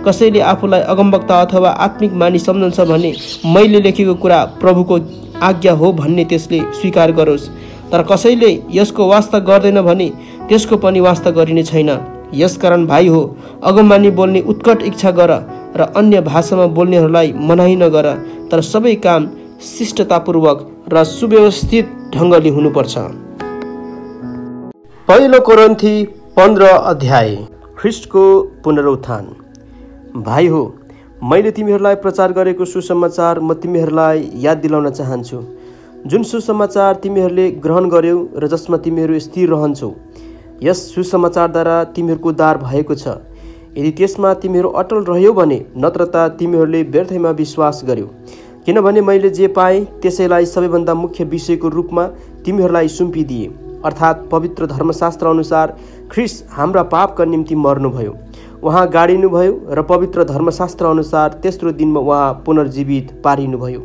कसैले आफूलाई अगमवक्ता अथवा आत्मिक मानिस सम्झन्छ भने मैले लेखेको कुरा प्रभुको आज्ञा हो भन्ने त्यसले स्वीकार गरोस्। तर कसैले यसको वास्ता गर्दैन भने त्यसको पनि वास्ता गरिने छैन। यसकारण भाइ हो, अगमवाणी बोल्ने उत्कट इच्छा गर र अन्य भाषामा बोल्नेहरूलाई मनाही नगर, तर सबै काम शिष्टतापूर्वक र सुव्यवस्थित ढङ्गले हुनुपर्छ। पहिलो कोरिन्थी 15 अध्याय। ख्रिस्टको पुनरुत्थान। भाइ हो, मैले तिमीहरूलाई प्रचार गरेको सुसमाचार म तिमीहरूलाई याद दिलाउन चाहन्छु, जुन सुसमाचार तिमीहरूले ग्रहण गर्यौ र जसमा तिमीहरू स्थिर रहन्छौ। यस सुसमाचारद्वारा तिमीहरूको उद्धार भएको छ, यदि त्यसमा तिमीहरू अटल रह्यौ भने, नत्र त तिमीहरूले व्यर्थैमा विश्वास गर्यौ। किनभने मैले जे पाएँ त्यसैलाई सबैभन्दा मुख्य विषयको रूपमा तिमीहरूलाई सुम्पिदिए, अर्थात् पवित्र धर्मशास्त्र अनुसार ख्रिस्ट हाम्रा पापका निम्ति मर्नुभयो, उहाँ गाडिनुभयो र पवित्र धर्मशास्त्र अनुसार तेस्रो दिनमा उहाँ पुनर्जीवित पारिनुभयो।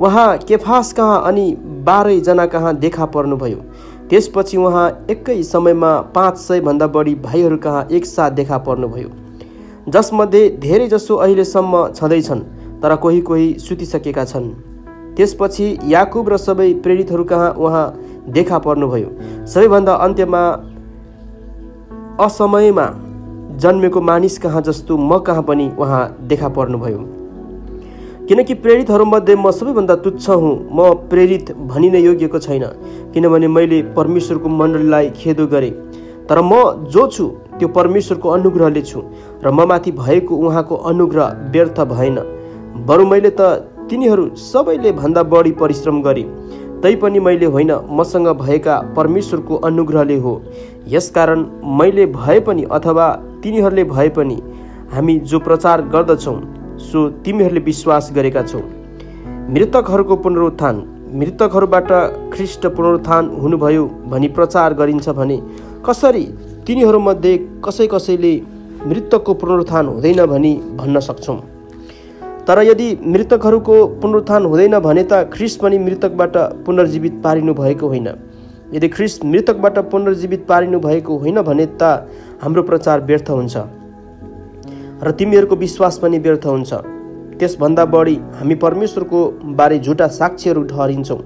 उहाँ केफास कहाँ अनि 12 जना कहाँ देखा पर्नुभयो। त्यसपछि उहाँ एकै समयमा 500 भन्दा बढी भाइहरू कहाँ एकसाथ देखा पर्नुभयो, जसमध्ये धेरै जसो अहिलेसम्म छँदैछन्, तर कोही कोही सुतिसकेका छन्। त्यसपछि याकुब र सबै प्रेरितहरू कहाँ उहाँ देखा पर्नुभयो। सबैभन्दा अन्त्यमा असमयमा जन्मेको मानिस कहाँ जस्तो म कहाँ पनि उहाँ देखा पर्नुभयो। किनकि प्रेरितहरूमध्ये म सबैभन्दा तुच्छ हुँ, म प्रेरित भनिने योग्यको छैन, किनभने मैले परमेश्वरको मण्डलीलाई खेदो गरेँ। तर म जो छु त्यो परमेश्वरको अनुग्रहले छु, र म माथि भएको उहाँको अनुग्रह व्यर्थ भएन। बरु मैले त तिनीहरू सबैले भन्दा बढी परिश्रम गरेँ, तैपनि मैले होइन, मसँग भएका परमेश्वरको अनुग्रहले हो। यसकारण मैले भए पनि अथवा तिनीहरूले भए पनि हामी जो प्रचार गर्दछौँ सो तिमीहरूले विश्वास गरेका छौ। मृतकहरूको पुनरुत्थान। मृतकहरूबाट ख्रिस्ट पुनरुत्थान हुनुभयो भनी प्रचार गरिन्छ भने कसरी तिनीहरूमध्ये कसैले मृतकको पुनरुत्थान हुँदैन भनी भन्न सक्छौँ? तर यदि मृतकहरूको पुनरुत्थान हुँदैन भने त ख्रिस्ट पनि मृतकबाट पुनर्जीवित पारिनु भएको होइन। यदि ख्रिस्ट मृतकबाट पुनर्जीवित पारिनु भएको होइन भने त हाम्रो प्रचार व्यर्थ हुन्छ र तिमीहरूको विश्वास पनि व्यर्थ हुन्छ। त्यसभन्दा बढी हामी परमेश्वरको बारे झुटा साक्षीहरू ठहरिन्छौँ,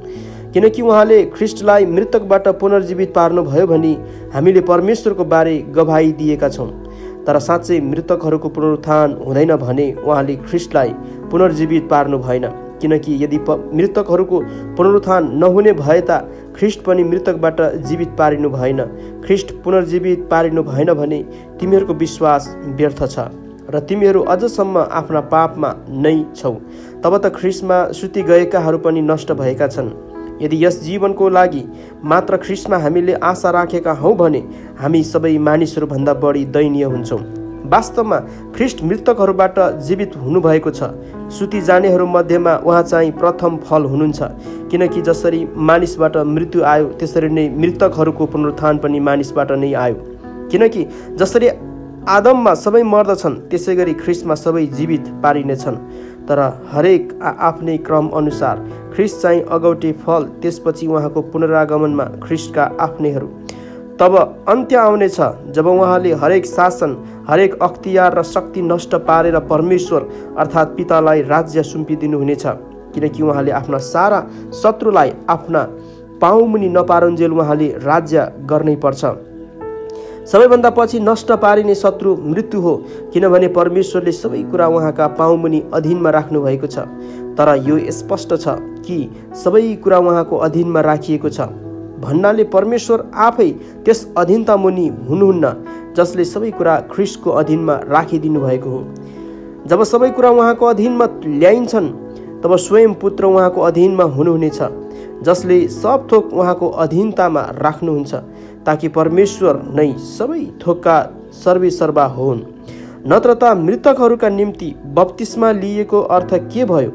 किनकि उहाँले ख्रिस्टलाई मृतकबाट पुनर्जीवित पार्नुभयो भनी हामीले परमेश्वरको बारे गवाही दिएका छौँ। तर साँच्चै मृतकहरूको पुनरुत्थान हुँदैन भने उहाँले ख्रिस्टलाई पुनर्जीवित पार्नु भएन। किनकि यदि मृतकहरूको पुनरुत्थान नहुने भए त ख्रिस्ट पनि मृतकबाट जीवित पारिनु भएन। ख्रिस्ट पुनर्जीवित पारिनु भएन भने तिमीहरूको विश्वास व्यर्थ छ र तिमीहरू अझसम्म आफ्ना पापमा नै छौ। तब त ख्रिस्टमा सुति गएकाहरू पनि नष्ट भएका छन्। यदि यस जीवनको लागि मात्र ख्रिस्टमा हामीले आशा राखेका हौँ भने हामी सबै मानिसहरूभन्दा बढी दयनीय हुन्छौँ। वास्तवमा ख्रिस्ट मृतकहरूबाट जीवित हुनुभएको छ। सुति जानेहरू मध्येमा उहाँ चाहिँ प्रथम फल हुनुहुन्छ, किनकि जसरी मानिसबाट मृत्यु आयो त्यसरी नै मृतकहरूको पुनरुत्थान पनि मानिसबाट नै आयो। किनकि जसरी आदममा सबै मर्दछन् त्यसै गरी ख्रिस्टमा सबै जीवित पारिनेछन्। तर हरेक आफ्नै क्रम अनुसार ख्रिस्ट चाहिँ अगौटे फल, त्यसपछि उहाँको पुनरागमनमा ख्रिस्टका आफ्नैहरू। तब अन्त्य आउनेछ जब उहाँले हरेक शासन, हरेक अख्तियार र शक्ति नष्ट पारेर परमेश्वर अर्थात् पितालाई राज्य सुम्पिदिनु हुनेछ। किनकि उहाँले आफ्ना सारा शत्रुलाई आफ्ना पाउमुनि नपारुन्जेल उहाँले राज्य गर्नै पर्छ। सबैभन्दा पछि नष्ट पारिने शत्रु मृत्यु हो, किनभने परमेश्वरले सबै कुरा उहाँका पाउमुनि अधीनमा राख्नु भएको छ। तर यो स्पष्ट छ कि सबै कुरा उहाँको अधीनमा राखिएको छ भन्नाले परमेश्वर आफै त्यस अधीनता मुनि हुनुहुन्न, जसले सबै कुरा ख्रिस्टको अधीनमा राखिदिनु भएको हो। जब सबै कुरा उहाँको अधीनमा ल्याइन्छन् तब स्वयं पुत्र उहाँको अधीनमा हुनुहुनेछ, जसले सब थोक उहाँको अधीनतामा राख्नुहुन्छ, ताकि परमेश्वर नै सबै थोकका सर्वेसर्वा हुन्। नत्र त मृतकहरूका निम्ति बप्तिस्मा लिएको अर्थ के भयो?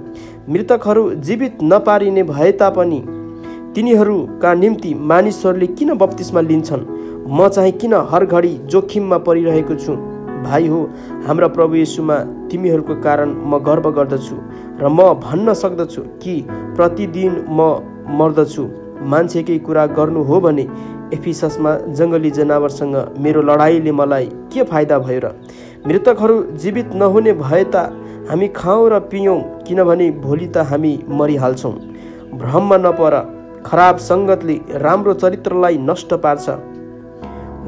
मृतकहरू जीवित नपारिने भए तापनि तिनीहरूका निम्ति मानिसहरूले किन बप्तिस्मा लिन्छन्? म चाहिँ किन हर घडी जोखिममा परिरहेको छु? भाइ हो, हाम्रा प्रभु येशूमा तिमीहरूको कारण म गर्व गर्दछु र म भन्न सक्दछु कि प्रतिदिन म मर्दछु। मान्छेकै कुरा गर्नु हो भने एफिससमा जङ्गली जनावरसँग मेरो लडाइँले मलाई के फाइदा भयो र? मृतकहरू जीवित नहुने भए त हामी खाउँ र पियौँ, किनभने भोलि त हामी मरिहाल्छौँ। भ्रममा नपर, खराब सङ्गतले राम्रो चरित्रलाई नष्ट पार्छ।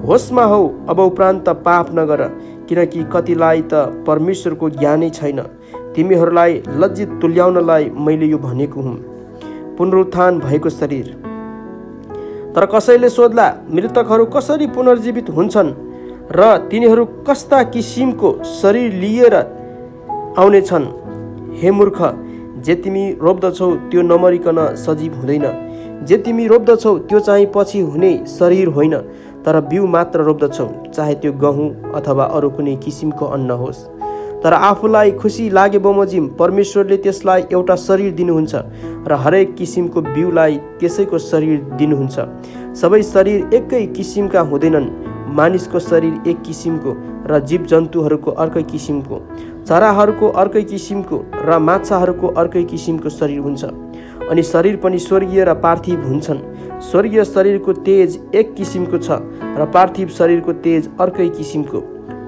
होसमा हौ, अब उपरान्त पाप नगर, किनकि कतिलाई त परमेश्वरको ज्ञानै छैन। तिमीहरूलाई लज्जित तुल्याउनलाई मैले यो भनेको हुँ। पुनरुत्थान भएको शरीर। तर कसैले सोध्ला, मृतकहरू कसरी पुनर्जीवित हुन्छन् र तिनीहरू कस्ता किसिमको शरीर लिएर आउनेछन्? हे मूर्ख, जे तिमी रोप्दछौ त्यो नमरिकन सजीव हुँदैन। जे तिमी रोप्दछौ त्यो चाहिँ पछि हुने शरीर होइन, तर बिउ मात्र रोप्दछौ, चाहे त्यो गहुँ अथवा अरू कुनै किसिमको अन्न होस्। तर आफूलाई खुसी लागे बमोजिम परमेश्वरले त्यसलाई एउटा शरीर दिनुहुन्छ र हरेक किसिमको बिउलाई त्यसैको शरीर दिनुहुन्छ। सबै शरीर एकै किसिमका हुँदैनन्। मानिसको शरीर एक किसिमको र जीव जन्तुहरूको अर्कै किसिमको, चराहरूको अर्कै किसिमको र माछाहरूको अर्कै किसिमको शरीर हुन्छ। अनि शरीर पनि स्वर्गीय र पार्थिव हुन्छन्। स्वर्गीय शरीरको तेज एक किसिमको छ र पार्थिव शरीरको तेज अर्कै किसिमको।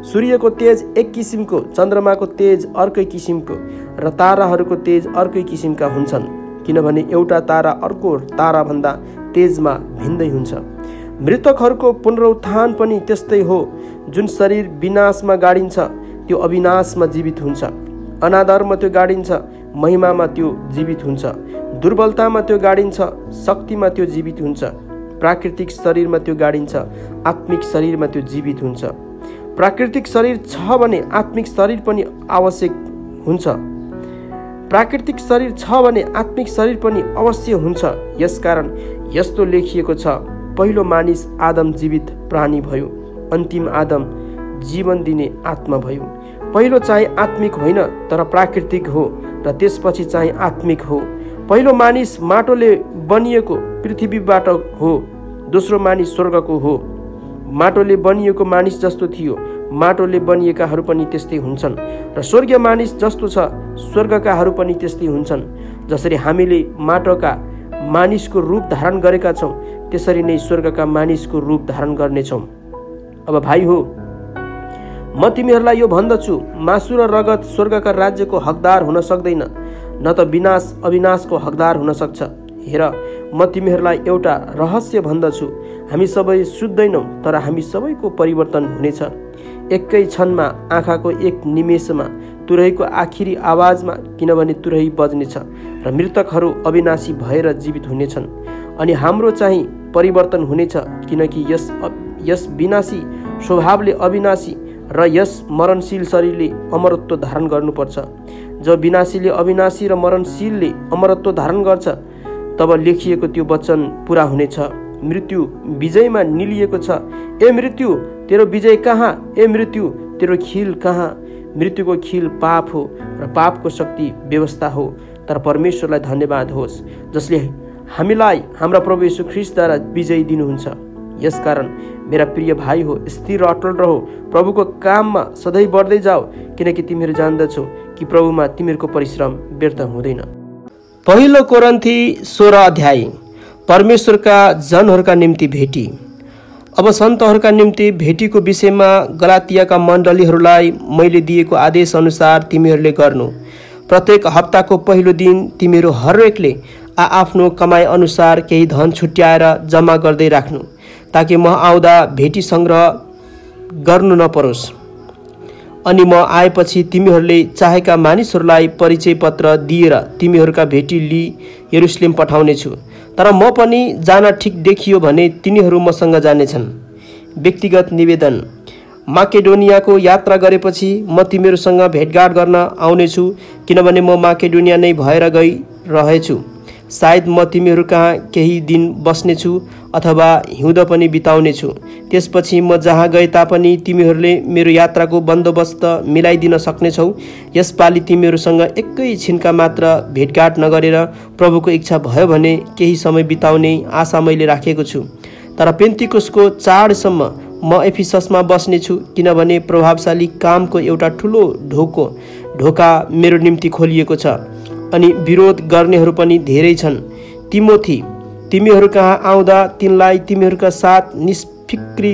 सूर्यको तेज एक किसिमको, चन्द्रमाको तेज अर्कै किसिमको र ताराहरूको तेज अर्कै किसिमका हुन्छन्, किनभने एउटा तारा अर्को ताराभन्दा तेजमा भिन्दै हुन्छ। मृतकहरूको पुनरुत्थान पनि त्यस्तै हो। जुन शरीर विनाशमा गाडिन्छ त्यो अविनाशमा जीवित हुन्छ। अनादरमा त्यो गाडिन्छ, महिमामा त्यो जीवित हुन्छ। दुर्बलतामा त्यो गाडिन्छ, शक्तिमा त्यो जीवित हुन्छ। प्राकृतिक शरीरमा त्यो गाडिन्छ, आत्मिक शरीरमा त्यो जीवित हुन्छ। प्राकृतिक शरीर छ भने आत्मिक शरीर पनि आवश्यक हुन्छ। प्राकृतिक शरीर छ भने आत्मिक शरीर पनि अवश्य हुन्छ। यसकारण यस्तो लेखिएको छ, पहिलो मानिस आदम जीवित प्राणी भयो, अन्तिम आदम जीवन दिने आत्मा भयो। पहिलो चाहिँ आत्मिक होइन तर प्राकृतिक हो र त्यसपछि चाहिँ आत्मिक हो। पहिलो मानिस माटोले बनिएको पृथ्वीबाट हो, दोस्रो मानिस स्वर्गको हो। माटोले बनिएको मानिस जस्तो थियो, माटोले बनिएकाहरू पनि त्यस्तै हुन्छन् र स्वर्गीय मानिस जस्तो छ, स्वर्गकाहरू पनि त्यस्तै हुन्छन्। जसरी हामीले माटोका मानिसको रूप धारण गरेका छौँ, त्यसरी नै स्वर्गका मानिसको रूप धारण गर्नेछौँ। अब भाइ हो, म तिमीहरूलाई यो भन्दछु, मासु र रगत स्वर्गका राज्यको हकदार हुन सक्दैन, न त विनाश अविनाशको हकदार हुन सक्छ। हेर, म तिमीहरूलाई एउटा रहस्य भन्दछु, हामी सबै सुत्दैनौँ, तर हामी सबैको परिवर्तन हुनेछ। एकै क्षणमा, आँखाको एक निमेषमा, तुरहीको आखिरी आवाजमा, किनभने तुरही बज्नेछ र मृतकहरू अविनाशी भएर जीवित हुनेछन्। अनि हाम्रो चाहिँ परिवर्तन हुनेछ, किनकि यस विनाशी स्वभावले अविनाशी र यस मरणशील शरीरले अमरत्व धारण गर्नुपर्छ। जब विनाशीले अविनाशी र मरणशीलले अमरत्व धारण गर्छ, तब लेखिएको त्यो वचन पुरा हुनेछ, मृत्यु विजयमा निलिएको छ। ए मृत्यु, तेरो विजय कहाँ? ए मृत्यु, तेरो खिल कहाँ? मृत्युको खिल पाप हो र पापको शक्ति व्यवस्था हो। तर परमेश्वरलाई धन्यवाद होस् जसले हामीलाई हाम्रा प्रभु येशू ख्रीष्टद्वारा विजय दिनुहुन्छ। यसकारण मेरा प्रिय भाइ हो, स्थिर र अटल रहो, प्रभुको काममा सधैँ बढ्दै जाऊ, किनकि तिमीहरू जान्दछौ कि प्रभुमा तिमीहरूको परिश्रम व्यर्थ हुँदैन। पहिलो कोरिन्थी 16 अध्याय। परमेश्वरका जनहरूका निम्ति भेटी। अब सन्तहरूका निम्ति भेटीको विषयमा गलातियाका मण्डलीहरूलाई मैले दिएको आदेश अनुसार तिमीहरूले गर्नु। प्रत्येक हप्ताको पहिलो दिन तिमीहरू हरेकले आफ्नो कमाइ अनुसार केही धन छुट्याएर जम्मा गर्दै राख्नु, ताकि म आउँदा भेटी सङ्ग्रह गर्नु नपरोस्। अनि म आएपछि तिमीहरूले चाहेका मानिसहरूलाई परिचय पत्र दिएर तिमीहरूका भेटी लिई यरुशलेम पठाउनेछु। तर म पनि जान ठिक देखियो भने तिनीहरू मसँग जानेछन्। व्यक्तिगत निवेदन। माकेडोनियाको यात्रा गरेपछि म तिमीहरूसँग भेटघाट गर्न आउनेछु, किनभने म माकेडोनिया नै भएर गइरहेछु। सायद म तिमीहरू कहाँ केही दिन बस्नेछु अथवा हिउँद पनि बिताउनेछु। त्यसपछि म जहाँ गए तापनि तिमीहरूले मेरो यात्राको बन्दोबस्त मिलाइदिन सक्नेछौ। यसपालि तिमीहरूसँग एकैछिनका मात्र भेटघाट नगरेर प्रभुको इच्छा भयो भने केही समय बिताउने आशा मैले राखेको छु। तर पेन्तिकोसको चाडसम्म म एफिससमा बस्नेछु, किनभने प्रभावशाली कामको एउटा ठुलो ढोका मेरो निम्ति खोलिएको छ अनि विरोध गर्नेहरू पनि धेरै छन्। तिमोथी, तिमीहरू कहाँ आउँदा तिनलाई तिमीहरूका साथ निष्फिक्री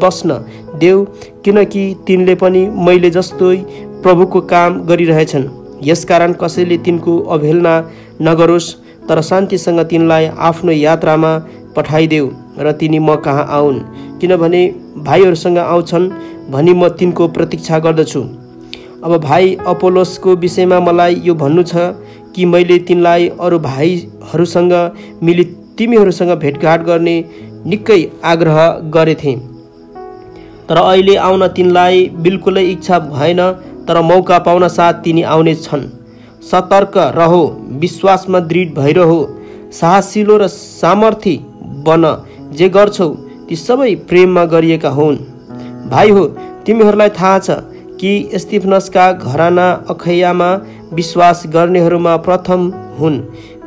बस्न देऊ, किनकि तिनले पनि मैले जस्तै प्रभुको काम गरिरहेछन्। यसकारण कसैले तिनको अवहेलना नगरोस्, तर शान्तिसँग तिनलाई आफ्नो यात्रामा पठाइदेऊ र तिनी म कहाँ आउन्, किनभने भाइहरूसँग आउँछन् भनी म तिनको प्रतीक्षा गर्दछु। अब भाइ अपोलोसको विषयमा मलाई यो भन्नु छ कि मैले तिनलाई अरू भाइहरूसँग मिली तिमीहरूसँग भेटघाट गर्ने निकै आग्रह गरेथे, तर अहिले आउन तिनलाई बिल्कुलै इच्छा भएन, तर मौका पाउन साथ तिनी आउने छन्। सतर्क रहो, विश्वासमा दृढ भइरहो, साहसिलो र सामर्थी बन, जे गर्छौ ती सबै प्रेममा गरिएका हुन्। भाइ हो, तिमीहरूलाई थाहा छ कि स्तिफनसका घराना अखैयामा विश्वास गर्नेहरूमा प्रथम हुन्।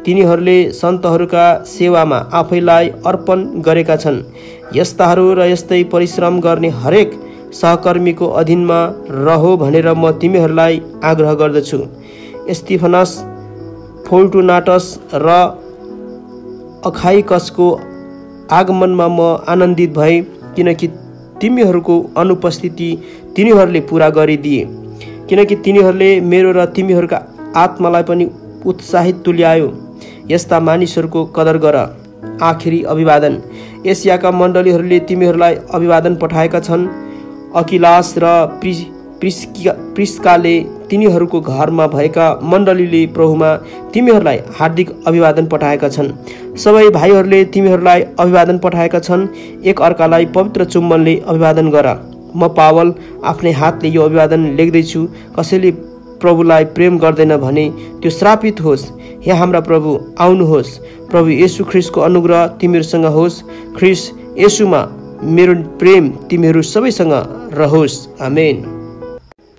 तिनीहरूले सन्तहरूका सेवामा आफैलाई अर्पण गरेका छन्। यस्ताहरू र यस्तै परिश्रम गर्ने हरेक सहकर्मीको अधीनमा रहो भनेर म तिमीहरूलाई आग्रह गर्दछु। स्तिफनस, फोर्टुनाटस र अखाइकसको आगमनमा म आनन्दित भएँ, किनकि तिमीहरूको अनुपस्थिति तिनीहरूले पुरा गरिदिए, किनकि तिनीहरूले मेरो र तिमीहरूका आत्मालाई पनि उत्साहित तुल्यायो। यस्ता मानिसहरूको कदर गर। आखिरी अभिवादन। एसियाका मण्डलीहरूले तिमीहरूलाई अभिवादन पठाएका छन्। अकिलास र प्रिस्काले तिनीहरूको घरमा भएका मण्डलीले प्रभुमा तिमीहरूलाई हार्दिक अभिवादन पठाएका छन्। सबै भाइहरूले तिमीहरूलाई अभिवादन पठाएका छन्। एक अर्कालाई पवित्र चुम्बनले अभिवादन गर। म पावल आफ्नै हातले यो अभिवादन लेख्दैछु। कसैले प्रभुलाई प्रेम गर्दैन भने त्यो श्रापित होस्। हे हाम्रा प्रभु, आउनुहोस्। प्रभु येशू ख्रिस्टको अनुग्रह तिमीहरूसँग होस्। ख्रिस्ट येशूमा मेरो प्रेम तिमीहरू सबैसँग रहोस्। आमेन।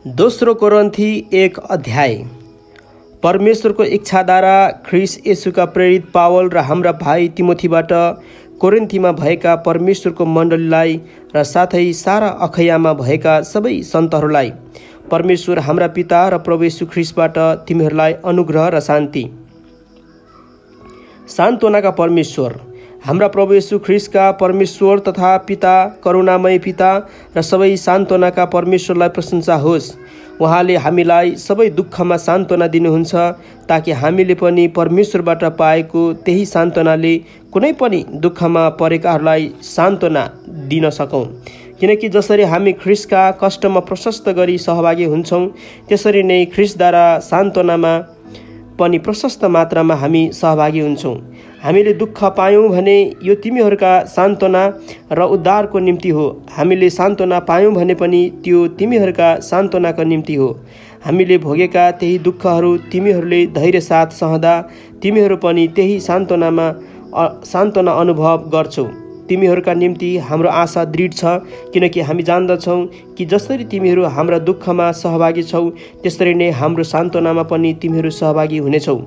दोस्रो कोरिन्थी 1 अध्याय। परमेश्वरको इच्छाद्वारा ख्रिस्ट येशूका प्रेरित पावल र हाम्रा भाइ तिमोथीबाट कोरिन्थीमा भएका परमेश्वरको मण्डलीलाई र साथै सारा अखैयामा भएका सबै सन्तहरूलाई परमेश्वर हाम्रा पिता र प्रभु येशू ख्रिस्टबाट तिमीहरूलाई अनुग्रह र शान्ति। सान्त्वनाका परमेश्वर, हाम्रा प्रभु येशू ख्रिस्टका परमेश्वर तथा पिता, करुणामय पिता र सबै सान्त्वनाका परमेश्वरलाई प्रशंसा होस्। उहाँले हामीलाई सबै दुःखमा सान्त्वना दिनुहुन्छ, ताकि हामीले पनि परमेश्वरबाट पाएको त्यही सान्त्वनाले कुनै पनि दुःखमा परेकाहरूलाई सान्त्वना दिन सकौँ। किनकि जसरी हामी ख्रिस्टका कष्टमा प्रशस्त गरी सहभागी हुन्छौँ, त्यसरी नै ख्रिस्टद्वारा सान्त्वनामा पनि प्रशस्त मात्रामा हामी सहभागी हुन्छौँ। हामीले दुःख पायौँ भने यो तिमीहरूका सान्त्वना र उद्धारको निम्ति हो। हामीले सान्त्वना पायौँ भने पनि त्यो तिमीहरूका सान्त्वनाको निम्ति हो। हामीले भोगेका त्यही दुःखहरू तिमीहरूले धैर्य साथ सहँदा तिमीहरू पनि त्यही सान्त्वना अनुभव गर्छौ। तिमीहरूका निम्ति हाम्रो आशा दृढ छ, किनकि हामी जान्दछौँ कि जसरी तिमीहरू हाम्रा दुःखमा सहभागी छौ, त्यसरी नै हाम्रो सान्त्वनामा पनि तिमीहरू सहभागी हुनेछौ।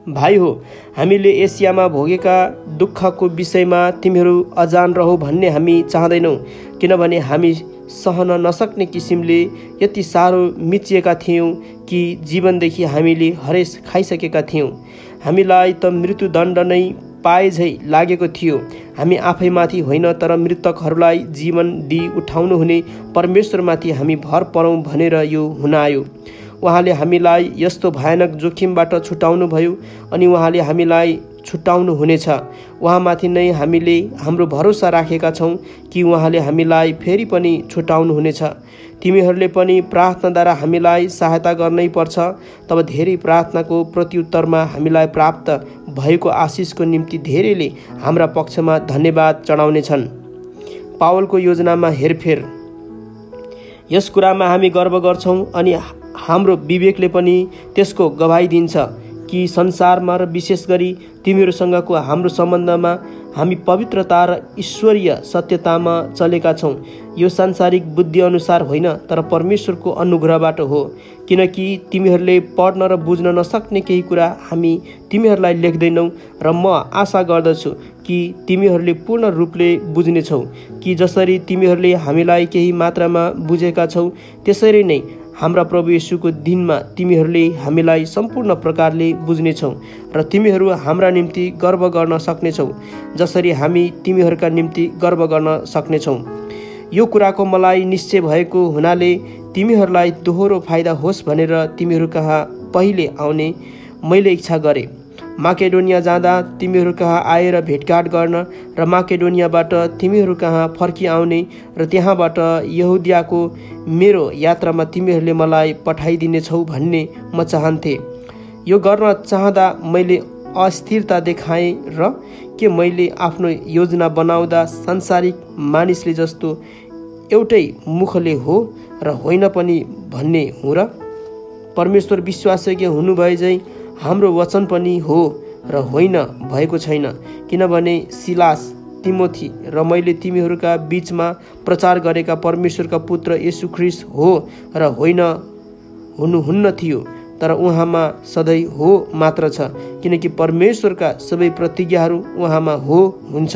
भाइ हो, हामीले एसियामा भोगेका दुःखको विषयमा तिमीहरू अजान रहो भन्ने हामी चाहँदैनौँ, किनभने हामी सहन नसक्ने किसिमले यति साह्रो मिचिएका थियौँ कि जीवनदेखि हामीले हरेस खाइसकेका थियौँ। हामीलाई त मृत्युदण्ड नै पाए झै लागेको थियो। हामी आफैमाथि होइन, तर मृतकहरूलाई जीवन दिई उठाउनु हुने परमेश्वरमाथि हामी भर परौँ भनेर यो हुन आयो। उहाँले हामीलाई यस्तो भयानक जोखिमबाट छुटाउनु भयो अनि उहाँले हामीलाई छुटाउनु हुनेछ। उहाँमाथि नै हामीले हाम्रो भरोसा राखेका छौँ कि उहाँले हामीलाई फेरि पनि छुटाउनु हुनेछ। तिमीहरूले पनि प्रार्थनाद्वारा हामीलाई सहायता गर्नै पर्छ। तब धेरै प्रार्थनाको प्रत्युत्तरमा हामीलाई प्राप्त भएको आशिषको निम्ति धेरैले हाम्रा पक्षमा धन्यवाद चढाउनेछन्। पावलको योजनामा हेरफेर। यस कुरामा हामी गर्व गर्छौँ अनि हाम्रो विवेकले पनि त्यसको गवाही दिन्छ कि संसारमा र विशेष गरी तिमीहरूसँगको हाम्रो सम्बन्धमा हामी पवित्रता र ईश्वरीय सत्यतामा चलेका छौँ। यो सांसारिक बुद्धि अनुसार होइन, तर परमेश्वरको अनुग्रहबाट हो। किनकि तिमीहरूले पढ्न र बुझ्न नसक्ने केही कुरा हामी तिमीहरूलाई लेख्दैनौँ र म आशा गर्दछु कि तिमीहरूले पूर्ण रूपले बुझ्नेछौ कि जसरी तिमीहरूले हामीलाई केही मात्रामा बुझेका छौ त्यसरी नै हाम्रा प्रभु येशूको दिनमा तिमीहरूले हामीलाई सम्पूर्ण प्रकारले बुझ्नेछौ र तिमीहरू हाम्रा निम्ति गर्व गर्न सक्नेछौ जसरी हामी तिमीहरूका निम्ति गर्व गर्न सक्नेछौँ। यो कुराको मलाई निश्चय भएको हुनाले तिमीहरूलाई दोहोरो फाइदा होस् भनेर तिमीहरू कहाँ पहिले आउने मैले इच्छा गरेँ। माकेडोनिया जाँदा तिमीहरू कहाँ आएर भेटघाट गर्न र माकेडोनियाबाट तिमीहरू कहाँ फर्किआउने र त्यहाँबाट यहुदियाको मेरो यात्रामा तिमीहरूले मलाई पठाइदिनेछौ भन्ने म चाहन्थेँ। यो गर्न चाहँदा मैले अस्थिरता देखाएँ र के मैले आफ्नो योजना बनाउँदा सांसारिक मानिसले जस्तो एउटै मुखले हो र होइन पनि भन्ने हुँ र? परमेश्वर विश्वासयोग्य हुनुभए झैँ हाम्रो वचन पनि हो र होइन भएको छैन। किनभने सिलास, तिमोथी र मैले तिमीहरूका बीचमा प्रचार गरेका परमेश्वरका पुत्र येशू ख्रीष्ट हो र होइन हुनुहुन्न थियो, तर उहाँमा सधैँ हो मात्र छ, किनकि परमेश्वरका सबै प्रतिज्ञाहरू उहाँमा हो हुन्छ।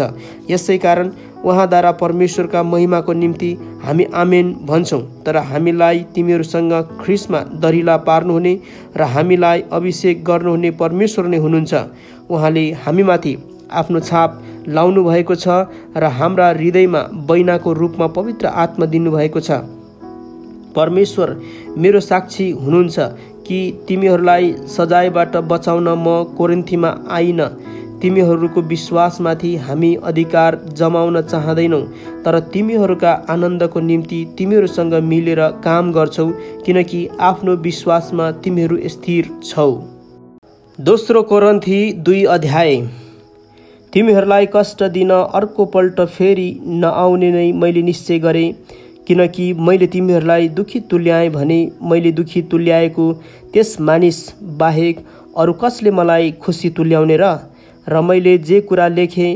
यसै कारण उहाँद्वारा परमेश्वरका महिमाको निम्ति हामी आमेन भन्छौँ। तर हामीलाई तिमीहरूसँग ख्रीष्टमा दरिला पार्नुहुने र हामीलाई अभिषेक गर्नुहुने परमेश्वर नै हुनुहुन्छ। उहाँले हामीमाथि आफ्नो छाप लाउनु भएको छ र हाम्रा हृदयमा बैनाको रूपमा पवित्र आत्मा दिनुभएको छ। परमेश्वर मेरो साक्षी हुनुहुन्छ कि तिमीहरूलाई सजायबाट बचाउन म कोरिन्थीमा आइन। तिमीहरूको विश्वासमाथि हामी अधिकार जमाउन चाहँदैनौँ, तर तिमीहरूका आनन्दको निम्ति तिमीहरूसँग मिलेर काम गर्छौ, किनकि आफ्नो विश्वासमा तिमीहरू स्थिर छौ। दोस्रो कोरिन्थी 2 अध्याय। तिमीहरूलाई कष्ट दिन अर्कोपल्ट फेरि नआउने नै मैले निश्चय गरेँ, किनकि मैले तिमीहरूलाई दुखी तुल्याएँ भने मैले दुखी तुल्याएको त्यस मानिस बाहेक अरू कसले मलाई खुसी तुल्याउने र मैले जे कुरा लेखेँ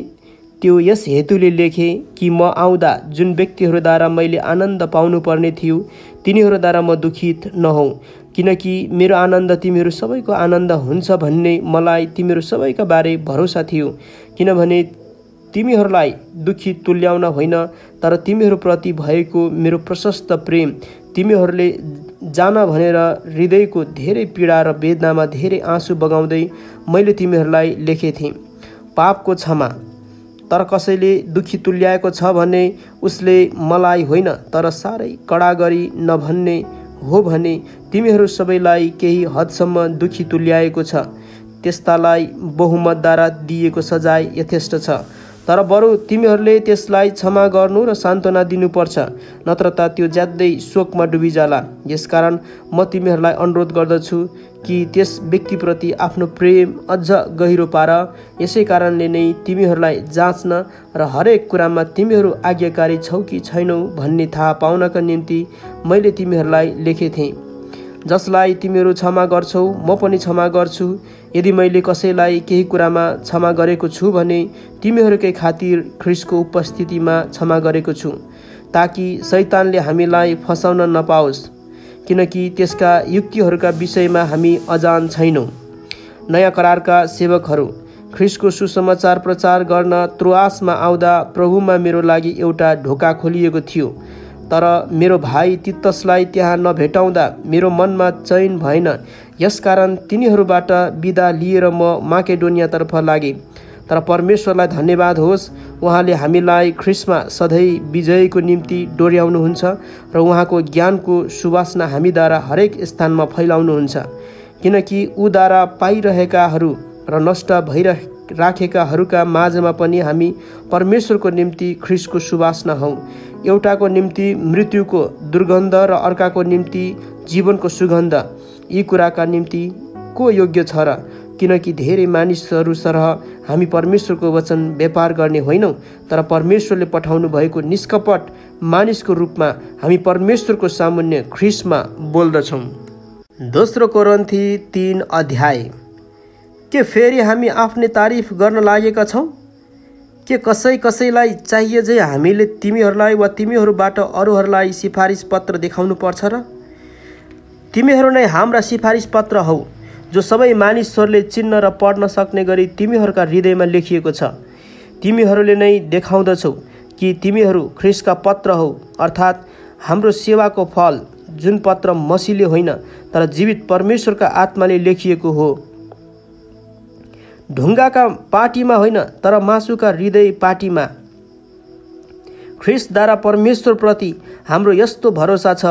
त्यो यस हेतुले लेखेँ कि म आउँदा जुन व्यक्तिहरूद्वारा मैले आनन्द पाउनुपर्ने थियो तिनीहरूद्वारा म दुखित नहौँ, किनकि मेरो आनन्द तिमीहरू सबैको आनन्द हुन्छ भन्ने मलाई तिमीहरू सबैका बारे भरोसा थियो। किनभने तिमीहरूलाई दुखी तुल्याउन होइन, तर तिमीहरूप्रति भएको मेरो प्रशस्त प्रेम तिमीहरूले जान भनेर हृदयको धेरै पीडा र वेदनामा धेरै आँसु बगाउँदै मैले तिमीहरूलाई लेखेथेँ। पापको क्षमा। तर कसैले दुखी तुल्याएको छ भने उसले मलाई होइन तर साह्रै कडा गरी नभन्ने हो भने तिमीहरू सबैलाई केही हदसम्म दुखी तुल्याएको छ, त्यस्तालाई बहुमतद्वारा दिएको सजाय यथेष्ट छ। तर बरु तिमीहरूले त्यसलाई क्षमा गर्नु र सान्त्वना दिनुपर्छ, नत्र त त्यो ज्यादै शोकमा डुबिजाला। यसकारण म तिमीहरूलाई अनुरोध गर्दछु कि त्यस व्यक्तिप्रति आफ्नो प्रेम अझ गहिरो पार। यसै कारणले नै तिमीहरूलाई जाँच्न र हरेक कुरामा तिमीहरू आज्ञाकारी छौ कि छैनौ भन्ने थाहा पाउनका निम्ति मैले तिमीहरूलाई लेखेथेँ। जसलाई तिमीहरू क्षमा गर्छौ म पनि क्षमा गर्छु। यदि मैले कसैलाई केही कुरामा क्षमा गरेको छु भने तिमीहरूकै खातिर ख्रीष्टको उपस्थितिमा क्षमा गरेको छु, ताकि शैतानले हामीलाई फसाउन नपाओस्, किनकि त्यसका युक्तिहरूका विषयमा हामी अजान छैनौँ। नयाँ करारका सेवकहरू। ख्रीष्टको सुसमाचार प्रचार गर्न त्रोआसमा आउँदा प्रभुमा मेरो लागि एउटा ढोका खोलिएको थियो, तर मेरो भाइ तितसलाई त्यहाँ नभेटाउँदा मेरो मनमा चैन भएन। यसकारण तिनीहरूबाट बिदा लिएर म माकेडोनियातर्फ लागेँ। तर परमेश्वरलाई धन्यवाद होस्, उहाँले हामीलाई ख्रीष्टमा सधैँ विजयको निम्ति डोर्याउनुहुन्छ र उहाँको ज्ञानको सुवासना हामीद्वारा हरेक स्थानमा फैलाउनुहुन्छ, किनकि उद्धार पाइरहेकाहरू र नष्ट भइराखेकाहरूका माझमा पनि हामी परमेश्वरको निम्ति ख्रीष्टको सुवासना हौँ। एउटाको निम्ति मृत्युको दुर्गन्ध र अर्काको निम्ति जीवनको सुगन्ध। यी कुराका निम्ति को योग्य छ र? किनकि धेरै मानिसहरू सरह हामी परमेश्वरको वचन व्यापार गर्ने होइनौँ, तर परमेश्वरले पठाउनु भएको निष्कपट मानिसको रूपमा हामी परमेश्वरको सामुन्ने ख्रीष्टमा बोल्दछौँ। दोस्रो कोरिन्थी 3 अध्याय। के फेरि हामी आफ्नै तारिफ गर्न लागेका छौँ? के कसैलाई चाहिए जे हामीले तिमीहरूलाई वा तिमीहरूबाट अरूहरूलाई सिफारिस पत्र देखाउनु पर्छ र? तिमीहरू नै हाम्रा सिफारिस पत्र हौ, जो सबै मानिसहरूले चिन्न र पढ्न सक्ने गरी तिमीहरूका हृदयमा लेखिएको छ। तिमीहरूले नै देखाउँदछौ कि तिमीहरू ख्रीष्टका पत्र हौ, अर्थात् हाम्रो सेवाको फल, जुन पत्र मसीले होइन तर जीवित परमेश्वरका आत्माले लेखिएको हो। ढुङ्गाका पाटीमा होइन तर मासुका हृदय पाटीमा। ख्रीष्टद्वारा परमेश्वरप्रति हाम्रो यस्तो भरोसा छ,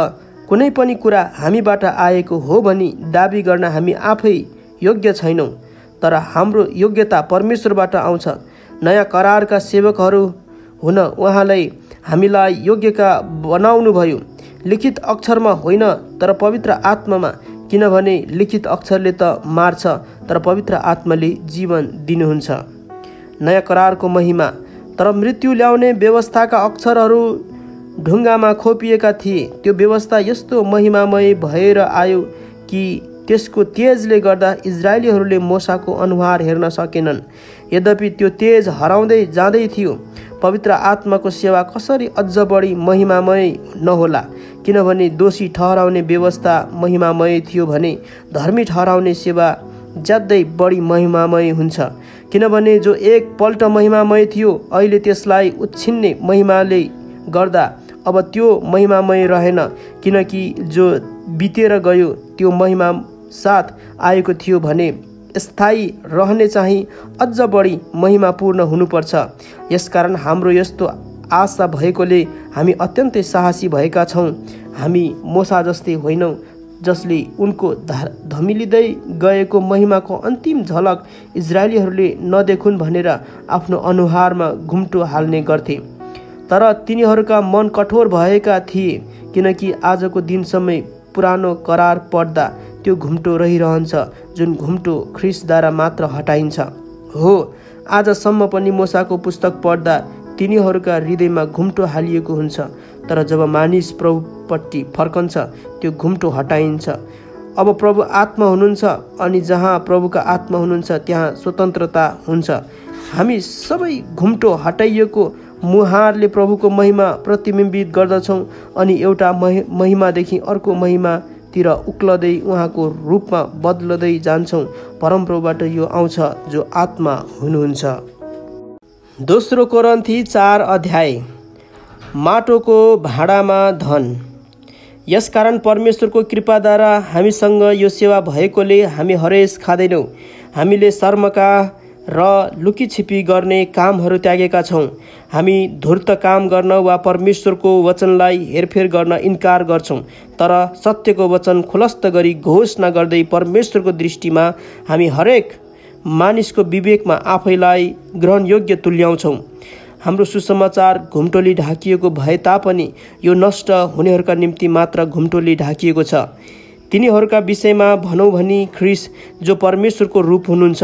कुनै पनि कुरा हामीबाट आएको हो भनी दाबी गर्न हामी आफै योग्य छैनौँ, तर हाम्रो योग्यता परमेश्वरबाट आउँछ। नयाँ करारका सेवकहरू हुन उहाँले हामीलाई योग्यका बनाउनुभयो, लिखित अक्षरमा होइन तर पवित्र आत्मामा, किनभने लिखित अक्षरले त मार्छ तर पवित्र आत्माले जीवन दिनुहुन्छ। नयाँ करारको महिमा। तर मृत्यु ल्याउने व्यवस्थाका अक्षरहरू ढुङ्गामा खोपिएका थिए। त्यो व्यवस्था यस्तो महिमामय भएर आयो कि त्यसको तेजले गर्दा इजरायलीहरूले मूसाको अनुहार हेर्न सकेनन्। यद्यपि त्यो तेज हराउँदै जाँदै थियो। पवित्र आत्माको सेवा कसरी अझ बढी महिमामय नहोला? किनभने दोषी ठहराउने व्यवस्था महिमामय थियो भने धर्मी ठहराउने सेवा ज्यादै बढी महिमामय हुन्छ। किनभने जो एक पल्ट महिमामय थियो, अहिले त्यसलाई उछिन्ने महिमाले गर्दा अब त्यो महिमामय रहेन, किनकि जो बितेर गयो त्यो महिमा साथ आएको थियो भने स्थायी रहने चाहिँ अझ बढी महिमापूर्ण हुनुपर्छ। यसकारण हाम्रो यस्तो आशा भएकोले हामी अत्यन्तै साहसी भएका छौँ। हामी मूसा जस्तै होइनौँ, जसले उनको धमिलिँदै गएको महिमाको अन्तिम झलक इजरायलीहरूले नदेखुन् भनेर आफ्नो अनुहारमा घुम्टो हाल्ने गर्थे। तर तिनीहरूका मन कठोर भएका थिए, किनकि आजको दिनसम्म पुरानो करार पढ्दा त्यो घुम्टो रहिरहन्छ, जुन घुम्टो ख्रीष्टद्वारा मात्र हटाइन्छ। हो, आजसम्म पनि मूसाको पुस्तक पढ्दा तिनीहरूका हृदयमा घुम्टो हालिएको हुन्छ, तर जब मानिस प्रभुपट्टि फर्कन्छ त्यो घुम्टो हटाइन्छ। अब प्रभु आत्मा हुनुहुन्छ, अनि जहाँ प्रभुका आत्मा हुनुहुन्छ त्यहाँ स्वतन्त्रता हुन्छ। हामी सबै घुम्टो हटाइएको मुहारले प्रभुको महिमा प्रतिबिम्बित गर्दछौँ अनि एउटा महिमादेखि अर्को महिमातिर उक्लदै उहाँको रूपमा बदल्दै जान्छौँ। परमप्रभुबाट यो आउँछ जो आत्मा हुनुहुन्छ। दोस्रो कोरिन्थी 4 अध्याय। माटोको भाँडामा धन। यसकारण परमेश्वरको कृपाद्वारा हामीसँग यो सेवा भएकोले हामी हरेस खाँदैनौँ। हामीले शर्मका र लुकीछिपी गर्ने कामहरू त्यागेका छौँ। हामी धूर्त काम गर्न वा परमेश्वरको वचनलाई हेरफेर गर्न इन्कार गर्छौँ, तर सत्यको वचन खुलस्त गरी घोषणा गर्दै परमेश्वरको दृष्टिमा हामी हरेक मानिसको विवेकमा आफैलाई ग्रहणयोग्य तुल्याउँछौँ। हाम्रो सुसमाचार घुम्टोले ढाकिएको भए तापनि यो नष्ट हुनेहरूका निम्ति मात्र घुम्टोले ढाकिएको छ। तिनीहरूका विषयमा भनौँ भनी ख्रीष्ट जो परमेश्वरको रूप हुनुहुन्छ,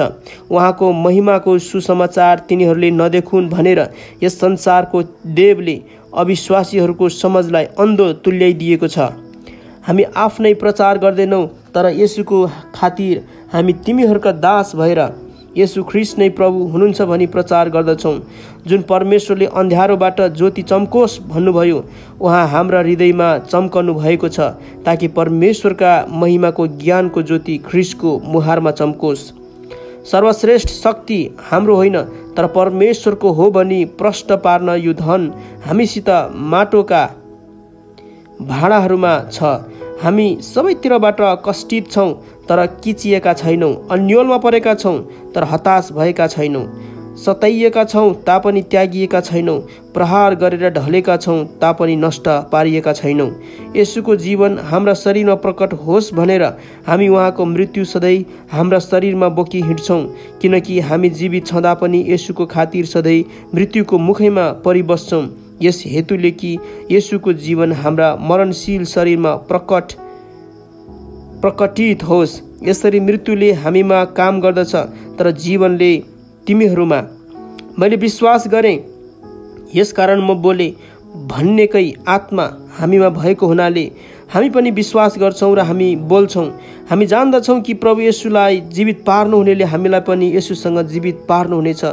उहाँको महिमाको सुसमाचार तिनीहरूले नदेखुन् भनेर यस संसारको देवले अविश्वासीहरूको समझलाई अन्धो तुल्याइदिएको छ। हामी आफ्नै प्रचार गर्दैनौँ, तर येशूको खातिर हामी तिमीहरूका दास भएर येशू ख्रीष्ट नै प्रभु हुनुहुन्छ भनी प्रचार गर्दछौँ। जुन परमेश्वरले अन्ध्यारोबाट ज्योति चम्कोस् भन्नुभयो, उहाँ हाम्रा हृदयमा चम्कनु भएको छ, ताकि परमेश्वरका महिमाको ज्ञानको ज्योति ख्रीष्टको मुहारमा चम्कोस्। सर्वश्रेष्ठ शक्ति हाम्रो होइन तर परमेश्वरको हो भनी प्रष्ट पार्न यो धन हामीसित माटोका भाँडाहरूमा छ। हामी सबैतिरबाट कष्टित छौँ तर किचिएका छैनौँ, अन्योलमा परेका छौँ तर हताश भएका छैनौँ, सताइएका छौँ तापनि त्यागिएका छैनौँ, प्रहार गरेर ढलेका छौँ तापनि नष्ट पारिएका छैनौँ। येशूको जीवन हाम्रा शरीरमा प्रकट होस् भनेर हामी उहाँको मृत्यु सधैँ हाम्रा शरीरमा बोकी हिँड्छौँ, किनकि हामी जीवित छँदा पनि येशूको खातिर सधैँ मृत्युको मुखैमा परिबस्छौँ। यस हेतुले कि येशूको जीवन हाम्रा मरणशील शरीरमा प्रकटित होस्। यसरी मृत्युले हामीमा काम गर्दछ तर जीवनले तिमीहरूमा। मैले विश्वास गरेँ, यसकारण म बोले भन्नेकै आत्मा हामीमा भएको हुनाले हामी पनि विश्वास गर्छौँ र हामी बोल्छौँ। हामी जान्दछौँ कि प्रभु येशूलाई जीवित पार्नुहुनेले हामीलाई पनि येशूसँग जीवित पार्नुहुनेछ।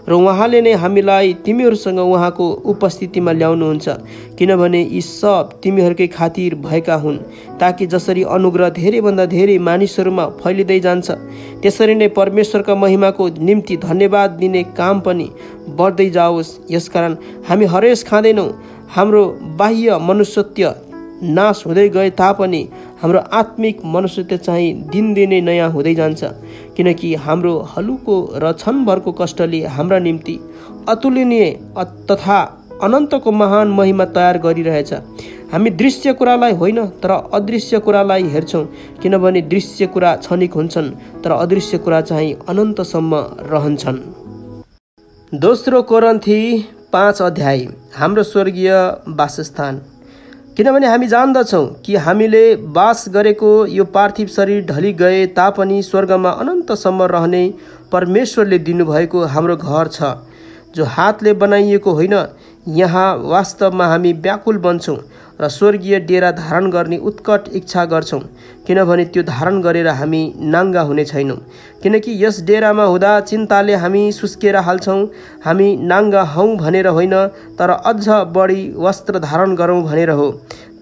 र उहाँले नै हामीलाई तिमीहरूसँग उहाँको उपस्थितिमा ल्याउनुहुन्छ, किनभने यी सब तिमीहरूकै खातिर भएका हुन्, ताकि जसरी अनुग्रह धेरैभन्दा धेरै मानिसहरूमा फैलिँदै जान्छ, त्यसरी नै परमेश्वरका महिमाको निम्ति धन्यवाद दिने काम पनि बढ्दै जाओस्। यसकारण हामी हरेस खाँदैनौँ। हाम्रो बाह्य मनुष्यत्व नाश हुँदै गए तापनि हाम्रो आत्मिक मनुष्यत्व चाहिँ दिनदिनै नयाँ हुँदै जान्छ, किनकि हाम्रो हलुको र क्षणभरको कष्टले हाम्रा निम्ति अतुलनीय तथा अनन्तको महान महिमा तयार गरिरहेछ। हामी दृश्य कुरालाई होइन तर अदृश्य कुरालाई हेर्छौँ, किनभने दृश्य कुरा क्षणिक हुन्छन् तर अदृश्य कुरा चाहिँ अनन्तसम्म रहन्छन्। दोस्रो कोरिन्थी 5 अध्याय। हाम्रो स्वर्गीय वासस्थान। किनभने हामी जान्दछौँ कि हामीले वास गरेको यो पार्थिव शरीर ढली गए तापनि स्वर्गमा अनन्तसम्म रहने परमेश्वरले दिनुभएको हाम्रो घर छ, जो हातले बनाइएको होइन। यहाँ वास्तवमा हामी व्याकुल बन्छौँ र स्वर्गीय डेरा धारण गर्ने उत्कट इच्छा गर्छौँ, किनभने त्यो धारण गरेर हामी नाङ्गा हुने छैनौँ। किनकि यस डेरामा हुँदा चिन्ताले हामी सुस्केर हाल्छौँ। हामी नाङ्गा हौँ भनेर होइन, तर अझ बढी वस्त्र धारण गरौँ भनेर हो,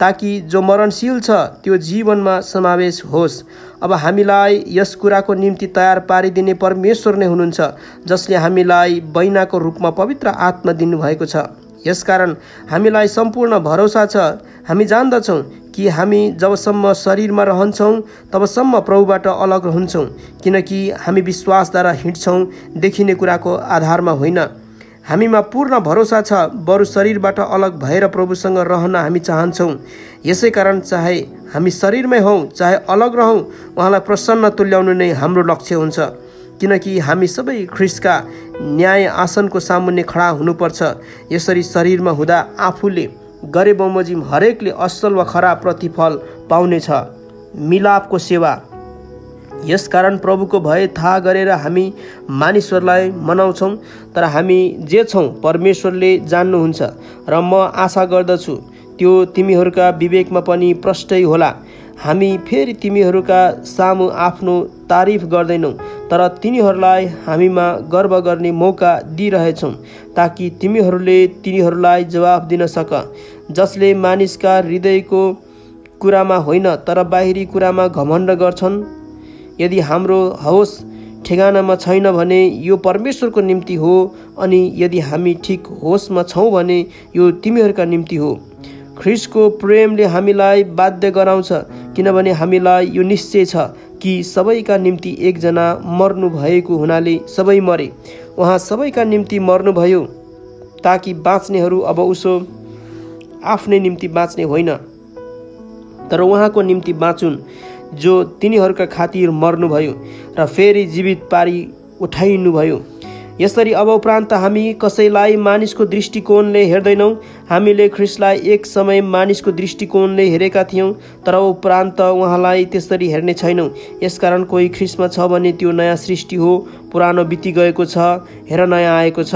ताकि जो मरणशील छ त्यो जीवनमा समावेश होस्। अब हामीलाई यस कुराको निम्ति तयार पारिदिने परमेश्वर नै हुनुहुन्छ, जसले हामीलाई बैनाको रूपमा पवित्र आत्मा दिनुभएको छ। यसकारण हामीलाई सम्पूर्ण भरोसा छ। हामी जान्दछौँ कि हामी जबसम्म शरीरमा रहन्छौँ तबसम्म प्रभुबाट अलग रहन्छौँ, किनकि हामी विश्वासद्वारा हिँड्छौँ, देखिने कुराको आधारमा होइन। हामीमा पूर्ण भरोसा छ, बरु शरीरबाट अलग भएर प्रभुसँग रहन हामी चाहन्छौँ। यसै कारण चाहे हामी शरीरमै हौँ चाहे अलग रहौँ, उहाँलाई प्रसन्न तुल्याउनु नै हाम्रो लक्ष्य हुन्छ, किनकि हामी सबै ख्रीष्टका न्याय आसनको सामुन्ने खडा हुनुपर्छ। यसरी शरीरमा हुँदा आफूले गरे बमोजिम हरेकले असल वा खराब प्रतिफल पाउनेछ। मिलापको सेवा। यसकारण प्रभुको भय थाहा गरेर हामी मानिसहरूलाई मनाउँछौँ, तर हामी जे छौँ परमेश्वरले जान्नुहुन्छ, र म आशा गर्दछु त्यो तिमीहरूका विवेकमा पनि प्रष्टै होला। हामी फेरि तिमीहरूका सामु आफ्नो तारिफ गर्दैनौँ, तर तिनीहरूलाई हामीमा गर्व गर्ने मौका दिइरहेछौँ, ताकि तिमीहरूले तिनीहरूलाई जवाफ दिन सक, जसले मानिसका हृदयको कुरामा होइन तर बाहिरी कुरामा घमण्ड गर्छन्। यदि हाम्रो होस ठेगानामा छैन भने यो परमेश्वरको निम्ति हो, अनि यदि हामी ठिक होसमा छौँ भने यो तिमीहरूका निम्ति हो। ख्रीष्टको प्रेमले हामीलाई बाध्य गराउँछ, किनभने हामीलाई यो निश्चय छ कि सबैका निम्ति एकजना मर्नु भएको हुनाले सबै मरे। उहाँ सबैका निम्ति मर्नुभयो, ताकि बाँच्नेहरू अब उसो आफ्नै निम्ति बाँच्ने होइन, तर उहाँको निम्ति बाँचुन्, जो तिनीहरूका खातिर मर्नुभयो र फेरि जीवित पारी उठाइनुभयो। यसरी अब उपरान्त हामी कसैलाई मानिसको दृष्टिकोणले हेर्दैनौँ। हामीले ख्रीष्टलाई एक समय मानिसको दृष्टिकोणले हेरेका थियौँ, तर उपरान्त उहाँलाई त्यसरी हेर्ने छैनौँ। यसकारण कोही ख्रीष्टमा छ भने त्यो नयाँ सृष्टि हो, पुरानो बिति गएको छ, हेर नयाँ आएको छ।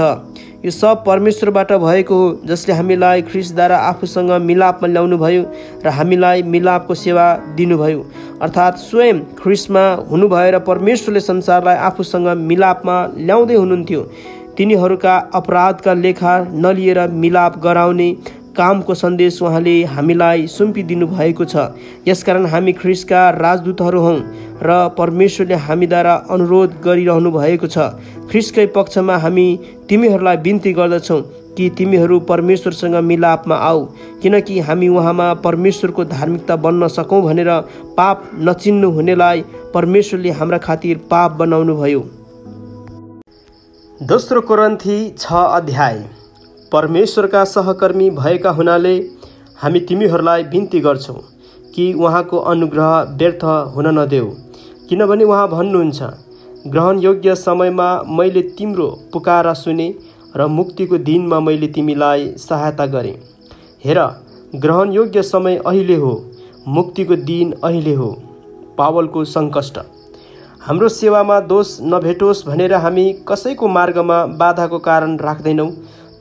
यो सब परमेश्वरबाट भएको हो, जसले हामीलाई ख्रीष्टद्वारा आफूसँग मिलापमा ल्याउनु भयो र हामीलाई मिलापको सेवा दिनुभयो। अर्थात् स्वयं ख्रीष्टमा हुनु भएर परमेश्वरले संसारलाई आफूसँग मिलापमा ल्याउँदै हुनुहुन्थ्यो। तिनीहरूका अपराधका लेखा नलिएर मिलाप गराउने कामको सन्देश उहाँले हामीलाई सुम्पिदिनु भएको छ। यसकारण हामी ख्रीष्टका राजदूतहरू हौँ र परमेश्वरले हामीद्वारा अनुरोध गरिरहनु भएको छ। ख्रीष्टकै पक्षमा हामी तिमीहरूलाई बिन्ती गर्दछौँ कि तिमीहरू परमेश्वरसँग मिलापमा आऊ, किनकि हामी उहाँमा परमेश्वरको धार्मिकता बन्न सकौँ भनेर पाप नचिन्नु हुनेलाई परमेश्वरले हाम्रा खातिर पाप बनाउनु भयो। दोस्रो कोरिन्थी 6 अध्याय। परमेश्वरका सहकर्मी भएका हुनाले हामी तिमीहरूलाई बिन्ती गर्छौँ कि उहाँको अनुग्रह व्यर्थ हुन नदेऊ, किनभने उहाँ भन्नुहुन्छ, ग्रहण योग्य समयमा मैले तिम्रो पुकारा सुने र मुक्तिको दिनमा मैले तिमीलाई सहायता गरेँ। हेर, ग्रहण योग्य समय अहिले हो, मुक्तिको दिन अहिले हो। पावलको सङ्कष्ट। हाम्रो सेवामा दोष नभेटोस् भनेर हामी कसैको मार्गमा बाधाको कारण राख्दैनौँ,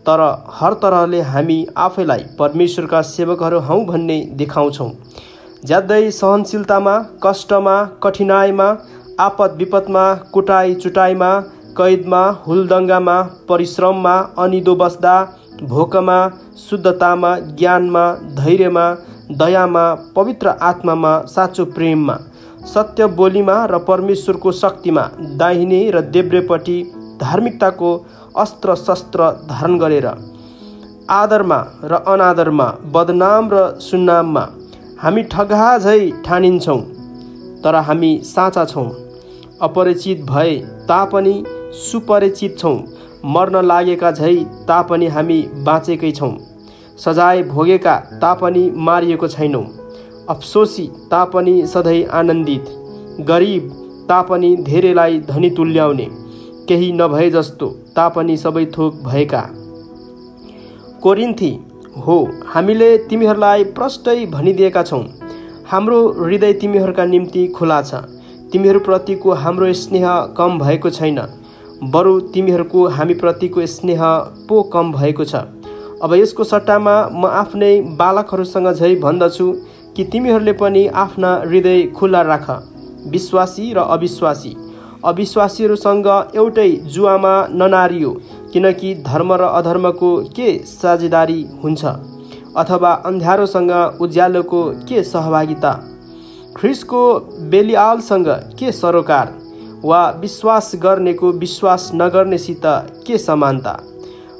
तर हर तरहले हामी आफैलाई परमेश्वरका सेवकहरू हौँ भन्ने देखाउँछौँ। ज्यादै सहनशीलतामा, कष्टमा, कठिनाइमा, आपद विपदमा, कुटाइ चुटाइमा, कैदमा, हुलदङ्गामा, परिश्रममा, अनिदो बस्दा, भोकमा, शुद्धतामा, ज्ञानमा, धैर्यमा, दयामा, पवित्र आत्मामा, साँचो प्रेममा, सत्य बोलीमा र परमेश्वरको शक्तिमा, दाहिने र देब्रेपट्टि धार्मिकताको अस्त्र शस्त्र धारण गरेर, आदरमा र अनादरमा, बदनाम र सुन्नाममा हामी ठगा झै ठानिन्छौँ, तर हामी साँचा छौँ। अपरिचित भए तापनि सुपरिचित छौँ, मर्न लागेका झै तापनि हामी बाँचेकै छौँ, सजाय भोगेका तापनि मारिएको छैनौँ, अफसोसी तापनि सधैँ आनन्दित, गरिब तापनि धेरैलाई धनी तुल्याउने, केही नभए जस्तो तापनि सबै थोक भएका। कोरिन्थी, हो, हामीले तिमीहरूलाई प्रष्टै भनिदिएका छौँ, हाम्रो हृदय तिमीहरूका निम्ति खुला छ। तिमीहरूप्रतिको हाम्रो स्नेह कम भएको छैन, बरु तिमीहरूको हामीप्रतिको स्नेह पो कम भएको छ। अब यसको सट्टामा म आफ्नै बालकहरूसँग झै भन्दछु कि तिमीहरूले पनि आफ्ना हृदय खुला राख। विश्वासी र अविश्वासी, अविश्वासीहरूसँग एउटै जुवामा ननारियो, किनकि धर्म र अधर्मको के साझेदारी हुन्छ, अथवा अँध्यारोसँग उज्यालोको के सहभागिता, ख्रिस्टको बेलिआलसँग के सरोकार, वा विश्वास गर्नेको विश्वास नगर्नेसित के समानता,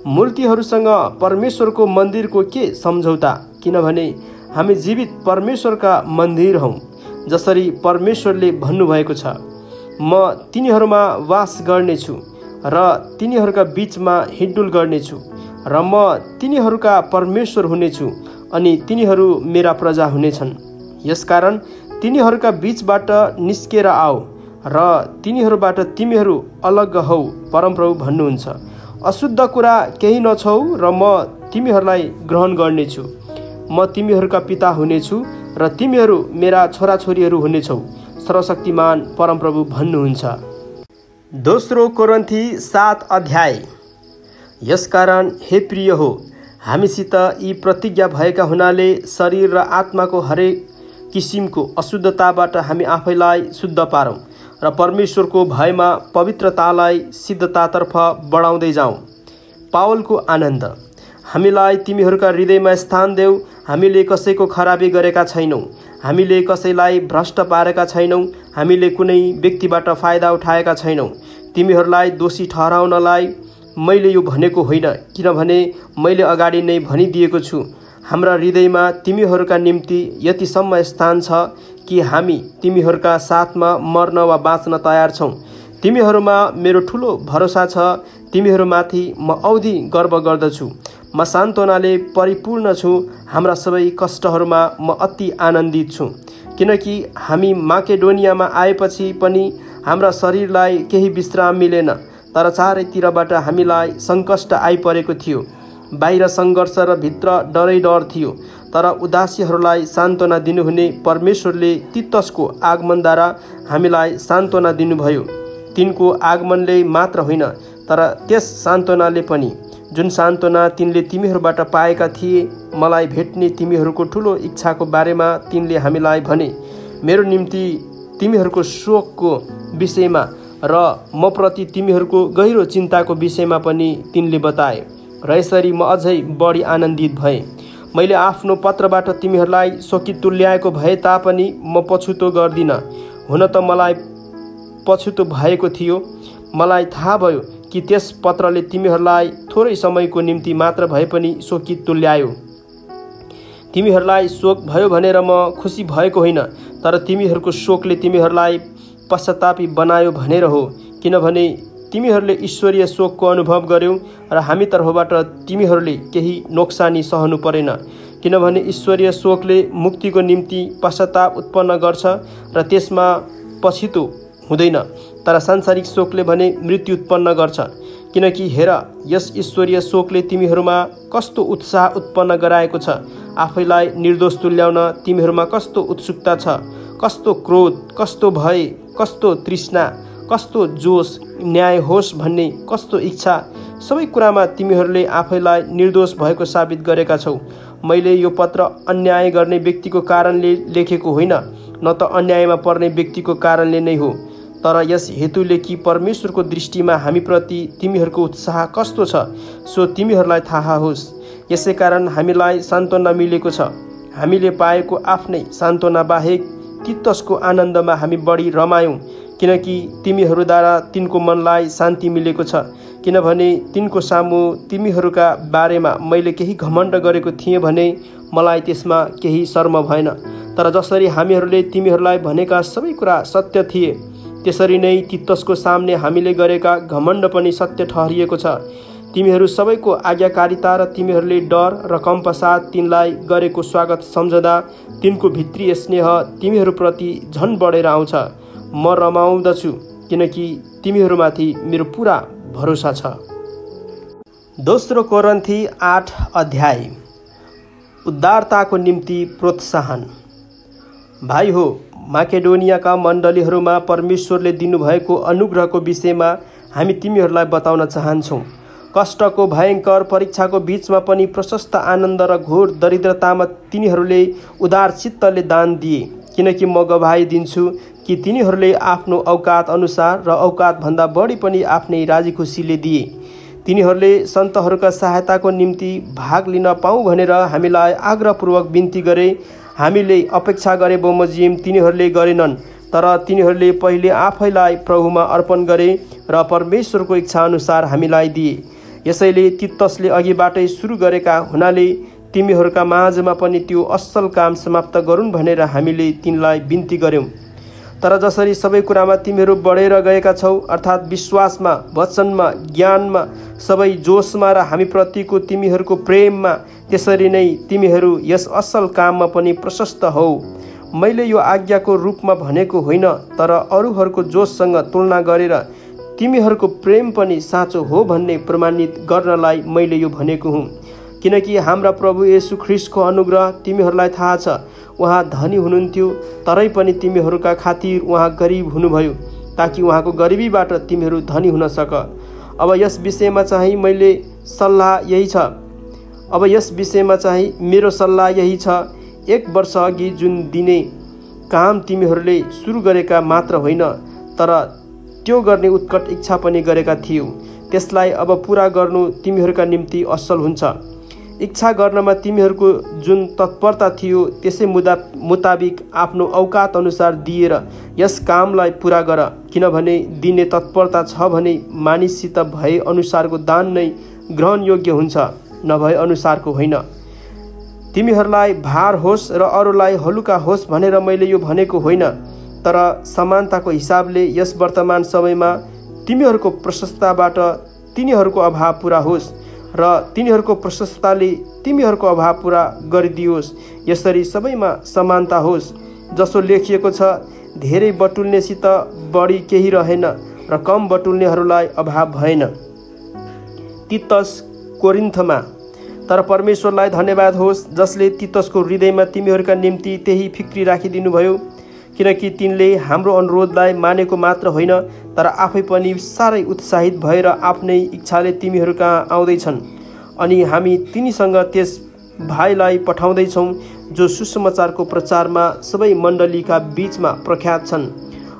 मूर्तिहरूसँग परमेश्वरको मन्दिरको के सम्झौता, किनभने हामी जीवित परमेश्वरका मन्दिर हौँ। जसरी परमेश्वरले भन्नुभएको छ, म तिनीहरूमा वास गर्नेछु र तिनीहरूका बीचमा हिँडडुल गर्नेछु, र म तिनीहरूका परमेश्वर हुनेछु अनि तिनीहरू मेरा प्रजा हुनेछन्। यसकारण तिनीहरूका बीचबाट निस्केर आओ र तिनीहरूबाट तिमीहरू अलग हौ, परमप्रभु भन्नुहुन्छ। अशुद्ध कुरा केही नछौ र म तिमीहरूलाई ग्रहण गर्नेछु। म तिमीहरूका पिता हुनेछु र तिमीहरू मेरा छोराछोरीहरू हुनेछौ, सर्वशक्तिमान परमप्रभु भन्नुहुन्छ। दोस्रो कोरिन्थी 7 अध्याय। यसकारण हे प्रिय हो, हामीसित यी प्रतिज्ञा भएका हुनाले शरीर र आत्माको हरेक किसिमको अशुद्धताबाट हामी आफैलाई शुद्ध पारौँ र परमेश्वरको भयमा पवित्रतालाई सिद्धतातर्फ बढाउँदै जाउँ। पावलको आनन्द। हामीलाई तिमीहरूका हृदयमा स्थान देऊ। हामीले कसैको खराबी गरेका छैनौँ, हामीले कसैलाई भ्रष्ट पारेका छैनौँ, हामीले कुनै व्यक्तिबाट फाइदा उठाएका छैनौँ। तिमीहरूलाई दोषी ठहराउनलाई मैले यो भनेको होइन, किनभने मैले अगाडि नै भनिदिएको छु, हाम्रा हृदयमा तिमीहरूका निम्ति यतिसम्म स्थान छ कि हामी तिमीहरूका साथमा मर्न वा बाँच्न तयार छौँ। तिमीहरूमा मेरो ठुलो भरोसा छ, तिमीहरूमाथि म औधी गर्व गर्दछु। म सान्त्वनाले परिपूर्ण छु, हाम्रा सबै कष्टहरूमा म अति आनन्दित छु, किनकि हामी माकेडोनियामा आएपछि पनि हाम्रा शरीरलाई केही विश्राम मिलेन, तर चारैतिरबाट हामीलाई सङ्कष्ट आइपरेको थियो। बाहिर सङ्घर्ष र भित्र डरै डर थियो, तर उदासीहरूलाई सान्त्वना दिनुहुने परमेश्वरले तीतसको आगमनद्वारा हामीलाई सान्त्वना दिनुभयो। तिनको आगमनले मात्र होइन, तर त्यस सान्त्वनाले पनि, जुन सान्त्वना तिनले तिमीहरूबाट पाएका थिए, मलाई भेट्ने तिमीहरूको ठुलो इच्छाको बारेमा तिनले हामीलाई भने। मेरो निम्ति तिमीहरूको शोकको विषयमा र म प्रति तिमीहरूको गहिरो चिन्ताको विषयमा पनि तिनले बताए, र यसरी म अझै बढी आनन्दित भएँ। मैले आफ्नो पत्रबाट तिमीहरूलाई शोकित तुल्याएको भए तापनि म पछुतो गर्दिनँ। हुन त मलाई पछुतो भएको थियो। मलाई थाहा भयो कि त्यस पत्रले तिमीहरूलाई थोरै समयको निम्ति मात्र भए पनि शोकित तुल्यायो। तिमीहरूलाई शोक भयो भनेर म खुसी भएको होइन, तर तिमीहरूको शोकले तिमीहरूलाई पश्चातापी बनायो भनेर हो, किनभने तिमीहरूले ईश्वरीय शोकको अनुभव गर्यौ र हामी तर्फबाट तिमीहरूले केही नोक्सानी सहनु परेन, किनभने ईश्वरीय शोकले मुक्तिको निम्ति पश्चाताप उत्पन्न गर्छ र त्यसमा पछितो हुँदैन, तर सांसारिक शोकले भने मृत्यु उत्पन्न गर्छ। किनकि हेर, यस ईश्वरीय शोकले तिमीहरूमा कस्तो उत्साह उत्पन्न गराएको छ, आफैलाई निर्दोष तुल्याउन तिमीहरूमा कस्तो उत्सुकता छ, कस्तो क्रोध, कस्तो भय, कस्तो तृष्णा, कस्तो जोश, न्याय होस् भन्ने कस्तो इच्छा, सबै कुरामा तिमीहरूले आफैलाई निर्दोष भएको साबित गरेका छौ। मैले यो पत्र अन्याय गर्ने व्यक्तिको कारणले लेखेको होइन, न त अन्यायमा पर्ने व्यक्तिको कारणले नै हो। तर यस हेतुले कि परमेश्वरको दृष्टिमा हामीप्रति तिमीहरूको उत्साह कस्तो छ सो तिमीहरूलाई थाहा होस्। यसै कारण हामीलाई सान्त्वना मिलेको छ। हामीले पाएको आफ्नै सान्त्वना बाहेक तीतसको आनन्दमा हामी बढी रमायौँ, किनकि तिमीहरूद्वारा तिनको मनलाई शान्ति मिलेको छ। किनभने तिनको सामु तिमीहरूका बारेमा मैले केही घमण्ड गरेको थिएँ भने मलाई त्यसमा केही शर्म भएन। तर जसरी हामीहरूले तिमीहरूलाई भनेका सबै कुरा सत्य थिए, त्यसरी नै तीतसको सामने हामीले गरेका घमण्ड पनि सत्य ठहरिएको छ। तिमीहरू सबैको आज्ञाकारिता र तिमीहरूले डर र कम्पसाथ तिनलाई गरेको स्वागत सम्झदा तिनको भित्री स्नेह तिमीहरूप्रति झन् बढेर आउँछ। म रमाउँदछु किनकि तिमीहरूमाथि मेरो पुरा भरोसा छ। दोस्रो कोरिन्थी 8 अध्याय। उद्धारताको निम्ति प्रोत्साहन। भाइ हो, माकेडोनियाका मण्डलीहरूमा परमेश्वरले दिनुभएको अनुग्रहको विषयमा हामी तिमीहरूलाई बताउन चाहन्छौँ। कष्टको भयङ्कर परीक्षाको बीचमा पनि प्रशस्त आनन्द र घोर दरिद्रतामा तिनीहरूले उदार चित्तले दान दिए। किनकि म गवाही दिन्छु कि तिनीहरूले आफ्नो औकात अनुसार र औकातभन्दा बढी पनि आफ्नै राजी खुसीले दिए। तिनीहरूले सन्तहरूका सहायताको निम्ति भाग लिन पाऊँ भनेर हामीलाई आग्रहपूर्वक बिन्ती गरे। हामीले अपेक्षा गरे बमोजिम तिनीहरूले गरेनन्, तर तिनीहरूले पहिले आफैलाई प्रभुमा अर्पण गरे र परमेश्वरको इच्छा अनुसार हामीलाई दिए। यसैले तीतसले अघिबाटै सुरु गरेका हुनाले तिमीहरूका माझमा पनि त्यो असल काम समाप्त गरून् भनेर हामीले तिनलाई बिन्ती गर्यौँ। तर जसरी सबै कुरामा तिमीहरू बढेर गएका छौ, अर्थात् विश्वासमा, वचनमा, ज्ञानमा, सबै जोसमा र हामीप्रतिको तिमीहरूको प्रेममा, त्यसरी नै तिमीहरू यस असल काममा पनि प्रशस्त हौ। मैले यो आज्ञाको रूपमा भनेको होइन, तर अरूहरूको जोससँग तुलना गरेर तिमीहरूको प्रेम पनि साँचो हो भन्ने प्रमाणित गर्नलाई मैले यो भनेको हुँ। किनकि हाम्रा प्रभु येशू ख्रीष्टको अनुग्रह तिमीहरूलाई थाहा छ। उहाँ धनी हुनुहुन्थ्यो, तरै पनि तिमीहरूका खातिर उहाँ गरिब हुनुभयो, ताकि उहाँको गरिबीबाट तिमीहरू धनी हुन सक। अब यस विषयमा चाहिँ मेरो सल्लाह यही छ। 1 वर्ष अघि जुन दिने काम तिमीहरूले सुरु गरेका मात्र होइन, तर त्यो गर्ने उत्कट इच्छा पनि गरेका थियौ, त्यसलाई अब पुरा गर्नु तिमीहरूका निम्ति असल हुन्छ। इच्छा गर्नमा तिमीहरूको जुन तत्परता थियो, त्यसै मुताबिक आफ्नो औकात अनुसार दिएर यस कामलाई पुरा गर। किनभने दिने तत्परता छ भने मानिससित भए अनुसारको दान नै ग्रहण योग्य हुन्छ, नभए अनुसारको होइन। तिमीहरूलाई भार होस् र अरूलाई हलुका होस् भनेर मैले यो भनेको होइन, तर समानताको हिसाबले यस वर्तमान समयमा तिमीहरूको प्रशस्तताबाट तिनीहरूको अभाव पुरा होस् र तिनीहरूको प्रशस्तताले तिमीहरूको अभाव पुरा गरिदियोस्। यसरी सबैमा समानता होस्। जसो लेखिएको छ, धेरै बटुल्नेसित बढी केही रहेन र कम बटुल्नेहरूलाई अभाव भएन। तीतस कोरिन्थमा। तर परमेश्वरलाई धन्यवाद होस्, जसले तीतसको हृदयमा तिमीहरूका निम्ति त्यही फिक्री राखिदिनुभयो। किनकि तिनले हाम्रो अनुरोधलाई मानेको मात्र होइन, तर आफै पनि साह्रै उत्साहित भएर आफ्नै इच्छाले तिमीहरू कहाँ आउँदैछन्। अनि हामी तिनीसँग त्यस भाइलाई पठाउँदैछौँ जो सुसमाचारको प्रचारमा सबै मण्डलीका बीचमा प्रख्यात छन्।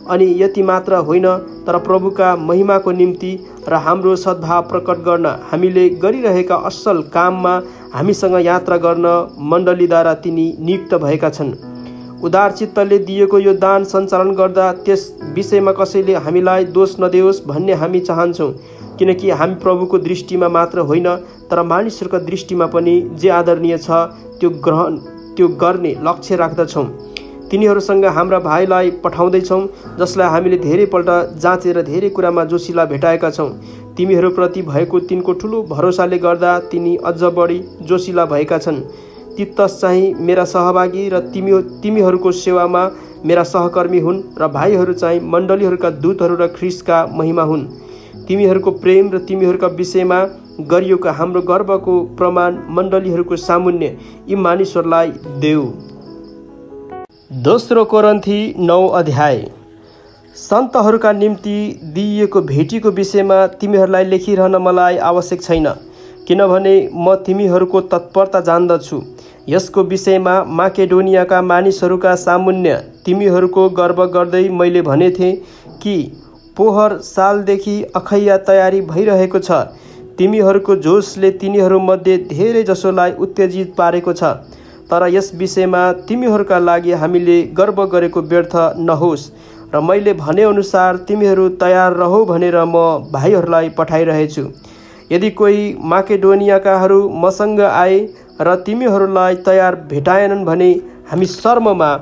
अनि यति मात्र होइन, तर प्रभुका महिमाको निम्ति र हाम्रो सद्भाव प्रकट गर्न हामीले गरिरहेका असल काममा हामीसँग यात्रा गर्न मण्डलीद्वारा तिनी नियुक्त भएका छन्। उदार चित्तले दिएको यो दान सञ्चालन गर्दा त्यस विषयमा कसैले हामीलाई दोष नदेओस् भन्ने हामी चाहन्छौँ। किनकि हामी प्रभुको दृष्टिमा मात्र होइन, तर मानिसहरूका दृष्टिमा पनि जे आदरणीय छ त्यो गर्ने लक्ष्य राख्दछौँ। तिनीहरूसँग हाम्रा भाइलाई पठाउँदैछौँ, जसलाई हामीले धेरैपल्ट जाँचेर धेरै कुरामा जोशीला भेटाएका छौँ। तिमीहरूप्रति भएको तिनको ठुलो भरोसाले गर्दा तिनी अझ बढी जोशीला भएका छन्। तीतस चाहिँ मेरा सहभागी र तिमीहरूको सेवामा मेरा सहकर्मी हुन् र भाइहरू चाहिँ मण्डलीहरूका दूतहरू र ख्रीष्टका महिमा हुन्। तिमीहरूको प्रेम र तिमीहरूका विषयमा गरिएको हाम्रो गर्वको प्रमाण मण्डलीहरूको सामुन्ने यी मानिसहरूलाई देऊ। दोस्रो कोरिन्थी 9 अध्याय। सन्तहरूका निम्ति दिइएको भेटीको विषयमा तिमीहरूलाई लेखिरहन मलाई आवश्यक छैन, किनभने म तिमीहरूको तत्परता जान्दछु। यसको विषयमा माकेडोनियाका मानिसहरूका सामुन्य तिमीहरूको गर्व गर्दै मैले भनेथे कि पोहर सालदेखि अखैया तयारी भइरहेको छ। तिमीहरूको जोसले तिनीहरूमध्ये धेरै जसोलाई उत्तेजित पारेको छ। तर यस विषयमा तिमीहरूका लागि हामीले गर्व गरेको व्यर्थ नहोस् र मैले भनेअनुसार तिमीहरू तयार रहो भनेर म भाइहरूलाई पठाइरहेछु। यदि कोही माकेडोनियाकाहरू मसँग आए र तिमीहरूलाई तयार भेटाएनन् भने हामी शर्ममा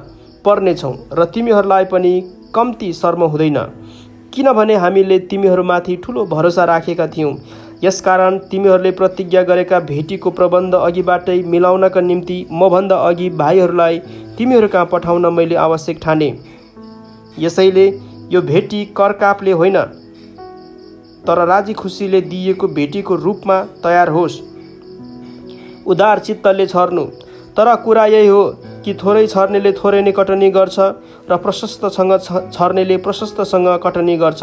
पर्नेछौँ र तिमीहरूलाई पनि कम्ती शर्म हुँदैन, किनभने हामीले तिमीहरूमाथि ठुलो भरोसा राखेका थियौँ। यसकारण तिमीहरूले प्रतिज्ञा गरेका भेटीको प्रबन्ध अघिबाटै मिलाउनका निम्ति मभन्दा अघि भाइहरूलाई तिमीहरू कहाँ पठाउन मैले आवश्यक ठाने। यसैले यो भेटी करकापले होइन तर राजी खुसीले दिएको भेटीको रूपमा तयार होस्। उदार चित्तले छर्नु। तर कुरा यही हो कि थोरै छर्नेले थोरै नै कटनी गर्छ र प्रशस्तसँग छर्नेले प्रशस्तसँग कटनी गर्छ।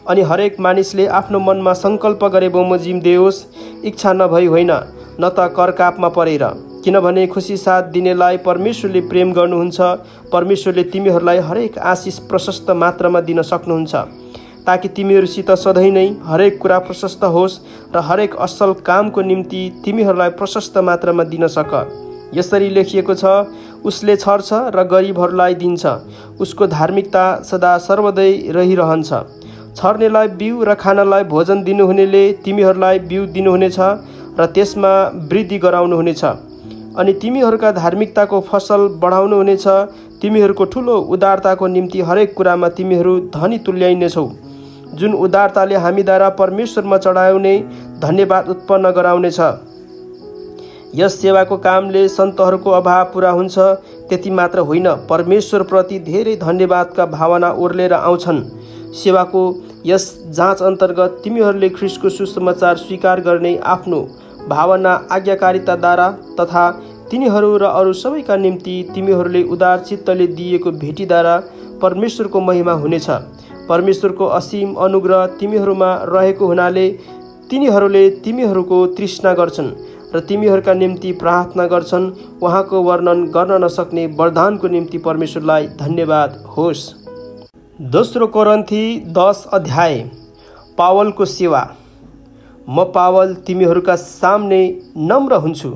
अनि हरेक मानिसले आफ्नो मनमा सङ्कल्प गरे बमोजिम देओस्, इच्छा नभई होइन, न त करकापमा परेर। किनभने खुसी साथ दिनेलाई परमेश्वरले प्रेम गर्नुहुन्छ। परमेश्वरले तिमीहरूलाई हरेक आशिष प्रशस्त मात्रामा दिन सक्नुहुन्छ, ताकि तिमीहरूसित सधैँ नै हरेक कुरा प्रशस्त होस् र हरेक असल कामको निम्ति तिमीहरूलाई प्रशस्त मात्रामा दिन सक। यसरी लेखिएको छ, उसले छर्छ र गरिबहरूलाई दिन्छ, उसको धार्मिकता सदा सर्वदै रहिरहन्छ। छर्नेलाई बिउ र खानलाई भोजन दिनुहुनेले तिमीहरूलाई बिउ दिनुहुनेछ र त्यसमा वृद्धि गराउनुहुनेछ। अनि तिमीहरूका धार्मिकताको फसल बढाउनुहुनेछ। तिमीहरूको ठुलो उदारताको निम्ति हरेक कुरामा तिमीहरू धनी तुल्याइनेछौ, जुन उदारताले हामीद्वारा परमेश्वरमा चढाउने धन्यवाद उत्पन्न गराउनेछ। यस सेवाको कामले सन्तहरूको अभाव पुरा हुन्छ। त्यति मात्र होइन, परमेश्वरप्रति धेरै धन्यवादका भावना ओर्लेर आउँछन्। सेवाको यस जाँच अन्तर्गत तिमीहरूले ख्रीष्टको सुसमाचार स्वीकार गर्ने आफ्नो भावना आज्ञाकारिताद्वारा तथा तिनीहरू र अरू सबैका निम्ति तिमीहरूले उदार चित्तले दिएको भेटीद्वारा परमेश्वरको महिमा हुनेछ। परमेश्वरको असीम अनुग्रह तिमीहरूमा रहेको हुनाले तिनीहरूले तिमीहरूको तृष्णा गर्छन् र तिमीहरूका निम्ति प्रार्थना गर्छन्। उहाँको वर्णन गर्न नसक्ने वरदानको निम्ति परमेश्वरलाई धन्यवाद होस्। दोस्रो कोरिन्थी 10 अध्याय। पावलको सेवा। म पावल तिमीहरूका सामने नम्र हुन्छु,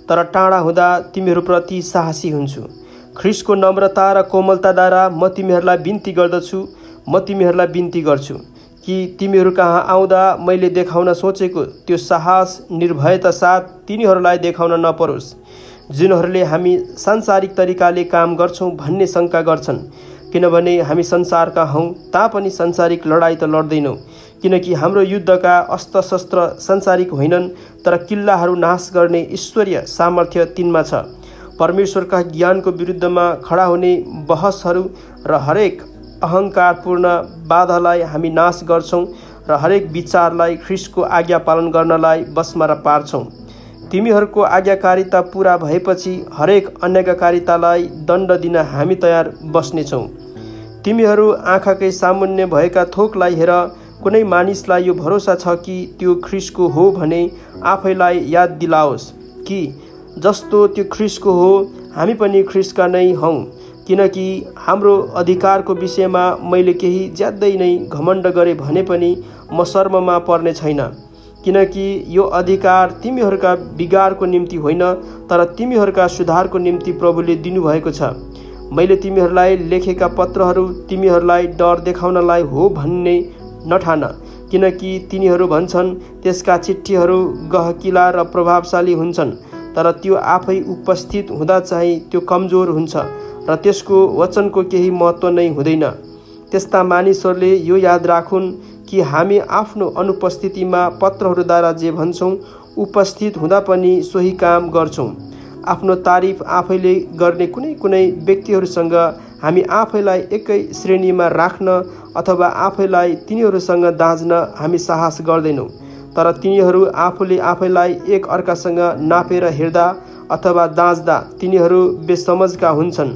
तर टाढा हुँदा तिमीहरूप्रति साहसी हुन्छु। ख्रीष्टको नम्रता र कोमलताद्वारा म तिमीहरूलाई बिन्ती गर्दछु। म तिमीहरूलाई बिन्ती गर्छु कि तिमीहरू कहाँ आउँदा मैले देखाउन सोचेको त्यो साहस निर्भयता साथ तिनीहरूलाई देखाउन नपरोस्, जिनीहरूले हामी सांसारिक तरिकाले काम गर्छौँ भन्ने शङ्का गर्छन्। किनभने हामी संसारका हौँ तापनि सांसारिक लडाईँ त लड्दैनौँ, किनकि हाम्रो युद्धका अस्त्र शस्त्र सांसारिक होइनन्, तर किल्लाहरू नाश गर्ने ईश्वरीय सामर्थ्य तिनमा छ। परमेश्वरका ज्ञानको विरुद्धमा खडा हुने बहसहरू र हरेक अहङ्कारपूर्ण बाधालाई हामी नाश गर्छौँ र हरेक विचारलाई ख्रीष्टको आज्ञा पालन गर्नलाई बसमा पार्छौँ। तिमीहरूको आज्ञाकारिता पुरा भएपछि हरेक अनाज्ञाकारितालाई दण्ड दिन हामी तयार बस्नेछौँ। तिमीहरू आँखाकै सामुन्य भएका थोकलाई हेर। कुनै मानिसलाई यो भरोसा छ कि त्यो ख्रीष्टको हो भने आफैलाई याद दिलाओस् कि जस्तो त्यो ख्रीष्टको हो हामी पनि ख्रीष्टका नै हौँ। किनकि हाम्रो अधिकारको विषयमा मैले केही ज्यादै नै घमण्ड गरे भने पनि म शर्ममा पर्ने छैन, किनकि यो अधिकार तिमीहरूका बिगारको निम्ति होइन तर तिमीहरूका सुधारको निम्ति प्रभुले दिनुभएको छ। मैले तिमीहरूलाई लेखेका पत्रहरू तिमीहरूलाई डर देखाउनलाई हो भन्ने नठान, किनकि तिनीहरू भन्छन् त्यसका चिठ्ठीहरू गहकिला र प्रभावशाली हुन्छन्, तर त्यो आफै उपस्थित हुँदा चाहिँ त्यो कमजोर हुन्छ र त्यसको वचनको केही महत्त्व नै हुँदैन। त्यस्ता मानिसहरूले यो याद राखुन् कि हामी आफ्नो अनुपस्थितिमा पत्रहरूद्वारा जे भन्छौँ उपस्थित हुँदा पनि सोही काम गर्छौँ। आफ्नो तारिफ आफैले गर्ने कुनै व्यक्तिहरूसँग हामी आफैलाई एकै श्रेणीमा राख्न अथवा आफैलाई तिनीहरूसँग दाँज्न हामी साहस गर्दैनौँ, तर तिनीहरू आफूले आफैलाई एक अर्कासँग नापेर हेर्दा अथवा दाँच्दा तिनीहरू बेसमझका हुन्छन्।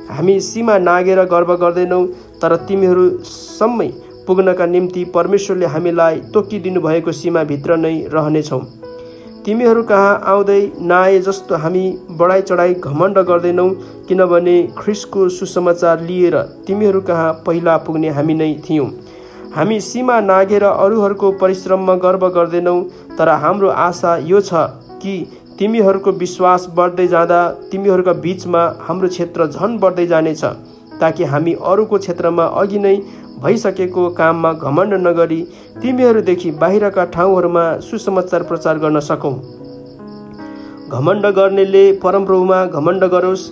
हामी सीमा नागेर गर्व गर्दैनौँ, तर तिमीहरूसम्मै पुग्नका निम्ति परमेश्वरले हामीलाई तोकिदिनु भएको सीमाभित्र नै रहनेछौँ। तिमीहरू कहाँ आउँदै नआए जस्तो हामी बढाइ चढाइ घमण्ड गर्दैनौँ, किनभने ख्रिस्टको सुसमाचार लिएर तिमीहरू कहाँ पहिला पुग्ने हामी नै थियौँ। हामी सीमा नाघेर अरूहरूको परिश्रममा गर्व गर्दैनौँ, तर हाम्रो आशा यो छ कि तिमीहरूको विश्वास बढ्दै जाँदा तिमीहरूका बीचमा हाम्रो क्षेत्र झन बढ्दै जानेछ, ताकि हामी अरूको क्षेत्रमा अघि नै भइसकेको काममा घमण्ड नगरी तिमीहरूदेखि बाहिरका ठाउँहरूमा सुसमाचार प्रचार गर्न सकौँ। घमण्ड गर्नेले परमप्रभुमा घमण्ड गरोस्,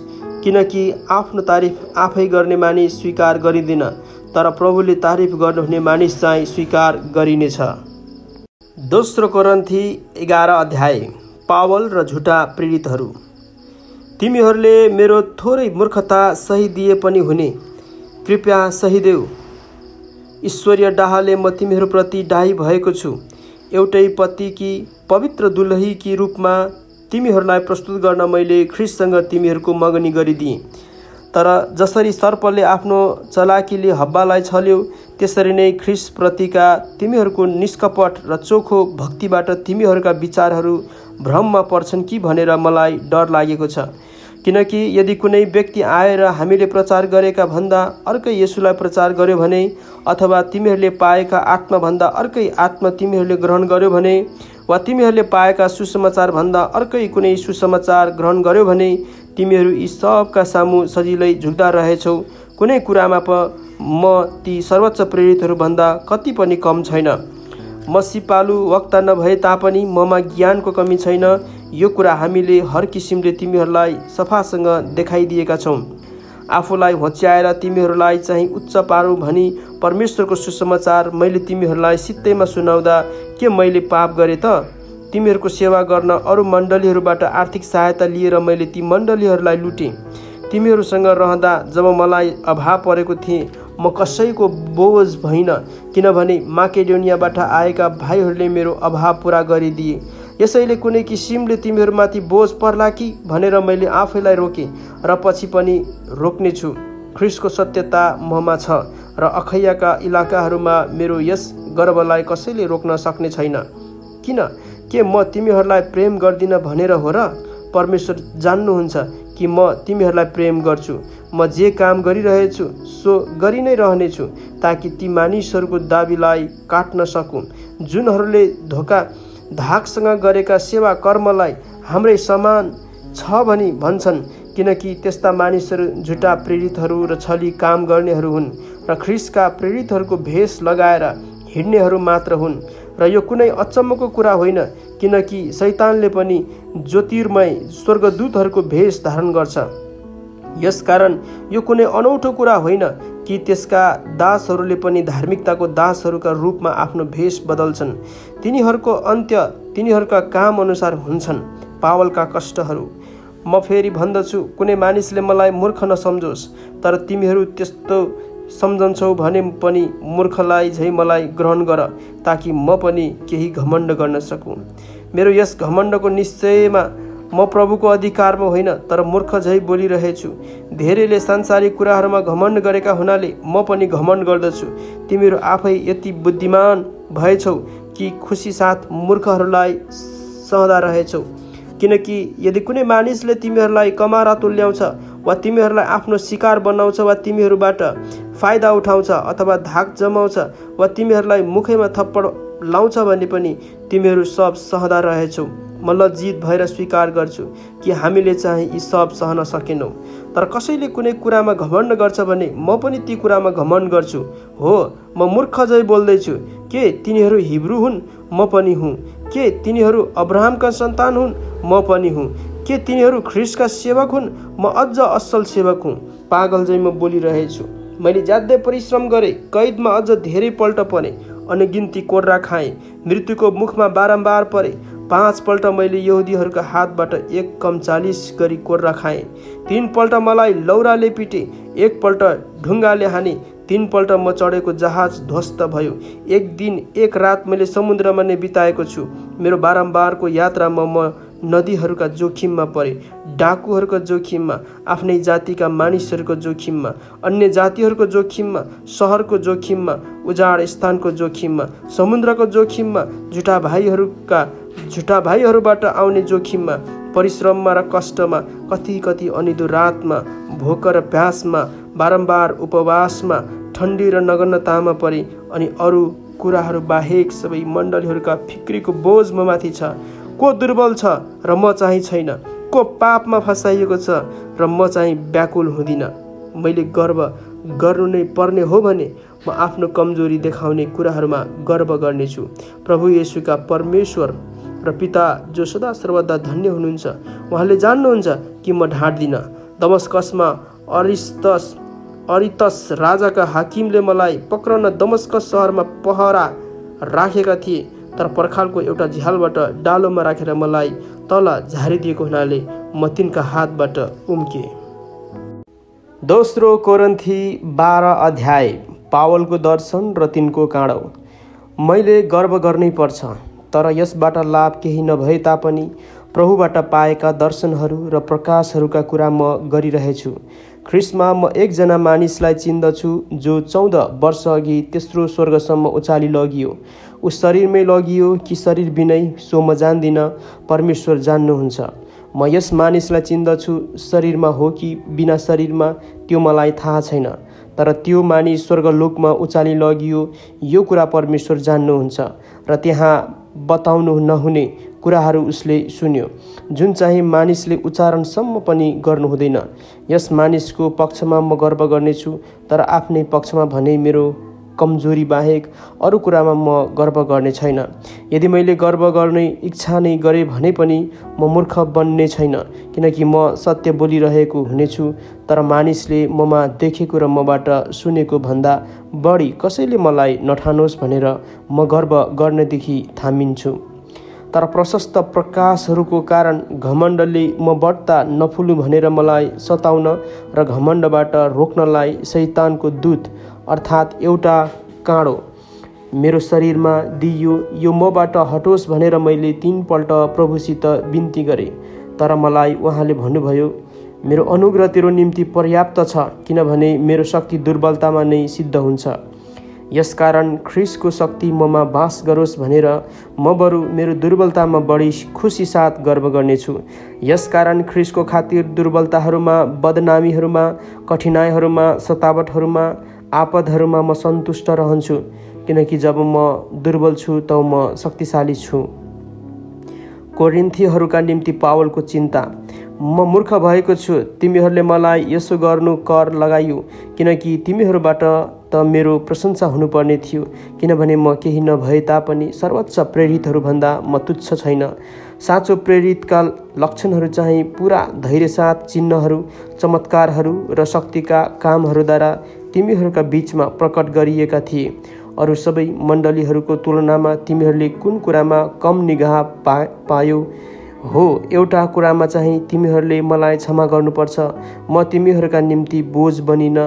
किनकि आफ्नो तारिफ आफै गर्ने मानिस स्वीकार गरिँदैन, तर प्रभुले तारिफ गर्नुहुने मानिस चाहिँ स्वीकार गरिनेछ। दोस्रो कोरिन्थी 11 अध्याय। पावल र झुटा प्रेरितहरू। तिमीहरूले मेरो थोरै मूर्खता सही दिए पनि हुने, कृपया सही देऊ। ईश्वरीय डाहले म तिमीहरूप्रति डाही भएको छु। एउटै पतिकी पवित्र दुलहीकी रूपमा तिमीहरूलाई प्रस्तुत गर्न मैले ख्रिस्टसँग तिमीहरूको मगनी गरिदिएँ। तर जसरी सर्पले आफ्नो चलाकीले हब्बालाई छल्यो, त्यसरी नै ख्रिस्टप्रतिका तिमीहरूको निष्कपट र चोखो भक्तिबाट तिमीहरूका विचारहरू भ्रममा पर्छन् कि भनेर मलाई डर लागेको छ। किनकि यदि कुनै व्यक्ति आएर हामीले प्रचार गरेका भन्दा अर्कै येशूलाई प्रचार गर्यो भने, अथवा तिमीहरूले पाएका आत्माभन्दा अर्कै आत्मा तिमीहरूले ग्रहण गर्यो भने, वा तिमीहरूले पाएका सुसमाचार भन्दा अर्कै कुनै सुसमाचार ग्रहण गर्यो भने, तिमीहरू यी सबका सामु सजिलै झुक्दा रहेछौ। कुनै कुरामा म ती सर्वोच्च प्रेरितहरूभन्दा कति पनि कम छैन। म सिपालु वक्ता नभए तापनि ममा ज्ञानको कमी छैन। यो कुरा हामीले हर किसिमले तिमीहरूलाई सफासँग देखाइदिएका छौँ। आफूलाई होच्याएर तिमीहरूलाई चाहिँ उच्च पारौँ भनी परमेश्वरको सुसमाचार मैले तिमीहरूलाई सित्तैमा सुनाउँदा के मैले पाप गरेँ त? तिमीहरूको सेवा गर्न अरू मण्डलीहरूबाट आर्थिक सहायता लिएर मैले ती मण्डलीहरूलाई लुटेँ। तिमीहरूसँग रहँदा जब मलाई अभाव परेको थिएँ, म कसैको बोझ भइन, किनभने माकेडोनियाबाट आएका भाइहरूले मेरो अभाव पुरा गरिदिए। यसैले कुनै किसिमले तिमीहरूमाथि बोझ पर्ला कि भनेर मैले आफैलाई रोकेँ र पछि पनि रोक्नेछु। ख्रिस्टको सत्यता ममा छ र अखैयाका इलाकाहरूमा मेरो यस गर्वलाई कसैले रोक्न सक्ने छैन। किन? के म तिमीहरूलाई प्रेम गर्दिन भनेर हो र? परमेश्वर जान्नुहुन्छ कि म तिमीहरूलाई प्रेम गर्छु। म जे काम गरिरहेछु सो गरि नै रहनेछु, ताकि ती मानिसहरूको दाबीलाई काट्न सकूँ जुनहरूले धाकसँग गरेका सेवा कर्मलाई हाम्रै समान छ भनी भन्छन्। किनकि त्यस्ता मानिसहरू झुटा प्रेरितहरू र छली काम गर्नेहरू हुन् र ख्रिस्टका प्रेरितहरूको भेष लगाएर हिँड्नेहरू मात्र हुन्। र यो कुनै अचम्मको कुरा होइन, किनकि शैतानले पनि ज्योतिर्मय स्वर्गदूतहरूको भेष धारण गर्छ। यसकारण यो कुनै अनौठो कुरा होइन कि त्यसका दासहरूले पनि धार्मिकताको दासहरूका रूपमा आफ्नो भेष बदल्छन्। तिनीहरूको अन्त्य तिनीहरूका काम अनुसार हुन्छन्। पावलका कष्टहरू। म फेरि भन्दछु, कुनै मानिसले मलाई मूर्ख नसम्झोस्, तर तिमीहरू त्यस्तो सम्झन्छौ भने पनि मूर्खलाई झै मलाई ग्रहण गर, ताकि म पनि केही घमण्ड गर्न सकूँ। मेरो यस घमण्डको निश्चयमा म प्रभुको अधिकारमा होइन, तर मूर्ख झै बोलिरहेछु। धेरैले सांसारिक कुराहरूमा घमण्ड गरेका हुनाले म पनि घमण्ड गर्दछु। तिमीहरू आफै यति बुद्धिमान भएछौ कि खुसी साथ मूर्खहरूलाई सहँदा रहेछौ। किनकि यदि कुनै मानिसले तिमीहरूलाई कमारा तुल्याउँछ वा तिमीहरूलाई आफ्नो शिकार बनाउँछ वा तिमीहरूबाट फाइदा उठाउँछ अथवा धाक जमाउँछ वा तिमीहरूलाई मुखैमा थप्पड लाउँछ भने पनि तिमीहरू सब सहँदा रहेछौ। म लज्जित भएर स्वीकार गर्छु कि हामीले चाहिँ यी सब सहन सकेनौँ। तर कसैले कुनै कुरामा घमण्ड गर्छ भने म पनि ती कुरामा घमण्ड गर्छु। हो, म मूर्ख झै बोल्दैछु। के तिनीहरू हिब्रू हुन्? म पनि हुँ। के तिनीहरू अब्राहमका सन्तान हुन्? म पनि हुँ। के तिनीहरू ख्रिस्टका सेवक हुन्? म अझ असल सेवक हुँ। पागल झै म बोलिरहेछु। मैले ज्यादै परिश्रम गरेँ, कैदमा अझ धेरै पल्ट परेँ, अनगिन्ती कोर्रा खाएँ, मृत्युको मुखमा बारम्बार परेँ। 5 पल्ट मैले यहुदीहरूका हातबाट 1 कम 40 गरी कोर्रा खाएँ। 3 पल्ट मलाई लौराले पिटे, 1 पल्ट ढुङ्गाले हाने, 3 पल्ट म चढेको जहाज ध्वस्त भयो। 1 दिन 1 रात मैले समुद्रमा नै बिताएको छु। मेरो बारम्बारको यात्रामा म नदीहरूका जोखिममा परे, डाकुहरूको जोखिममा, आफ्नै जातिका मानिसहरूको जोखिममा, अन्य जातिहरूको जोखिममा, सहरको जोखिममा, उजाड स्थानको जोखिममा, समुद्रको जोखिममा, झुटा भाइहरूका झुटा भाइहरूबाट आउने जोखिममा, परिश्रममा र कष्टमा, कति अनिदो रातमा, भोक र प्यासमा, बारम्बार उपवासमा, ठण्डी र नगन्नतामा परे अनि अरू कुराहरू बाहेक सबै मण्डलीहरूका फिक्रीको बोझ म माथि छ। को दुर्बल छ र म चाहिँ छैन? को पापमा फसाइएको छ र म चाहिँ व्याकुल हुँदिन? मैले गर्व गर्नु नै पर्ने हो भने म आफ्नो कमजोरी देखाउने कुराहरूमा गर्व गर्नेछु। प्रभु येशूका परमेश्वर र पिता जो सदा सर्वदा धन्य हुनुहुन्छ, उहाँले जान्नुहुन्छ कि म ढाँट्दिनँ। दमस्कसमा अरितस राजाका हाकिमले मलाई पक्रन दमस्कस सहरमा पहरा राखेका थिए, तर पर्खालको एउटा झ्यालबाट डालोमा राखेर मलाई तल झारिदिएको हुनाले म तिनका हातबाट उम्के। दोस्रो कोरिन्थी 12 अध्याय। पावलको दर्शन र तिनको काँडो। मैले गर्व गर्नै पर्छ, तर यसबाट लाभ केही नभए तापनि प्रभुबाट पाएका दर्शनहरू र प्रकाशहरूका कुरा म गरिरहेछु। ख्रिस्टमा म एकजना मानिसलाई चिन्दछु जो 14 वर्ष अघि तेस्रो स्वर्गसम्म उचाली लगियो। ऊ शरीरमै लगियो कि शरीर बिनै सो म जान्दिनँ, परमेश्वर जान्नुहुन्छ। म यस मानिसलाई चिन्दछु, शरीरमा हो कि बिना शरीरमा त्यो मलाई थाहा छैन, तर त्यो मानिस स्वर्गलोकमा उचाली लगियो यो कुरा परमेश्वर जान्नुहुन्छ र त्यहाँ बताउनु नहुने कुराहरू उसले सुन्यो, जुन चाहिँ मानिसले उच्चारणसम्म पनि गर्नु हुँदैन। यस मानिसको पक्षमा म गर्व गर्नेछु, तर आफ्नै पक्षमा भने मेरो कमजोरी बाहेक अरू कुरामा म गर्व गर्ने छैन। यदि मैले गर्व गर्ने इच्छा नै गरेँ भने पनि म मूर्ख बन्ने छैन, किनकि म सत्य बोलिरहेको हुनेछु, तर मानिसले ममा देखेको र मबाट सुनेको भन्दा बढी कसैले मलाई नठानोस् भनेर म गर्व गर्नेदेखि थामिन्छु। तर प्रशस्त प्रकाशहरूको कारण घमण्डले म बढ्ता नफुलु भनेर मलाई सताउन र घमण्डबाट रोक्नलाई शैतानको दूत अर्थात् एउटा काँडो मेरो शरीरमा दिइयो। यो मबाट हटोस् भनेर मैले 3 पल्ट प्रभुसित बिन्ती गरेँ, तर मलाई उहाँले भन्नुभयो, मेरो अनुग्रह तेरो निम्ति पर्याप्त छ, किनभने मेरो शक्ति दुर्बलतामा नै सिद्ध हुन्छ। यसकारण ख्रिस्टको शक्ति ममा बास गरोस् भनेर म बरु मेरो दुर्बलतामा बढी खुसी साथ गर्व गर्नेछु। यसकारण ख्रिस्टको खातिर दुर्बलताहरूमा, बदनामीहरूमा, कठिनाइहरूमा, सतावटहरूमा, आपदहरूमा म सन्तुष्ट रहन्छु, किनकि जब म दुर्बल छु तब म शक्तिशाली छु। कोरिन्थीहरूका निम्ति पावलको चिन्ता। म मूर्ख भएको छु, तिमीहरूले मलाई यसो गर्नु कर लगाइयो, किनकि तिमीहरूबाट त मेरो प्रशंसा हुनुपर्ने थियो, किनभने म केही नभए तापनि सर्वोच्च प्रेरितहरूभन्दा म तुच्छ छैन। साँचो प्रेरितका लक्षणहरू चाहिँ पुरा धैर्यसाथ चिन्हहरू, चमत्कारहरू र शक्तिका कामहरूद्वारा तिमीहरूका बीचमा प्रकट गरिएका थिए। अरू सबै मण्डलीहरूको तुलनामा तिमीहरूले कुन कुरामा कम निगाह पायो हो? एउटा कुरामा चाहिँ तिमीहरूले मलाई क्षमा गर्नुपर्छ, म तिमीहरूका निम्ति बोझ बनिन।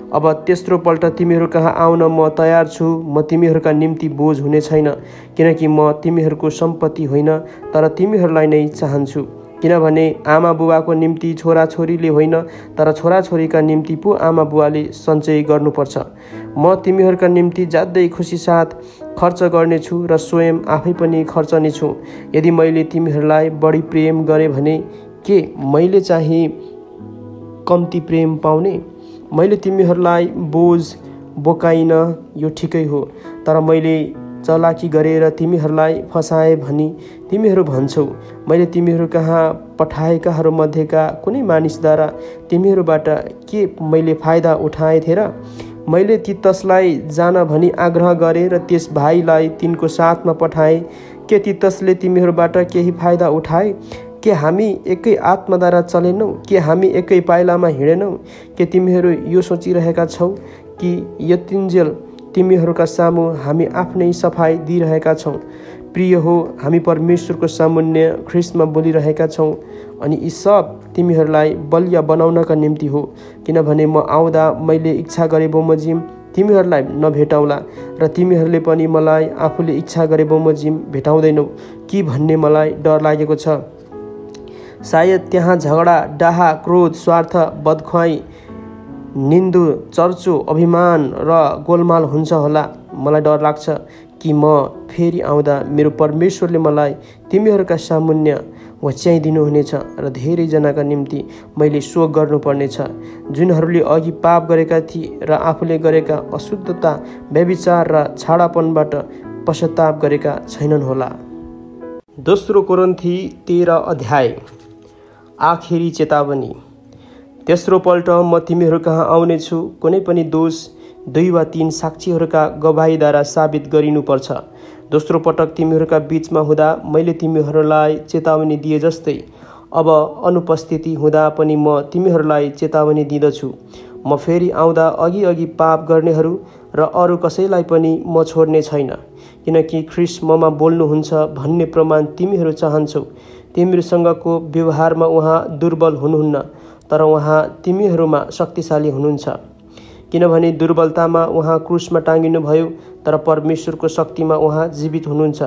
अब तेस्रो पल्ट तिमीहरू कहाँ आउन म तयार छु। म तिमीहरूका निम्ति बोझ हुने छैन, किनकि म तिमीहरूको सम्पत्ति होइन, तर तिमीहरूलाई नै चाहन्छु। किनभने आमा बुवाको निम्ति छोराछोरीले होइन, तर छोराछोरीका निम्ति पो आमा बुवाले सञ्चय गर्नुपर्छ। म तिमीहरूका निम्ति ज्यादै खुसी साथ खर्च गर्नेछु र स्वयं आफै पनि खर्चने छु। यदि मैले तिमीहरूलाई बढी प्रेम गरेँ भने के मैले चाहिँ कम्ती प्रेम पाउने? मैले तिमीहरूलाई बोझ बोकाइन, यो ठिकै हो, तर मैले चलाकी गरेर तिमीहरूलाई फसाए भनी तिमीहरू भन्छौ। मैले तिमीहरू कहाँ पठाएकाहरूमध्येका कुनै मानिसद्वारा तिमीहरूबाट के मैले फाइदा उठाए थिएँ र? मैले तितसलाई जान भनी आग्रह गरेँ र त्यस भाइलाई तिनको साथमा पठाएँ। के तितसले तिमीहरूबाट केही फाइदा उठाए? के हामी एकै आत्माद्वारा चलेनौँ? के हामी एकै पाइलामा हिँडेनौँ? के तिमीहरू यो सोचिरहेका छौ कि यतिन्जेल तिमीहरूका सामु हामी आफ्नै सफाई दिइरहेका छौँ? प्रिय हो, हामी परमेश्वरको सामुन्य ख्रिस्टमा बोलिरहेका छौँ, अनि यी सब तिमीहरूलाई बलिया बनाउनका निम्ति हो। किनभने म आउँदा मैले इच्छा गरे बमोजिम तिमीहरूलाई नभेटाउला र तिमीहरूले पनि मलाई आफूले इच्छा गरे बमोजिम भेटाउँदैनौ कि भन्ने मलाई डर लागेको छ। सायद त्यहाँ झगडा, डाहा, क्रोध, स्वार्थ, बदख्वाई, निन्दु, चर्चो, अभिमान र गोलमाल हुन्छ होला। मलाई डर लाग्छ कि म फेरि आउँदा मेरो परमेश्वरले मलाई तिमीहरूका सामुन्य होच्याइदिनुहुनेछ र धेरैजनाका निम्ति मैले सो गर्नुपर्नेछ जुनहरूले अघि पाप गरेका थिए र आफूले गरेका अशुद्धता व्यभिचार र छाडापनबाट पश्चाताप गरेका छैनन् होला। दोस्रो कोरिन्थी 13 अध्याय। आखिरी चेतावनी। तेस्रो पल्ट म तिमीहरू कहाँ आउनेछु, कुनै पनि दोष 2 वा 3 साक्षीहरूका गवाहीद्वारा साबित गरिनुपर्छ। दोस्रो पटक तिमीहरूका बीचमा हुँदा मैले तिमीहरूलाई चेतावनी दिए जस्तै अब अनुपस्थिति हुँदा पनि म तिमीहरूलाई चेतावनी दिँदछु। म फेरि आउँदा अघि पाप गर्नेहरू र अरू कसैलाई पनि म छोड्ने छैन, किनकि ख्रीष्ट ममा बोल्नुहुन्छ भन्ने प्रमाण तिमीहरू चाहन्छौ। तिमीहरूसँगको व्यवहारमा उहाँ दुर्बल हुनुहुन्न, तर उहाँ तिमीहरूमा शक्तिशाली हुनुहुन्छ, किनभने दुर्बलतामा उहाँ क्रुसमा टाँगिनुभयो, तर परमेश्वरको शक्तिमा उहाँ जीवित हुनुहुन्छ।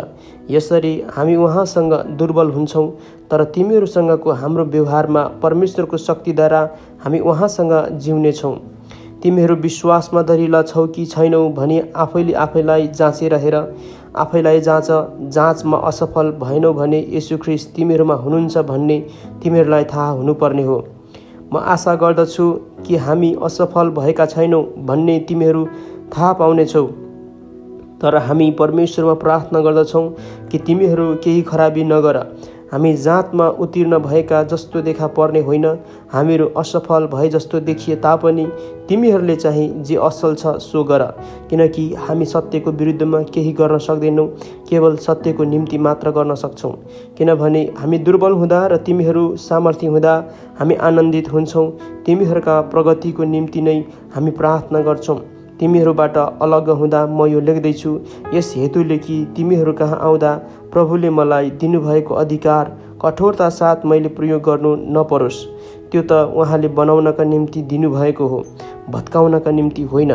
यसरी हामी उहाँसँग दुर्बल हुन्छौँ, तर तिमीहरूसँगको हाम्रो व्यवहारमा परमेश्वरको शक्तिद्वारा हामी उहाँसँग जिउनेछौँ। तिमीहरू विश्वासमा दरिला छौ कि छैनौ भनी आफैले आफैलाई जाँचेर हेर। आफैलाई जाँच, जाँचमा असफल भएनौ भने येशू ख्रीष्ट तिमीहरूमा हुनुहुन्छ भन्ने तिमीहरूलाई थाहा हुनुपर्ने हो। म आशा गर्दछु कि हामी असफल भएका छैनौँ भन्ने तिमीहरू थाहा पाउनेछौ, तर हामी परमेश्वरमा प्रार्थना गर्दछौँ कि तिमीहरू केही खराबी नगर। हामी जाँचमा उत्तीर्ण भएका जस्तो देखा पर्ने होइन, हामीहरू असफल भए जस्तो देखिए तापनि तिमीहरूले चाहिँ जे असल छ सो गर, किनकि हामी सत्यको विरुद्धमा केही गर्न सक्दैनौँ, केवल सत्यको निम्ति मात्र गर्न सक्छौँ। किनभने हामी दुर्बल हुँदा र तिमीहरू सामर्थ्य हुँदा हामी आनन्दित हुन्छौँ। तिमीहरूका प्रगतिको निम्ति नै हामी प्रार्थना गर्छौँ। तिमीहरूबाट अलग हुँदा म यो लेख्दैछु यस हेतुले कि तिमीहरू कहाँ आउँदा प्रभुले मलाई दिनुभएको अधिकार कठोरता साथ मैले प्रयोग गर्नु नपरोस्। त्यो त उहाँले बनाउनका निम्ति दिनुभएको हो, भत्काउनका निम्ति होइन।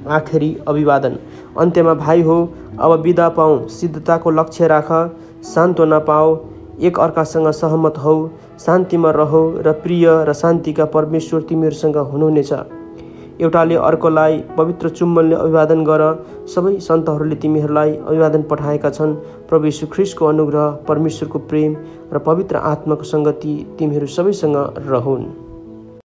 आखिरी अभिवादन। अन्त्यमा भाइ हो, अब बिदा पाऊ, सिद्धताको लक्ष्य राख, सान्त्वना पाऊ, एक अर्कासँग सहमत हौ, शान्तिमा रहो र प्रिय र शान्तिका परमेश्वर तिमीहरूसँग हुनुहुनेछ। एउटाले अर्कोलाई पवित्र चुम्बनले अभिवादन गर। सबै सन्तहरूले तिमीहरूलाई अभिवादन पठाएका छन्। प्रभु येशू ख्रीष्टको अनुग्रह, परमेश्वरको प्रेम र पवित्र आत्माको सङ्गति तिमीहरू सबैसँग रहुन्।